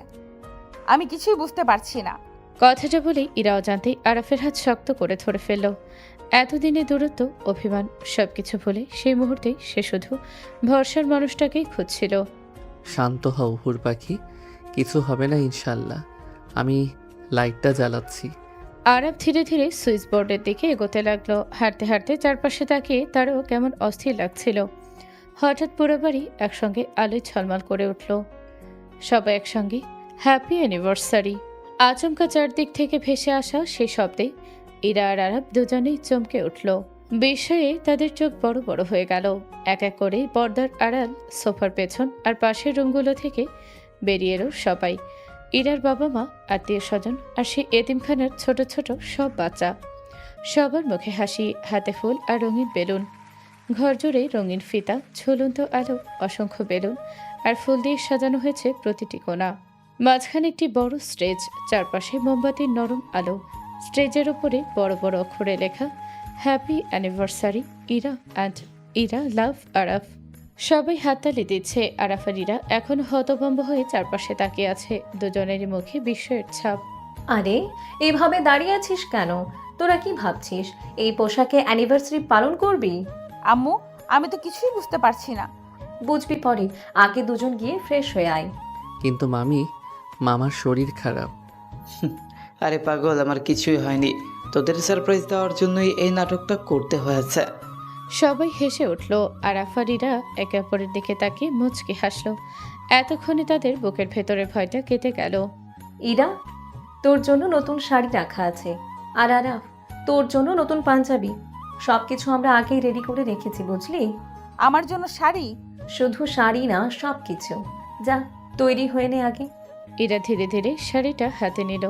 আমি কিছুই বুঝতে পারছি না। কথাটা বলেই ইরা অজান্তেই আরাফের হাত শক্ত করে ধরে ফেলল। এতদিনে দূরত্ব, অভিমান সবকিছু ভুলে সেই মুহূর্তেই সে শুধু ভরসার মানুষটাকেই খুঁজছিল। শান্ত হও হুর পাখি, কিছু হবে না ইনশাল্লাহ। আমি লাইটটা জ্বালাচ্ছি। আরাফ ধীরে ধীরে সুইচ বোর্ডের দিকে এগোতে লাগলো। হাঁটতে হাঁটতে চারপাশে তাকিয়ে তারও কেমন অস্থির লাগছিল। হঠাৎ পুরো বাড়ি একসঙ্গে আলোয় ঝলমল করে উঠল। সবাই একসঙ্গে হ্যাপি অ্যানিভার্সারি। আচমকা চারদিক থেকে ভেসে আসা সেই শব্দে ইরা আর আরাফ দুজনেই চমকে উঠল। বিস্ময়ে তাদের চোখ বড় বড় হয়ে গেল। এক এক করে পর্দার আড়াল, সোফার পেছন আর পাশের রুমগুলো থেকে বেরিয়ে এলো সবাই। ইরার বাবা মা, আত্মীয় স্বজন আর সেই এতিমখানার ছোট ছোট সব বাচ্চা। সবার মুখে হাসি, হাতে ফুল আর রঙিন বেলুন। ঘর জুড়ে রঙিন ফিতা, ঝুলন্ত আলো, অসংখ্য বেলুন আর ফুল দিয়ে সাজানো হয়েছে প্রতিটি কোণা। মাঝখানে একটি বড় স্টেজ, চারপাশে মোমবাতির নরম আলো। স্টেজের ওপরে বড় বড় অক্ষরে লেখা happy anniversary Ira and Ira love Araf. সবাই হাততালি দিচ্ছে। আরাফ আর ইরা এখনো হতভম্ব হয়ে চারপাশে তাকিয়ে আছে, দুজনেরই মুখে বিস্ময়ের ছাপ। আরে, এইভাবে দাঁড়িয়ে আছিস কেন? তোরা কি ভাবছিস এই পোশাকে অ্যানিভার্সারি পালন করবি? আম্মু, আমি তো কিছুই বুঝতে পারছি না। বুঝবি পরে, আগে দুজন গিয়ে ফ্রেশ হয়ে আয়। কিন্তু মামি, মামার শরীর খারাপ। আরে পাগল, আমার কিছুই হয়নি। তোদের সারপ্রাইজ দেওয়ার জন্যই এই নাটকটা করতে হয়েছে। সবাই হেসে উঠল। আরাফ আর ইরা একে অপরের দিকে তাকিয়ে মুচকি হাসল। এতক্ষণে তাদের বুকের ভেতরের ভয়টা কেটে গেল। ইরা, তোর জন্য নতুন শাড়ি রাখা আছে। আর আরাফ, তোর জন্য নতুন পাঞ্জাবি। সবকিছু আমরা আগেই রেডি করে রেখেছি, বুঝলি? আমার জন্য শাড়ি? শুধু শাড়ি না, সবকিছু। যা, তৈরি হয়ে নে আগে। ইরা ধীরে ধীরে শাড়িটা হাতে নিল।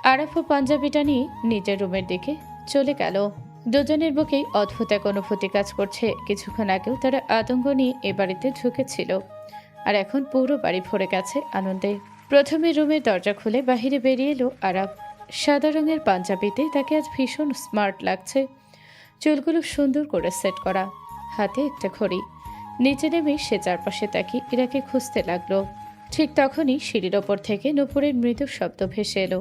আরাফও পাঞ্জাবিটা নিয়ে নিজের রুমের দিকে চলে গেল। দুজনের বুকেই অদ্ভুত এক অনুভূতি কাজ করছে। কিছুক্ষণ আগেও তারা আতঙ্ক নিয়ে এ বাড়িতে ঢুকেছিল, আর এখন পুরো বাড়ি ভরে গেছে আনন্দে। প্রথমে রুমের দরজা খুলে বাহিরে বেরিয়ে এলো আরাফ। সাদা রঙের পাঞ্জাবিতে তাকে আজ ভীষণ স্মার্ট লাগছে। চুলগুলো সুন্দর করে সেট করা, হাতে একটা ঘড়ি। নিচে নেমে সে চারপাশে তাকিয়ে ইরাকে খুঁজতে লাগলো। ঠিক তখনই সিঁড়ির ওপর থেকে নূপুরের মৃদু শব্দ ভেসে এলো।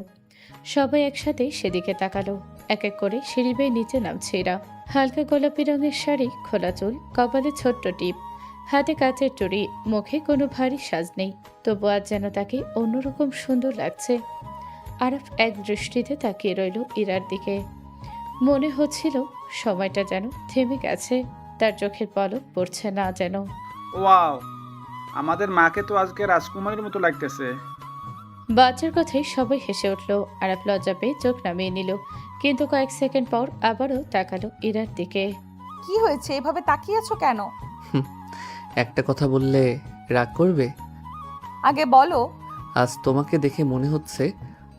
সবাই একসাথে সেদিকে তাকালো। এক এক করে সিঁড়ি বেয়ে নিচে নামছে ইরা। হালকা গোলাপি রঙের শাড়ি, খোলা চুল, কপালে ছোট্ট টিপ, হাতে কাচের চুড়ি, মুখে কোনো ভারী সাজ নেই, তবু আজ যেন তাকে অন্যরকম সুন্দর লাগছে। আরাফ এক দৃষ্টিতে তাকিয়ে রইল ইরার দিকে। মনে হচ্ছিল সময়টা যেন থেমে গেছে, তার চোখের পলক পড়ছে না যেন। ওয়াও, আমাদের মাকে তো আজকে রাজকুমারীর মতো লাগতেছে। বাচ্চার কথায় সবাই হেসে উঠল। আরাফ লজ্জা পেয়ে চোখ নামিয়ে নিল, কিন্তু কয়েক সেকেন্ড পর আবারও তাকালো ইরার দিকে। কি হয়েছে, এভাবে তাকিয়ে আছো কেন? একটা কথা বললে রাগ করবে? আগে বলো। আজ তোমাকে দেখে মনে হচ্ছে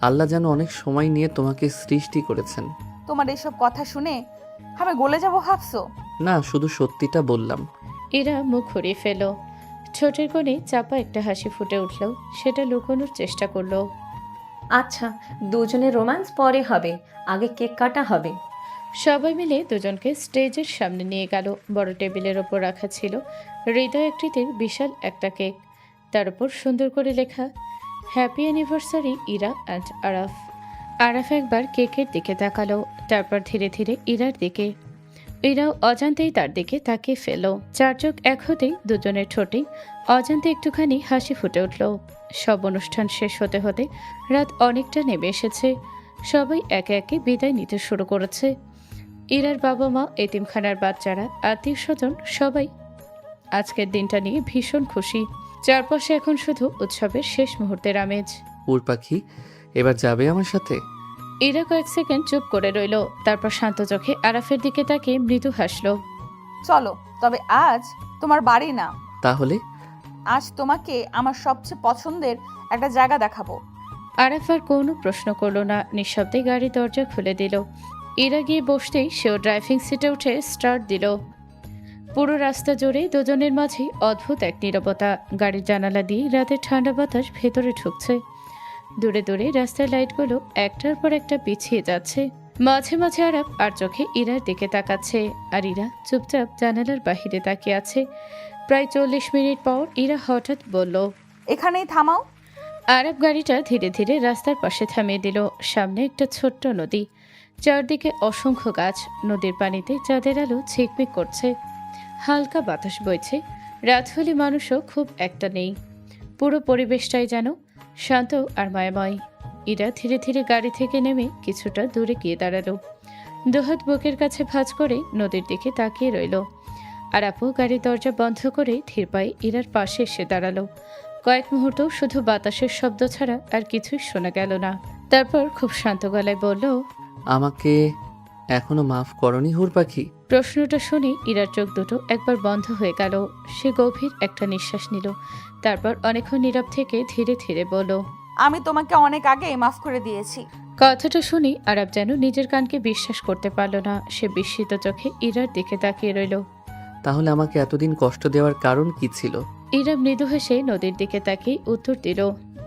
আল্লাহ যেন অনেক সময় নিয়ে তোমাকে সৃষ্টি করেছেন। তোমার এসব কথা শুনে আমি গলে যাব ভাবছো? না, শুধু সত্যিটা বললাম। ইরা মুখ ঘুরিয়ে ফেল। ঠোঁটের কোণে চাপা একটা হাসি ফুটে উঠল, সেটা লুকোনোর চেষ্টা করলো। আচ্ছা, দুজনের রোম্যান্স পরে হবে, আগে কেক কাটা হবে। সবাই মিলে দুজনকে স্টেজের সামনে নিয়ে গেল। বড় টেবিলের ওপর রাখা ছিল হৃদয় আকৃতির বিশাল একটা কেক, তার উপর সুন্দর করে লেখা happy anniversary Ira and Araf. Araf একবার কেকের দিকে তাকালো, তারপর ধীরে ধীরে ইরার দিকে। ইরাও অজান্তেই তার দিকে তাকিয়ে ফেল। চার চোখ এক হতেই দুজনের ঠোঁটে অজান্তে একটুখানি হাসি ফুটে উঠল। সব অনুষ্ঠান শেষ হতে হতে রাত অনেকটা নেমে এসেছে। সবাই একে একে বিদায় নিতে শুরু করেছে। ইরার বাবা মা, এতিমখানার বাচ্চারা, আত্মীয় স্বজন সবাই আজকের দিনটা নিয়ে ভীষণ খুশি। চারপাশে এখন শুধু উৎসবের শেষ মুহূর্তের আমেজ। উড় পাখি, এবার যাবে আমার সাথে? ইরা কয়েক সেকেন্ড চুপ করে রইল, তারপর শান্ত চোখে আরাফের দিকে তাকিয়ে মৃদু হাসলো। চলো, তবে আজ তোমার বাড়ি না, তাহলে? আজ তোমাকে আমার সবচেয়ে পছন্দের একটা জায়গা দেখাবো। আরাফ আর কোনো প্রশ্ন করলো না, নিঃশব্দে গাড়ির দরজা খুলে দিল। ইরা গিয়ে বসতেই সেও ড্রাইভিং সিটে উঠে স্টার্ট দিল। পুরো রাস্তা জুড়ে দুজনের মাঝেই অদ্ভুত এক নীরবতা। গাড়ির জানালা দিয়ে রাতের ঠান্ডা বাতাস ভেতরে ঢুকছে। দূরে দূরে রাস্তার লাইটগুলো একটার পর একটা পিছিয়ে যাচ্ছে। মাঝে মাঝে আরাফ আর চোখে ইরার দিকে তাকাচ্ছে, আর ইরা চুপচাপ জানালার বাহিরে তাকিয়ে আছে। প্রায় 40 মিনিট পর ইরা হঠাৎ বলল, এখানেই থামাও। আরাফ গাড়িটা ধীরে ধীরে রাস্তার পাশে থামিয়ে দিল। সামনে একটা ছোট্ট নদী, চারদিকে অসংখ্য গাছ। নদীর পানিতে চাঁদের আলো ঝিকমিক করছে, হালকা বাতাস বইছে। রাত হলে মানুষও খুব একটা নেই, পুরো পরিবেশটাই যেন শান্ত আর মায়াময়। ইরা ধীরে ধীরে গাড়ি থেকে নেমে কিছুটা দূরে গিয়ে দাঁড়ালো, দুহাত বুকের কাছে ভাঁজ করে নদীর দিকে তাকিয়ে রইল। আর আপু গাড়ির দরজা বন্ধ করে ধীর পায়ে ইরার পাশে এসে দাঁড়ালো। কয়েক মুহূর্ত শুধু বাতাসের শব্দ ছাড়া আর কিছুই শোনা গেল না। তারপর খুব শান্ত গলায় বলল, আমাকে এখনো মাফ করনি হুর পাখি? প্রশ্নটা শুনে ইরার চোখ দুটো একবার বন্ধ হয়ে গেল। সে গভীর একটা নিঃশ্বাস নিল, তারপর অনেকক্ষণ নীরব থেকে ধীরে ধীরে বলল, আমি তোমাকে অনেক আগেই মাফ করে দিয়েছি। কথাটা শুনি আরাব যেন নিজের কানকে বিশ্বাস করতে পারল না। সে বিস্মিত চোখে ইরার দিকে তাকিয়ে রইল। তাহলে আমাকে এতদিন কষ্ট দেওয়ার কারণ কি ছিল? ইরা মৃদু হেসে নদীর দিকে তাকিয়ে উত্তর দিল,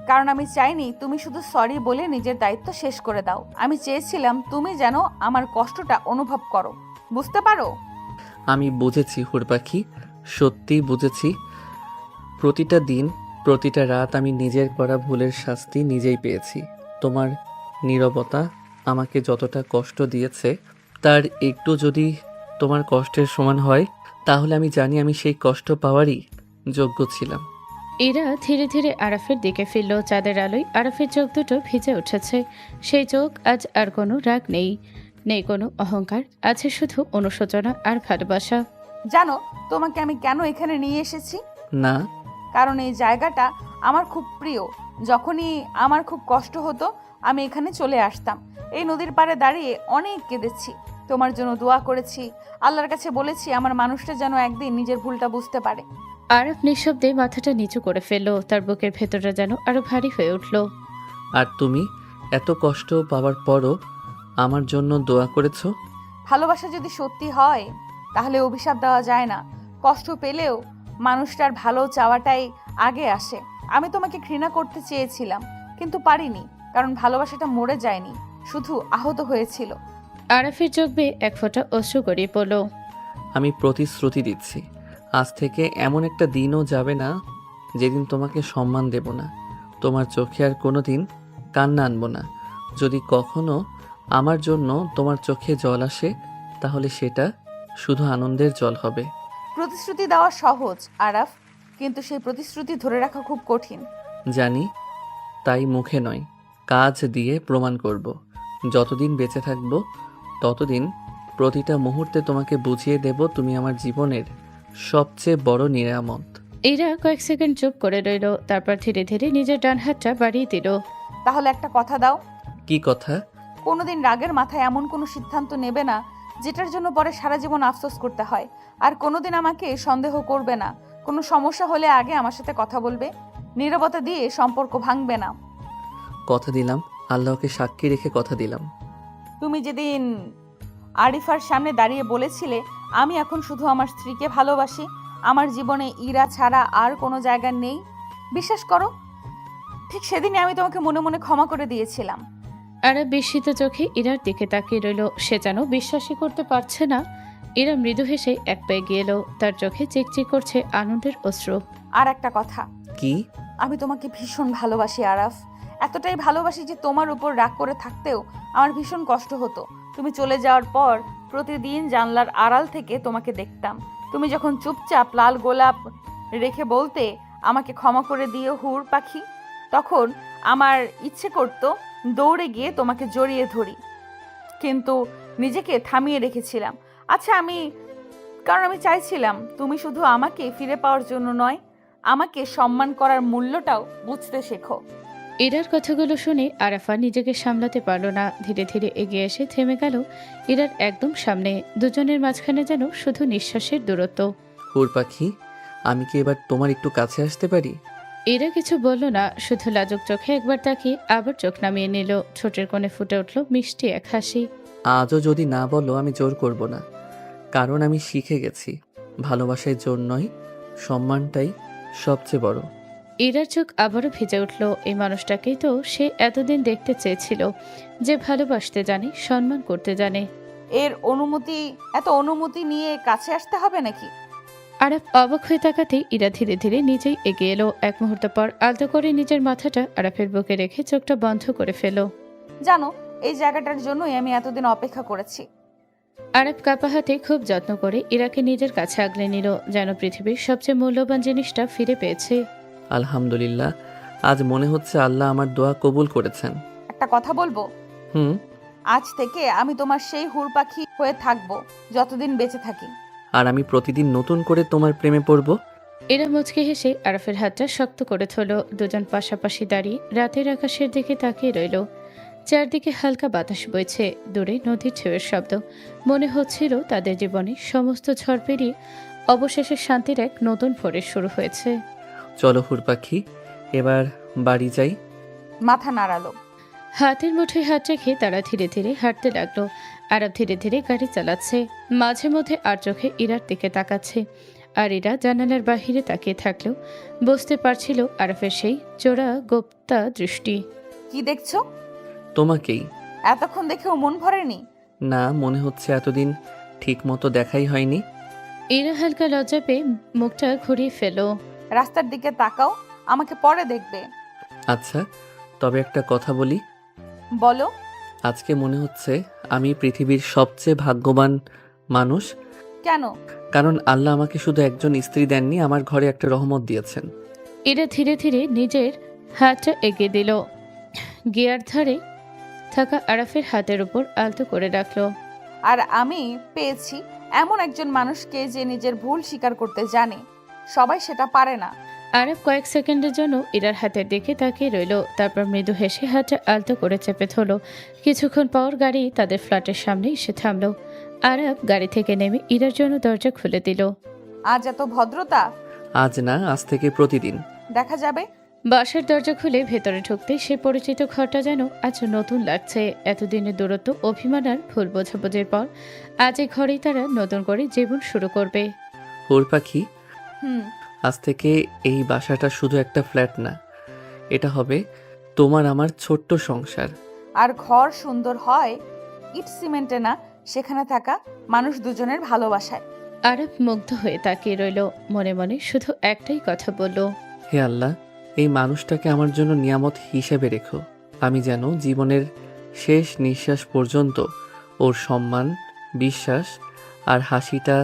কারণ আমি চাইনি তুমি শুধু সরি বলে নিজের দায়িত্ব শেষ করে দাও। আমি চেয়েছিলাম তুমি যেন আমার কষ্টটা অনুভব করো, বুঝতে পারো? আমি বুঝেছি হুর পাখি, সত্যিই বুঝেছি। প্রতিটা দিন, প্রতিটা রাত আমি নিজের করা ভুলের শাস্তি নিজেই পেয়েছি। তোমার নীরবতা আমাকে যতটা কষ্ট দিয়েছে, তার একটু যদি তোমার কষ্টের সমান হয়, তাহলে আমি জানি আমি সেই কষ্ট পাওয়ারই যোগ্য ছিলাম। ইরা ধীরে ধীরে আরাফের দিকে ফিরল। চাঁদের আলোয় আরাফের চোখ দুটো ভিজে উঠেছে। সেই চোখ আজ আর কোনো রাগ নেই, নেই কোনো অহংকার, আছে শুধু অনুশোচনা আর ভালোবাসা। জানো তোমাকে আমি কেন এখানে নিয়ে এসেছি? না। কারণ এই জায়গাটা আমার খুব প্রিয়। যখনই আমার খুব কষ্ট হতো আমি এখানে চলে আসতাম। এই নদীর পাড়ে দাঁড়িয়ে অনেক কেঁদেছি, তোমার জন্য দোয়া করেছি, আল্লাহর কাছে বলেছি আমার মানুষটা যেন একদিন নিজের ভুলটা বুঝতে পারে। আরাফ নিঃশব্দে মাথাটা নিচু করে ফেলল, তার বুকের ভেতরটা যেন আরো ভারী হয়ে উঠল। আর তুমি এত কষ্ট পাওয়ার পরও আমার জন্য দোয়া করেছো? ভালোবাসা যদি সত্যি হয় তাহলে অভিশাপ দেওয়া যায় না। কষ্ট পেলেও মানুষটার ভালো চাওয়াটাই আগে আসে। আমি তোমাকে ঘৃণা করতে চেয়েছিলাম, কিন্তু পারিনি, কারণ ভালোবাসাটা মরে যায়নি, শুধু আহত হয়েছিল। আরাফের চোখ বেয়ে এক ফোঁটা অশ্রু গড়িয়ে পড়ল। আমি প্রতিশ্রুতি দিচ্ছি, আজ থেকে এমন একটা দিনও যাবে না যেদিন তোমাকে সম্মান দেব না। তোমার চোখে আর কোনো দিন কান্না আনবো না। যদি কখনো আমার জন্য তোমার চোখে জল আসে, তাহলে সেটা শুধু আনন্দের জল হবে। প্রতিশ্রুতি দেওয়া সহজ আরাফ, কিন্তু সেই প্রতিশ্রুতি ধরে রাখা খুব কঠিন। জানি, তাই মুখে নয়, কাজ দিয়ে প্রমাণ করব। যতদিন বেঁচে থাকবো ততদিন প্রতিটা মুহূর্তে তোমাকে বুঝিয়ে দেব তুমি আমার জীবনের সবচেয়ে বড় নিয়ামত। ইরা কয়েক সেকেন্ড চুপ করে রইল, তারপর ধীরে ধীরে নিজের ডান হাতটা বাড়িয়ে দিল। তাহলে একটা কথা দাও, কি কথা? কোনোদিন রাগের মাথায় এমন কোনো সিদ্ধান্ত নেবে না যেটার জন্য পরে সারা জীবন আফসোস করতে হয়। আর কোনোদিন আমাকে সন্দেহ করবে না। কোনো সমস্যা হলে আগে আমার সাথে কথা বলবে। নীরবতা দিয়ে সম্পর্ক ভাঙবে না। কথা দিলাম, আল্লাহকে সাক্ষী রেখে কথা দিলাম। তুমি যেদিন আরিফার সামনে দাঁড়িয়ে বলেছিলে আমি এখন শুধু আমার স্ত্রীকে ভালোবাসি, আমার জীবনে ইরা ছাড়া আর কোনো জায়গা নেই, বিশ্বাস করো ঠিক সেদিনই আমি তোমাকে মনে মনে ক্ষমা করে দিয়েছিলাম। আরাফ বিস্মিত চোখে ইরার দিকে তাকিয়ে রইল। সে যেন বিশ্বাসই করতে পারছে না। ইরা মৃদু হেসে এক পায়ে গিয়ে এলো, তার চোখে চিকচিক করছে আনন্দের অশ্রু। আর একটা কথা, কি? আমি তোমাকে ভীষণ ভালোবাসি আরাফ, এতটাই ভালোবাসি যে তোমার উপর রাগ করে থাকতেও আমার ভীষণ কষ্ট হতো। তুমি চলে যাওয়ার পর প্রতিদিন জানলার আড়াল থেকে তোমাকে দেখতাম। তুমি যখন চুপচাপ লাল গোলাপ রেখে বলতে আমাকে ক্ষমা করে দিও হুর পাখি, তখন আমার ইচ্ছে করতো দৌড়ে গিয়ে তোমাকে জড়িয়ে ধরি, কিন্তু নিজেকে থামিয়ে রেখেছিলাম। আচ্ছা, কারণ আমি চাইছিলাম তুমি শুধু আমাকে ফিরে পাওয়ার জন্য নয়, আমাকে সম্মান করার মূল্যটাও বুঝতে শেখো। ইরার কথাগুলো শুনে আরাফা নিজেকে সামলাতে পারল না। ধীরে ধীরে এগিয়ে এসে থেমে গেল ইরার একদম সামনে। দুজনের মাঝখানে যেন শুধু নিঃশ্বাসের দূরত্ব। হুর পাখি, আমি কি এবার তোমার একটু কাছে আসতে পারি? ইরা কিছু বলল না, শুধু লাজুক চোখে একবার তাকিয়ে আবার চোখ নামিয়ে নিল। ঠোঁটের কোণে ফুটে উঠল মিষ্টি এক হাসি। আজও যদি না বলো আমি জোর করব না, কারণ আমি শিখে গেছি ভালোবাসায় জোর নয়, সম্মানটাই সবচেয়ে বড়। ইরার চোখ আবারও ভিজে উঠল। এই মানুষটাকেই তো সে এতদিন দেখতে চেয়েছিল, যে ভালোবাসতে জানে, সম্মান করতে জানে। এত অনুমতি নিয়ে কাছে আসতে হবে নাকি? আরাফ অবাক হয়ে তাকাতেই ইরা ধীরে ধীরে নিজেই এগিয়ে এলো। এক মুহূর্ত পর আলতো করে নিজের মাথাটা আরাফের বুকে রেখে চোখটা বন্ধ করে ফেল। জানো, এই জায়গাটার জন্যই আমি এতদিন অপেক্ষা করেছি। আরাফ কাপা হাতে খুব যত্ন করে ইরাকে নিজের কাছে আগলে নিল, যেন পৃথিবীর সবচেয়ে মূল্যবান জিনিসটা ফিরে পেয়েছে। আলহামদুলিল্লাহ, আজ মনে হচ্ছে আল্লাহ আমার দোয়া কবুল করেছেন। একটা কথা বলবো? আজ থেকে আমি তোমার সেই হুর পাখি হয়ে থাকবো যতদিন বেঁচে থাকি। আর আমি প্রতিদিন নতুন করে তোমার প্রেমে পড়ব। এরা মুচকে হেসে আরাফের হাতটা শক্ত করে ধরল। দুজন পাশাপাশি দাঁড়িয়ে রাতের আকাশের দিকে তাকিয়ে রইল। চারদিকে হালকা বাতাস বইছে, দূরে নদীর ঢেউয়ের শব্দ। মনে হচ্ছিল তাদের জীবনে সমস্ত ঝড় পেরিয়ে অবশেষে শান্তির এক নতুন ভোরের শুরু হয়েছে। চলো হুর পাখি, এবার বাড়ি যাই। মাথা নাড়ালো। হাতের মুঠোয় হাত রেখে তারা ধীরে ধীরে হাঁটতে লাগলো। আরাফ ধীরে ধীরে গাড়ি চালাচ্ছে, মাঝে মধ্যে আর চোখে ইরার দিকে তাকাচ্ছে। আর ইরা জানালার বাহিরে তাকিয়ে থাকলেও বুঝতে পারছিল আরাফের সেই চোরা গোপ্তা দৃষ্টি। কি দেখছো? তোমাকেই। এতক্ষণ দেখেও মন ভরেনি? না, মনে হচ্ছে এতদিন ঠিক মতো দেখাই হয়নি। ইরা হালকা লজ্জা পেয়ে মুখটা ঘুরিয়ে ফেল। রাস্তার দিকে তাকাও, আমাকে পরে দেখবে। আচ্ছা, তবে একটা কথা বলি। বলো। আজকে মনে হচ্ছে আমি পৃথিবীর সবচেয়ে ভাগ্যবান মানুষ। কেন? কারণ আল্লাহ আমাকে শুধু একজন স্ত্রী দেননি, আমার ঘরে একটা রহমত দিয়েছেন। ইরা ধীরে ধীরে নিজের হাতটা এগিয়ে দিল, গিয়ার ধারে থাকা আরাফের হাতের উপর আলতো করে রাখলো। আর আমি পেয়েছি এমন একজন মানুষকে যে নিজের ভুল স্বীকার করতে জানে। সবাই সেটা পারে না। আরাফ কয়েক সেকেন্ডের জন্য ইরার হাতের দিকে তাকিয়ে রইল, তারপর মৃদু হেসে হাতটা আলতো করে চেপে ধরল। কিছুক্ষণ পর গাড়ি তাদের ফ্ল্যাটের সামনে এসে থামলো। আরাফ গাড়ি থেকে নেমে ইরার জন্য দরজা খুলে দিল। আজ এত ভদ্রতা? আজ না, আজ থেকে প্রতিদিন। দেখা যাবে। বাসার দরজা খুলে ভেতরে ঢুকতে সে পরিচিত ঘরটা যেন আজ নতুন লাগছে। এতদিনের দূরত্ব, অভিমান আর ভুল বোঝাবুঝির পর আজ এই ঘরেই তারা নতুন করে জীবন শুরু করবে। হুর পাখি, আজ থেকে এই বাসাটা শুধু একটা ফ্ল্যাট না, এটা হবে তোমার আমার ছোট্ট সংসার। আর ঘর সুন্দর হয় ইট সিমেন্টে না, সেখানে থাকা মানুষ দুজনের ভালোবাসায়। আরব মুগ্ধ হয়ে তাকিয়ে রইল, মনে মনে শুধু একটাই কথা বলল, হে আল্লাহ, এই মানুষটাকে আমার জন্য নিয়ামত হিসেবে রেখো। আমি যেন জীবনের শেষ নিঃশ্বাস পর্যন্ত ওর সম্মান, বিশ্বাস আর হাসিটা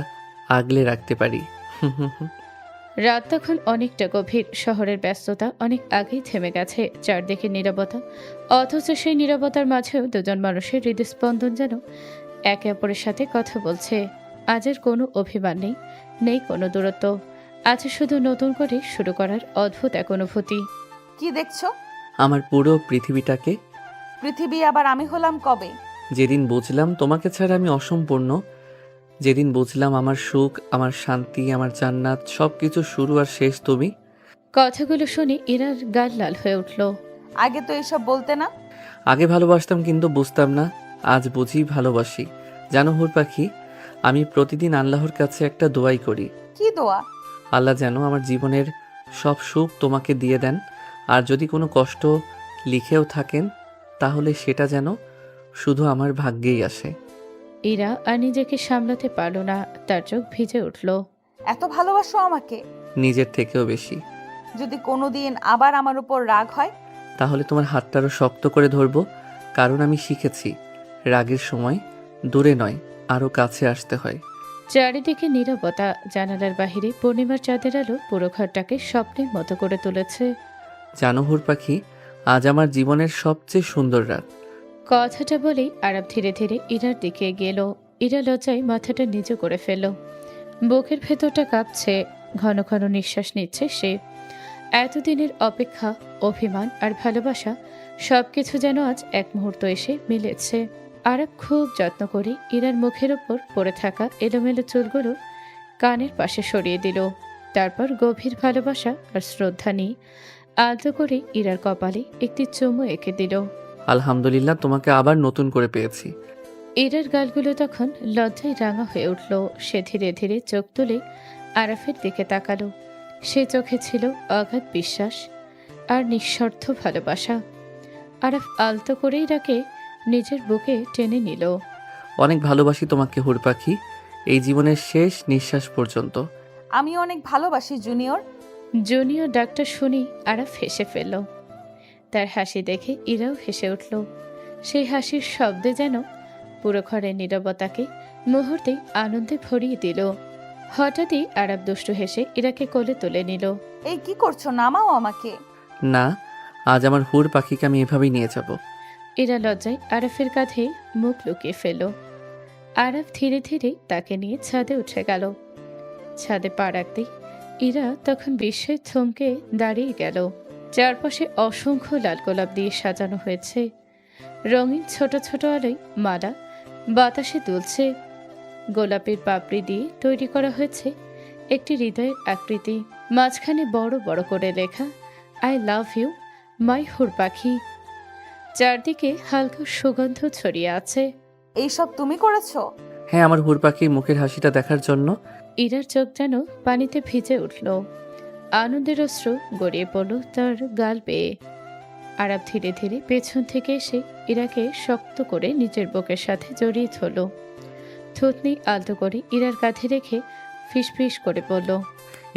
আগলে রাখতে পারি। রাত তখন অনেকটা গভীর, শহরের ব্যস্ততা অনেক আগেই থেমে গেছে, চারদিকে নীরবতা। অথচ সেই নীরবতার মাঝেও দুজন মানুষের হৃদস্পন্দন যেন একে অপরের সাথে কথা বলছে। আজের কোনো অভিমান নেই, নেই কোনো দূরত্ব, আছে শুধু নতুন করে শুরু করার অদ্ভুত এক অনুভূতি। কি দেখছো? আমার পুরো পৃথিবীটাকে। পৃথিবী আবার আমি হলাম কবে? যেদিন বুঝলাম তোমাকে ছাড়া আমি অসম্পূর্ণ, যেদিন বুঝলাম আমার সুখ, আমার শান্তি, আমার জান্নাত সব কিছু শুরু আর শেষ তুমি। কথাগুলো শুনে ইরার গাল লাল হয়ে উঠল। আগে তো এসব বলতে না। আগে ভালোবাসতাম কিন্তু বুঝতাম না, আজ বুঝি ভালোবাসি। জানো হুর পাখি, আমি প্রতিদিন আল্লাহর কাছে একটা দোয়াই করি। কি দোয়া? আল্লাহ যেন আমার জীবনের সব সুখ তোমাকে দিয়ে দেন, আর যদি কোনো কষ্ট লিখেও থাকেন তাহলে সেটা যেন শুধু আমার ভাগ্যেই আসে। ইরা আর নিজেকে সামলাতে পারল না, তার চোখ ভিজে উঠল। এত ভালোবাসো আমাকে? নিজের থেকেও বেশি। যদি কোনোদিন আবার আমার উপর রাগ হয়? তাহলে তোমার হাতটা আরো শক্ত করে ধরবো, কারণ আমি শিখেছি রাগের সময় দূরে নয়, আরো কাছে আসতে হয়। চারিদিকে নীরবতা, জানালার বাহিরে পূর্ণিমার চাঁদের আলো পুরো ঘরটাকে স্বপ্নের মতো করে তুলেছে। জানো হুর পাখি, আজ আমার জীবনের সবচেয়ে সুন্দর রাত। কথাটা বলেই আরব ধীরে ধীরে ইরার দিকে গেল। ইরা লজ্জায় মাথাটা নিচু করে ফেলল, বুকের ভেতরটা কাঁপছে, ঘন ঘন নিঃশ্বাস নিচ্ছে সে। এতদিনের অপেক্ষা, অভিমান আর ভালোবাসা সবকিছু যেন আজ এক মুহূর্ত এসে মিলেছে। আরব খুব যত্ন করে ইরার মুখের ওপর পড়ে থাকা এলোমেলো চুলগুলো কানের পাশে সরিয়ে দিল। তারপর গভীর ভালোবাসা আর শ্রদ্ধা নিয়ে আলতো করে ইরার কপালে একটি চুমু এঁকে দিল। আলহামদুলিল্লাহ, তোমাকে আবার নতুন করে পেয়েছি। ইরার গালগুলো তখন লজ্জায় রাঙা হয়ে উঠল। সে ধীরে ধীরে চোখ তুলে আরাফের দিকে তাকালো। সে চোখে ছিল অগাধ বিশ্বাস আর নিঃস্বার্থ ভালোবাসা। আরাফ আলতো করে ইরাকে নিজের বুকে টেনে নিল। অনেক ভালোবাসি তোমাকে হুর পাখি, এই জীবনের শেষ নিঃশ্বাস পর্যন্ত। আমি অনেক ভালোবাসি জুনিয়র। জুনিয়র ডাক্তার শুনি আরাফ হেসে ফেলল। তার হাসি দেখে ইরাও হেসে উঠল। সেই হাসির শব্দে যেন পুরো ঘরের নীরবতাকে মুহূর্তেই আনন্দে ভরিয়ে দিল। হঠাৎই আরব দুষ্টু হেসে ইরাকে কোলে তুলে নিল। এই কি করছো? নামাও আমাকে। না, আজ আমার হুর পাখিকে আমি এভাবেই নিয়ে যাব। ইরা লজ্জায় আরাফের কাঁধে মুখ লুকিয়ে ফেলল। আরাফ ধীরে ধীরে তাকে নিয়ে ছাদে উঠে গেল। ছাদে পা রাখতেই ইরা তখন বিস্ময়ে থমকে দাঁড়িয়ে গেল। চারপাশে অসংখ্য লাল গোলাপ দিয়ে সাজানো হয়েছে। রঙিন ছোট ছোট আলোয় মালা বাতাসে দুলছে। গোলাপের পাপড়ি দিয়ে তৈরি করা হয়েছে একটি হৃদয়ের আকৃতি। মাঝখানে বড় বড় করে লেখা, আই লাভ ইউ মাই হুর পাখি। চারদিকে হালকা সুগন্ধ ছড়িয়ে আছে। এইসব তুমি করেছো? হ্যাঁ, আমার হুর পাখির মুখের হাসিটা দেখার জন্য। ইরার চোখ যেন পানিতে ভিজে উঠল। আনন্দের অশ্রু গড়িয়ে পড়ল তার গাল বেয়ে। আরব ধীরে ধীরে পেছন থেকে এসে ইরাকে শক্ত করে নিজের বুকের সাথে জড়িয়ে ধরল। থুতনি আলতো করে ইরার কাঁধে রেখে ফিসফিস করে বলল,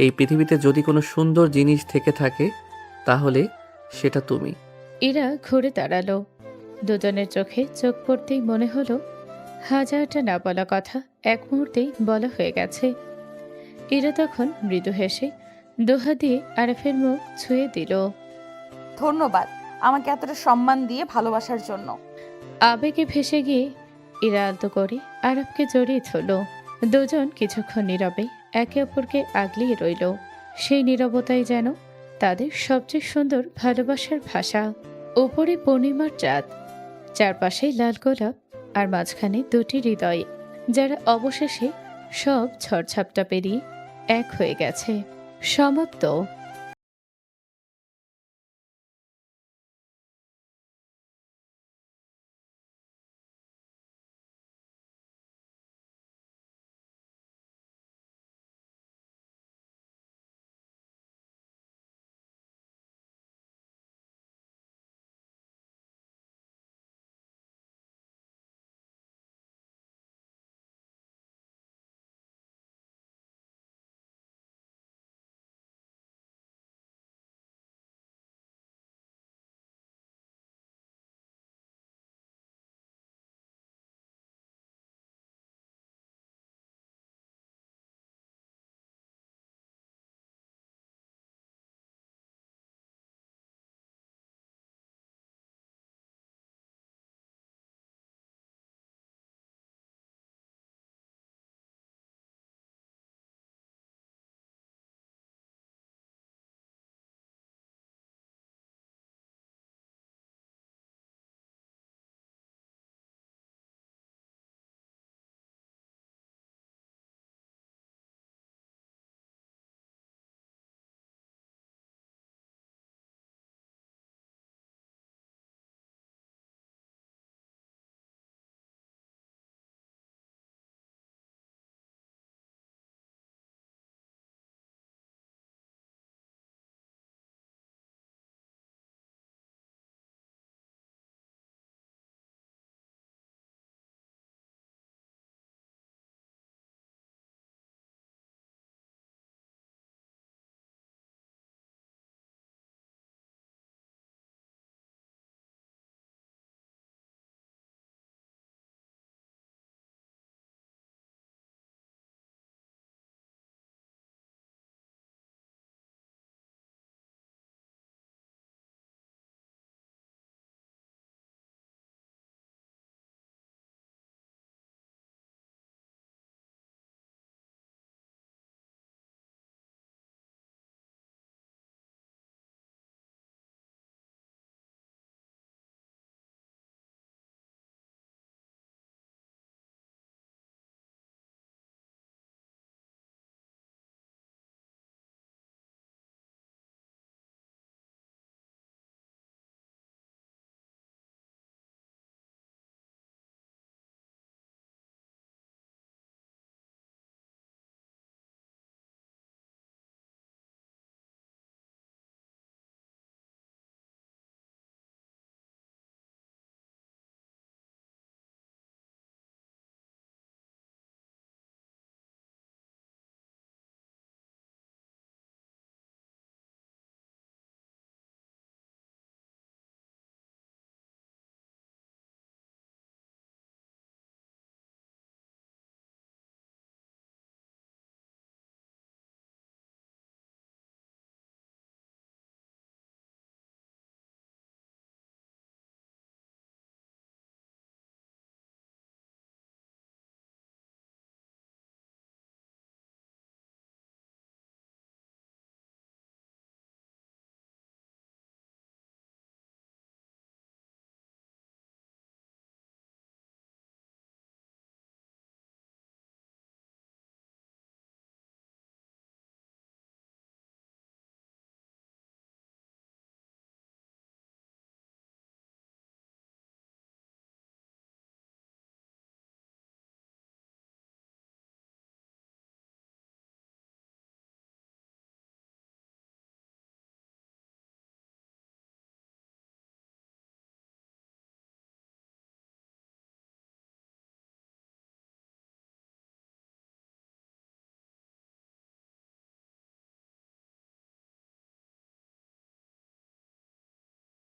এই পৃথিবীতে যদি কোনো সুন্দর জিনিস থেকে থাকে তাহলে সেটা তুমি। ইরা ঘুরে দাঁড়ালো। দুজনের চোখে চোখ পড়তেই মনে হলো হাজারটা না বলা কথা এক মুহূর্তেই বলা হয়ে গেছে। ইরা তখন মৃদু হেসে দোহা দিয়ে আরাফের মুখ ছুঁয়ে দিল। ধন্যবাদ আমাকে এতটা সম্মান দিয়ে ভালোবাসার জন্য। আবেগে ভেসে গিয়ে ইরা আলতো করে আরাফকে জড়িয়ে ধরল। দুজন কিছুক্ষণ নীরবে একে অপরকে আগলিয়ে রইল। সেই নীরবতাই যেন তাদের সবচেয়ে সুন্দর ভালোবাসার ভাষা। উপরে পূর্ণিমার চাঁদ, চারপাশে লাল গোলাপ, আর মাঝখানে দুটি হৃদয়, যারা অবশেষে সব ঝড়ঝাপটা পেরিয়ে এক হয়ে গেছে। সমাপ্ত।